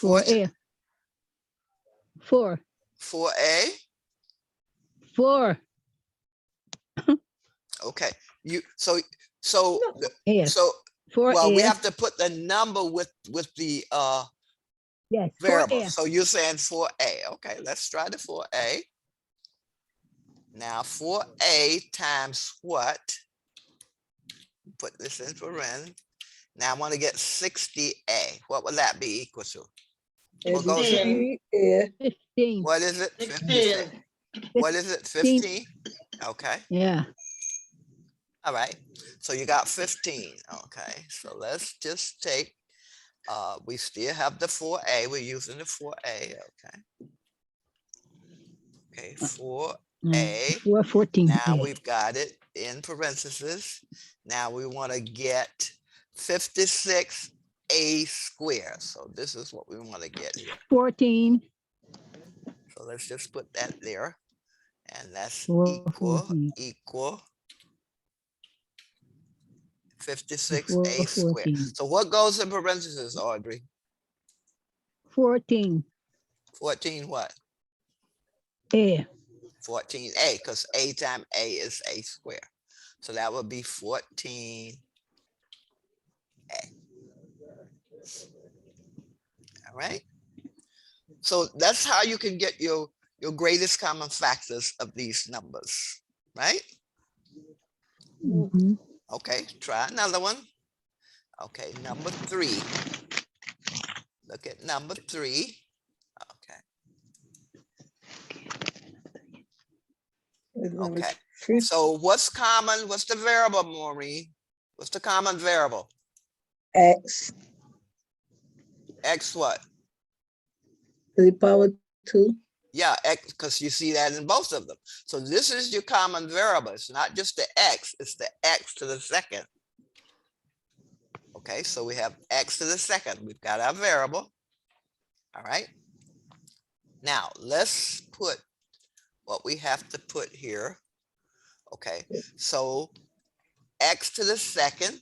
[SPEAKER 3] 4a. 4.
[SPEAKER 1] 4A?
[SPEAKER 3] 4.
[SPEAKER 1] Okay.
[SPEAKER 3] Yes.
[SPEAKER 1] So
[SPEAKER 3] 4a.
[SPEAKER 1] well, we have to put the number with the
[SPEAKER 3] yes.
[SPEAKER 1] variable.
[SPEAKER 3] 4a.
[SPEAKER 1] So you're saying 4A. Okay, let's try the 4A. Now 4A times what? Put this in parentheses. Now I want to get 60A. What would that be equal to? What goes in?
[SPEAKER 3] 15.
[SPEAKER 1] What is it?
[SPEAKER 5] 16.
[SPEAKER 1] What is it? 15? Okay.
[SPEAKER 3] Yeah.
[SPEAKER 1] All right. So you got 15. Okay. So let's just take, we still have the 4A. We're using the 4A. Okay. Okay. 4A.
[SPEAKER 3] 14.
[SPEAKER 1] Now we've got it in parentheses. Now we want to get 56A squared. So this is what we want to get here.
[SPEAKER 3] 14.
[SPEAKER 1] So let's just put that there. And that's
[SPEAKER 3] Four,
[SPEAKER 1] equal
[SPEAKER 3] 14.
[SPEAKER 1] 56a squared.
[SPEAKER 3] 14.
[SPEAKER 1] So what goes in parentheses, Audrey?
[SPEAKER 3] 14.
[SPEAKER 1] 14 what?
[SPEAKER 3] A.
[SPEAKER 1] 14a, because a times a is a squared. So that would be 14. All right. So that's how you can get your greatest common factors of these numbers, right?
[SPEAKER 3] Mhm.
[SPEAKER 1] Okay, try another one. Okay, number 3. Look at number 3. Okay,
[SPEAKER 4] Number
[SPEAKER 1] okay.
[SPEAKER 4] three.
[SPEAKER 1] So what's common? What's the variable, Maureen? What's the common variable?
[SPEAKER 4] X
[SPEAKER 1] X what?
[SPEAKER 4] to the power 2.
[SPEAKER 1] Yeah, X, because you see that in both of them. So this is your common variable. It's not just the X, it's the X to the second. Okay, so we have X to the second. We've got our variable. All right. Now let's put what we have to put here. Okay, so X to the second.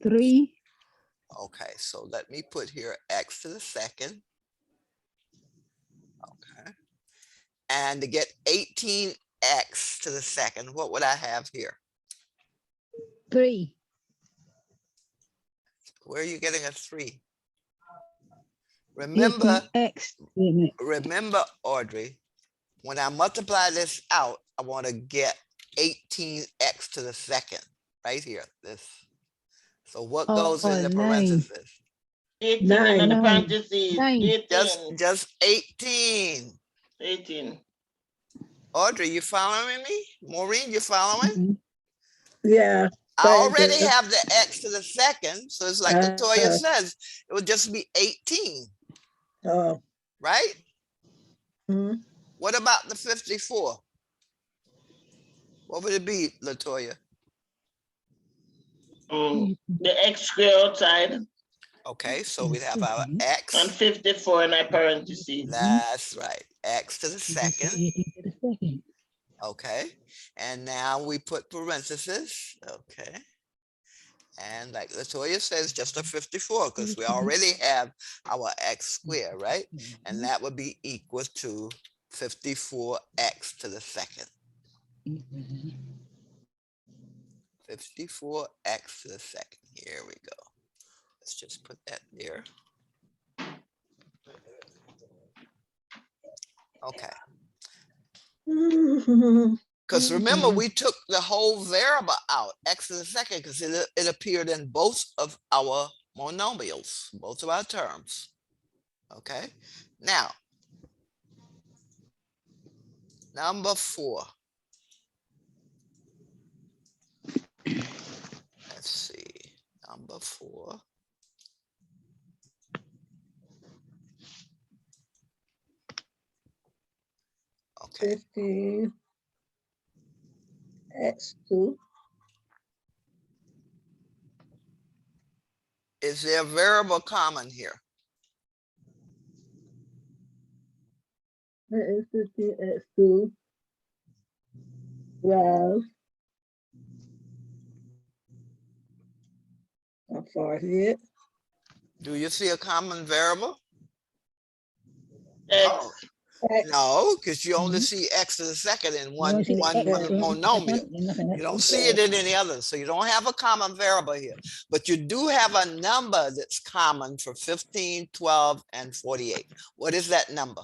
[SPEAKER 3] 3.
[SPEAKER 1] Okay, so let me put here X to the second. Okay. And to get 18x to the second, what would I have here?
[SPEAKER 3] 3.
[SPEAKER 1] Where are you getting a 3? Remember,
[SPEAKER 3] 18x. Wait a minute.
[SPEAKER 1] remember, Audrey, when I multiply this out, I want to get 18x to the second, right here, this. So what goes in the
[SPEAKER 3] 9.
[SPEAKER 1] parentheses?
[SPEAKER 2] 18 in the
[SPEAKER 3] 9.
[SPEAKER 2] parentheses.
[SPEAKER 3] 9.
[SPEAKER 2] 18.
[SPEAKER 1] Just 18.
[SPEAKER 2] 18.
[SPEAKER 1] Audrey, you following me? Maureen, you following?
[SPEAKER 3] Mhm.
[SPEAKER 4] Yeah.
[SPEAKER 1] I already have the x to the second, so it's like Latoya
[SPEAKER 4] Uh,
[SPEAKER 1] says, it would just be 18,
[SPEAKER 4] Oh.
[SPEAKER 1] right?
[SPEAKER 4] mhm.
[SPEAKER 1] What about the 54? What would it be, Latoya?
[SPEAKER 2] The X square outside
[SPEAKER 1] Okay, so we'd have our
[SPEAKER 2] and
[SPEAKER 1] x.
[SPEAKER 2] 54 in our parentheses.
[SPEAKER 1] That's right, x to the second.
[SPEAKER 3] 18 to the second.
[SPEAKER 1] Okay, and now we put parentheses. Okay, and like Latoya says, just a 54 because we already have our x squared, right? And that would be equal to 54x to the second. 54x to the second. Here we go. Let's just put that there. Okay. Because remember, we took the whole variable out, x to the second, because it appeared in both of our monomials, both of our terms. Okay. Now, number 4. Let's see. Number 4. Okay.
[SPEAKER 4] 15 X2.
[SPEAKER 1] Is there a variable common here?
[SPEAKER 4] That is 15 X2. 12. I'm sorry, it.
[SPEAKER 1] Do you see a common variable?
[SPEAKER 2] X.
[SPEAKER 1] No, because you only see x to the second in one
[SPEAKER 3] You don't see the X, so
[SPEAKER 1] monomial.
[SPEAKER 3] nothing.
[SPEAKER 1] You don't see it in any other, so you don't have a common variable here. But you do have a number that's common for 15, 12, and 48. What is that number?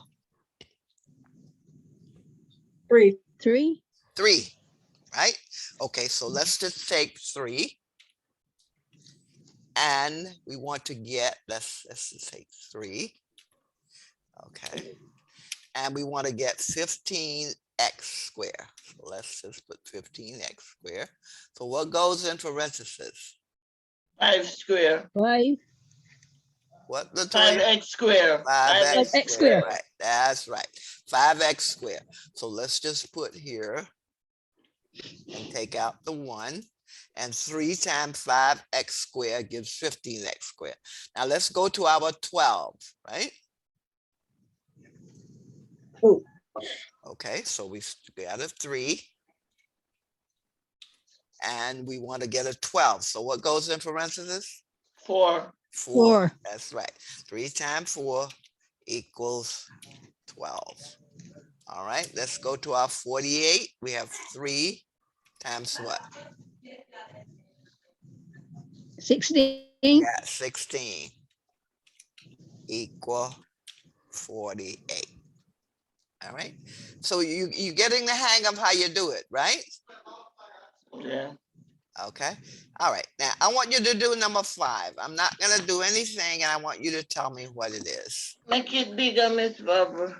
[SPEAKER 4] 3.
[SPEAKER 3] 3.
[SPEAKER 1] 3, right? Okay, so let's just take 3. And we want to get, let's just take 3. Okay. And we want to get 15x squared. So let's just put 15x squared. So what goes in parentheses?
[SPEAKER 2] 5 square.
[SPEAKER 3] 5.
[SPEAKER 1] What the
[SPEAKER 2] 5x square.
[SPEAKER 1] 5x
[SPEAKER 3] square.
[SPEAKER 1] squared. Right. That's right. 5x squared. So let's just put here and take out the 1. And 3 times 5x squared gives 15x squared. Now let's go to our 12, right?
[SPEAKER 4] Oh,
[SPEAKER 1] Okay, so we got a 3. And we want to get a 12. So what goes in parentheses?
[SPEAKER 2] 4.
[SPEAKER 1] 4. That's right. 3 times 4 equals 12. All right, let's go to our 48. We have 3 times what?
[SPEAKER 3] 16.
[SPEAKER 1] Yeah, 16 equal 48. All right. So you getting the hang of how you do it, right?
[SPEAKER 2] Yeah.
[SPEAKER 1] Okay. All right. Now I want you to do number 5. I'm not gonna do anything, and I want you to tell me what it is.
[SPEAKER 2] Make it bigger, Miss Barbara.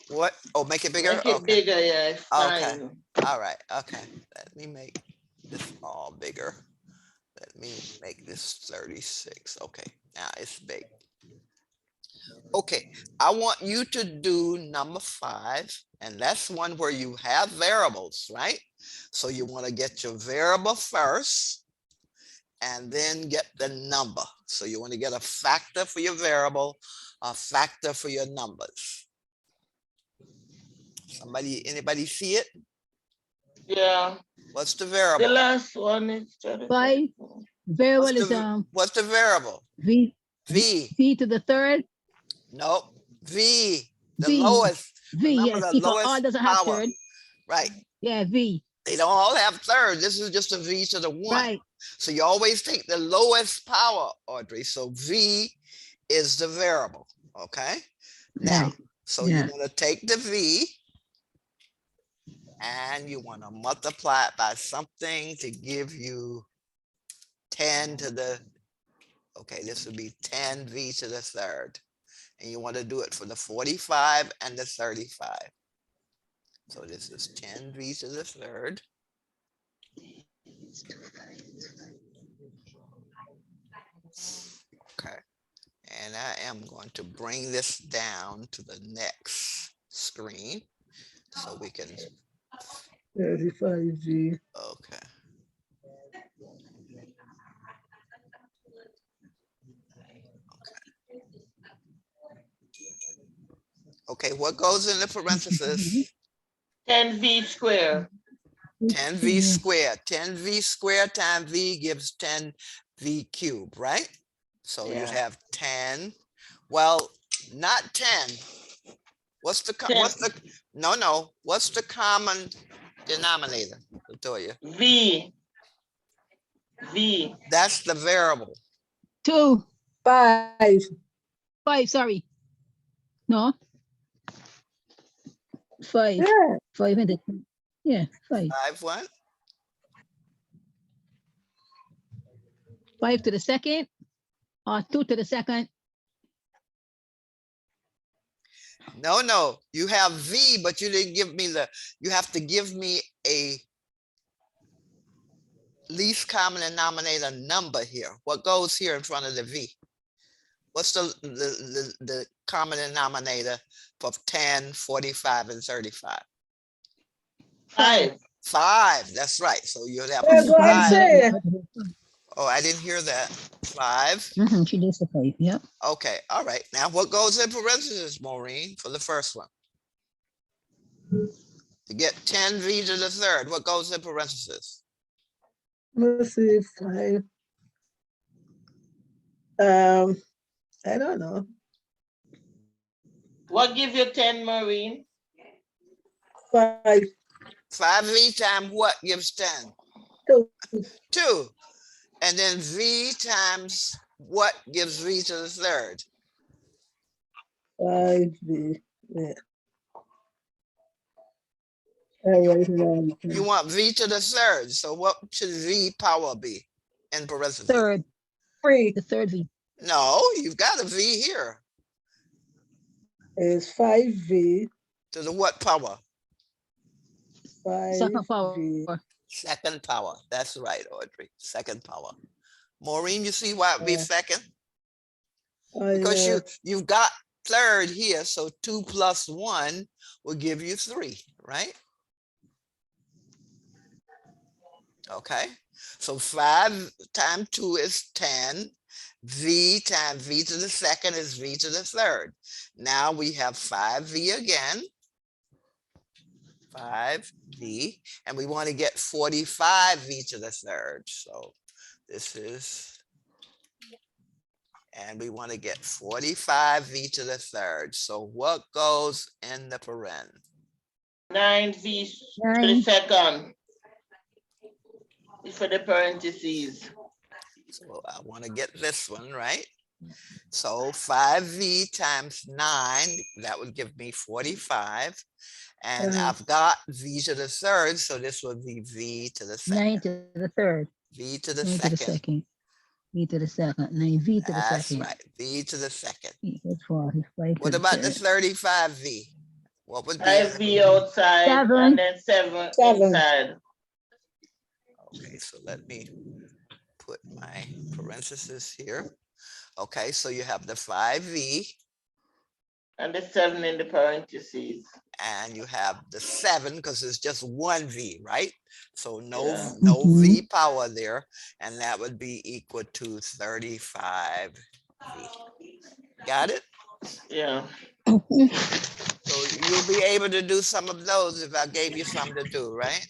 [SPEAKER 1] What? Oh, make it bigger?
[SPEAKER 2] Make it
[SPEAKER 1] Okay.
[SPEAKER 2] bigger, yeah. It's
[SPEAKER 1] Okay.
[SPEAKER 2] fine.
[SPEAKER 1] All right. Okay. Let me make this all bigger. Let me make this 36. Okay. Now it's big. Okay. I want you to do number 5. And that's one where you have variables, right? So you want to get your variable first and then get the number. So you want to get a factor for your variable, a factor for your numbers. Anybody see it?
[SPEAKER 2] Yeah.
[SPEAKER 1] What's the
[SPEAKER 2] The
[SPEAKER 1] variable?
[SPEAKER 2] last one is
[SPEAKER 3] 5. Variable is
[SPEAKER 1] What's the variable?
[SPEAKER 3] v
[SPEAKER 1] V.
[SPEAKER 3] to the third.
[SPEAKER 1] Nope. V. The
[SPEAKER 3] V.
[SPEAKER 1] lowest.
[SPEAKER 3] V,
[SPEAKER 1] Remember
[SPEAKER 3] yes,
[SPEAKER 1] the
[SPEAKER 3] because all
[SPEAKER 1] lowest
[SPEAKER 3] doesn't have
[SPEAKER 1] power.
[SPEAKER 3] third.
[SPEAKER 1] Right.
[SPEAKER 3] Yeah, V.
[SPEAKER 1] They don't all have third. This is just a V to the 1.
[SPEAKER 3] Right.
[SPEAKER 1] So you always take the lowest power, Audrey. So V is the variable. Okay. Now,
[SPEAKER 3] Right.
[SPEAKER 1] so
[SPEAKER 3] Yeah.
[SPEAKER 1] you want to take the V and you want to multiply it by something to give you 10 to the, okay, this would be 10V to the third. And you want to do it for the 45 and the 35. So this is 10V to the third. Okay. And I am going to bring this down to the next screen so we can,
[SPEAKER 4] 35G.
[SPEAKER 1] okay. Okay, what goes in the parentheses?
[SPEAKER 2] 10V squared.
[SPEAKER 1] 10V squared. 10V squared times V gives 10V cubed, right? So you
[SPEAKER 2] Yeah.
[SPEAKER 1] have 10. Well, not 10. What's the what's the common denominator? Latoya?
[SPEAKER 2] V.
[SPEAKER 1] That's the variable.
[SPEAKER 3] 2.
[SPEAKER 4] 5.
[SPEAKER 3] 5, sorry. No. 5.
[SPEAKER 4] Yeah.
[SPEAKER 3] 5 and it. Yeah, 5.
[SPEAKER 1] 5 what?
[SPEAKER 3] 5 to the second or 2 to the second.
[SPEAKER 1] No. You have V, but you didn't give me you have to give me a least common denominator number here. What goes here in front of the V? What's the common denominator for 10, 45, and 35?
[SPEAKER 2] 5.
[SPEAKER 1] 5, that's right. So you'd have
[SPEAKER 4] That's
[SPEAKER 1] a
[SPEAKER 4] what I'm
[SPEAKER 1] 5.
[SPEAKER 4] saying.
[SPEAKER 1] Oh, I didn't hear that. 5.
[SPEAKER 3] She did the 5, yep.
[SPEAKER 1] Okay, all right. Now what goes in parentheses, Maureen, for the first one? To get 10V to the third, what goes in parentheses?
[SPEAKER 4] Let's see, 5. I don't know.
[SPEAKER 2] What give you 10, Maureen?
[SPEAKER 4] 5.
[SPEAKER 1] 5V times what gives 10?
[SPEAKER 4] 2.
[SPEAKER 1] 2. And then V times what gives V to the third?
[SPEAKER 4] 5V. Yeah.
[SPEAKER 1] You want V to the third. So what should V power be in parentheses?
[SPEAKER 3] Third.
[SPEAKER 4] 3
[SPEAKER 3] The third V.
[SPEAKER 1] No, you've got a V here.
[SPEAKER 4] is 5V.
[SPEAKER 1] To the what power?
[SPEAKER 4] 5V.
[SPEAKER 3] Second power.
[SPEAKER 1] Second power. That's right, Audrey. Second power. Maureen, you see why it'd be
[SPEAKER 4] Yeah.
[SPEAKER 1] second?
[SPEAKER 4] Oh,
[SPEAKER 1] Because
[SPEAKER 4] yeah.
[SPEAKER 1] you've got third here. So 2 plus 1 will give you 3, right? Okay. So 5 times 2 is 10. V times V to the second is V to the third. Now we have 5V again. 5v, and we want to get 45v to the third. So this is, and we want to get 45v to the third. So what goes in the paren?
[SPEAKER 2] 9v to the
[SPEAKER 3] Nine.
[SPEAKER 2] second. For the parentheses.
[SPEAKER 1] So I want to get this one right. So 5v times 9, that would give me 45. And I've got v to the third, so this would be v to the second.
[SPEAKER 3] 9 to the third.
[SPEAKER 1] V to the
[SPEAKER 3] 9 to the
[SPEAKER 1] second.
[SPEAKER 3] second. V to the second. 9 V to the
[SPEAKER 1] That's
[SPEAKER 3] second.
[SPEAKER 1] right. V to the second.
[SPEAKER 3] Equals 45 to
[SPEAKER 1] What
[SPEAKER 3] the
[SPEAKER 1] about the
[SPEAKER 3] third.
[SPEAKER 1] 35v? What would be?
[SPEAKER 2] 5v outside
[SPEAKER 3] Seven.
[SPEAKER 2] and then 7
[SPEAKER 4] Seven.
[SPEAKER 2] inside.
[SPEAKER 1] Okay, so let me put my parentheses here. Okay, so you have the 5v
[SPEAKER 2] And the 7 in the parentheses.
[SPEAKER 1] and you have the 7 because it's just one v, right? So no,
[SPEAKER 2] Yeah.
[SPEAKER 1] no v power there, and that would be equal to 35v. Got it?
[SPEAKER 2] Yeah.
[SPEAKER 1] So you'll be able to do some of those if I gave you something to do, right?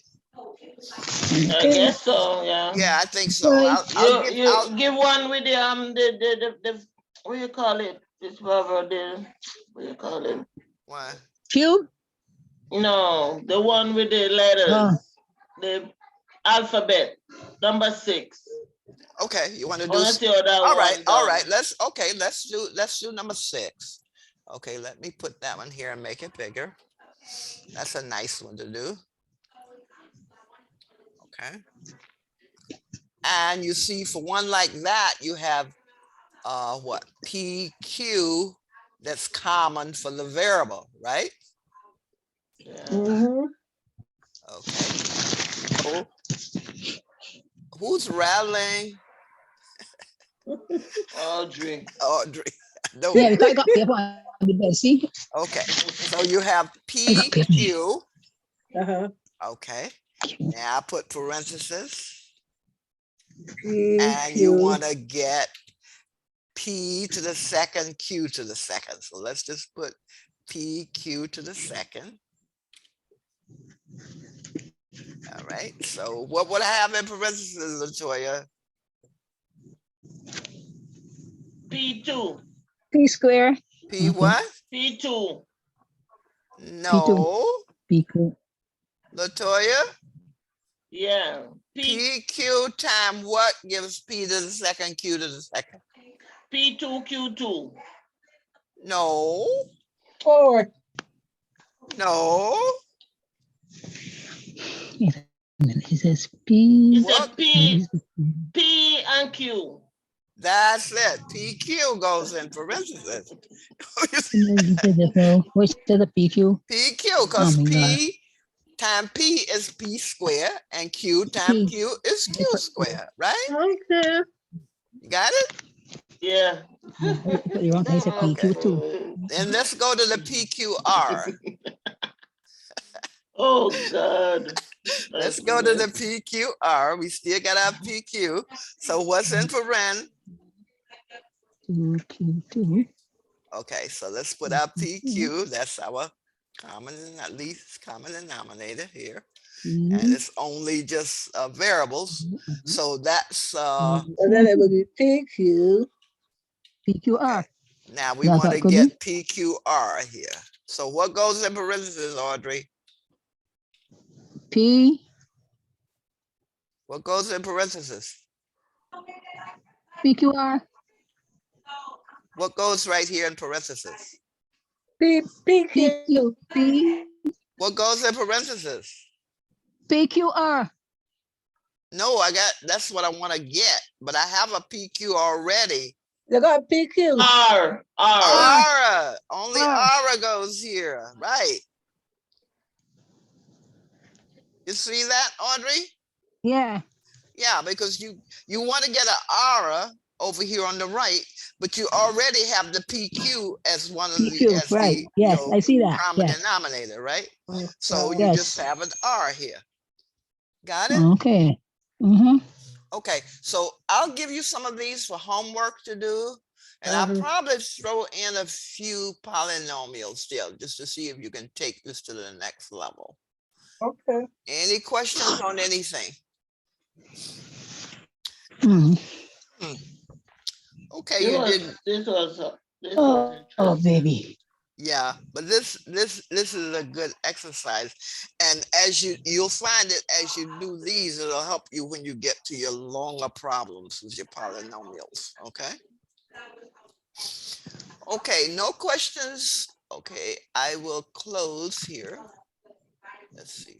[SPEAKER 2] I guess so, yeah.
[SPEAKER 1] Yeah, I think so.
[SPEAKER 3] Right.
[SPEAKER 1] I'll
[SPEAKER 2] Give one with the what do you call it? This brother, what do you call it?
[SPEAKER 1] one.
[SPEAKER 3] Cube?
[SPEAKER 2] No, the one with the letters,
[SPEAKER 3] Oh.
[SPEAKER 2] the alphabet, number 6.
[SPEAKER 1] Okay, you want to
[SPEAKER 2] I
[SPEAKER 1] do?
[SPEAKER 2] wanna see how that
[SPEAKER 1] All right,
[SPEAKER 2] one
[SPEAKER 1] all
[SPEAKER 2] done.
[SPEAKER 1] right. Let's do number 6. Okay, let me put that one here and make it bigger. That's a nice one to do. Okay. And you see, for one like that, you have what? PQ that's common for the variable, right?
[SPEAKER 2] Yeah.
[SPEAKER 4] Mhm.
[SPEAKER 1] Okay. So, who's rattling?
[SPEAKER 2] Audrey.
[SPEAKER 1] Audrey. No.
[SPEAKER 3] Yeah, because I got paper on the bed. See?
[SPEAKER 1] Okay. So you have
[SPEAKER 3] I got paper.
[SPEAKER 1] PQ.
[SPEAKER 4] Uh-huh.
[SPEAKER 1] Okay. Now I put parentheses.
[SPEAKER 4] P,
[SPEAKER 1] And you
[SPEAKER 4] Q.
[SPEAKER 1] want to get P to the second, Q to the second. So let's just put PQ to the second. All right. So what would I have in parentheses, Latoya?
[SPEAKER 2] P2.
[SPEAKER 3] P square.
[SPEAKER 1] P
[SPEAKER 3] Okay.
[SPEAKER 1] what?
[SPEAKER 2] P2.
[SPEAKER 1] No.
[SPEAKER 3] PQ.
[SPEAKER 1] Latoya?
[SPEAKER 2] Yeah.
[SPEAKER 1] PQ time what gives P to the second, Q to the second?
[SPEAKER 2] P2, Q2.
[SPEAKER 1] No.
[SPEAKER 4] 4.
[SPEAKER 1] No.
[SPEAKER 3] It says P.
[SPEAKER 2] It's a
[SPEAKER 1] What?
[SPEAKER 2] P and Q.
[SPEAKER 1] That's it. PQ goes in parentheses.
[SPEAKER 3] Which is the PQ?
[SPEAKER 1] PQ, because
[SPEAKER 3] Oh my God.
[SPEAKER 1] P time P is P square and Q time
[SPEAKER 3] P.
[SPEAKER 1] Q is Q square, right?
[SPEAKER 4] Okay.
[SPEAKER 1] You got it?
[SPEAKER 2] Yeah.
[SPEAKER 3] But you want to say PQ too.
[SPEAKER 1] Then let's go to the PQR.
[SPEAKER 2] Oh God.
[SPEAKER 1] Let's go to the PQR. We still got our PQ. So what's in paren?
[SPEAKER 3] Q2.
[SPEAKER 1] Okay, so let's put our PQ. That's our common, at least common denominator here. And it's only just variables. So that's
[SPEAKER 4] And then it will be PQ.
[SPEAKER 3] PQR.
[SPEAKER 1] now we
[SPEAKER 3] Yeah,
[SPEAKER 1] want
[SPEAKER 3] that
[SPEAKER 1] to
[SPEAKER 3] could
[SPEAKER 1] get PQR here. So what goes in parentheses, Audrey?
[SPEAKER 3] P.
[SPEAKER 1] What goes in parentheses?
[SPEAKER 3] PQR.
[SPEAKER 1] What goes right here in parentheses?
[SPEAKER 4] PQ.
[SPEAKER 3] PQ. P.
[SPEAKER 1] What goes in parentheses?
[SPEAKER 3] PQR.
[SPEAKER 1] No, that's what I want to get, but I have a PQ already.
[SPEAKER 4] You got PQ.
[SPEAKER 2] R.
[SPEAKER 1] Aura, only
[SPEAKER 3] R.
[SPEAKER 1] aura goes here, right? You see that, Audrey?
[SPEAKER 3] Yeah.
[SPEAKER 1] Yeah, because you want to get an aura over here on the right, but you already have the PQ as one of the,
[SPEAKER 3] PQ.
[SPEAKER 1] as
[SPEAKER 3] Right.
[SPEAKER 1] the,
[SPEAKER 3] Yes,
[SPEAKER 1] you know,
[SPEAKER 3] I see that.
[SPEAKER 1] common
[SPEAKER 3] Yes.
[SPEAKER 1] denominator, right? So you
[SPEAKER 3] Yes.
[SPEAKER 1] just have an R here. Got it?
[SPEAKER 3] Okay. Mm-hmm.
[SPEAKER 1] Okay, so I'll give you some of these for homework to do, and I'll probably throw in a few polynomials still, just to see if you can take this to the next level.
[SPEAKER 4] Okay.
[SPEAKER 1] Any questions on anything?
[SPEAKER 3] Mm.
[SPEAKER 1] Okay, you didn't.
[SPEAKER 2] This was
[SPEAKER 3] Oh,
[SPEAKER 2] interesting.
[SPEAKER 3] baby.
[SPEAKER 1] Yeah, but this is a good exercise. And as you'll find that as you do these, it'll help you when you get to your longer problems with your polynomials. Okay. Okay, no questions. Okay, I will close here. Let's see.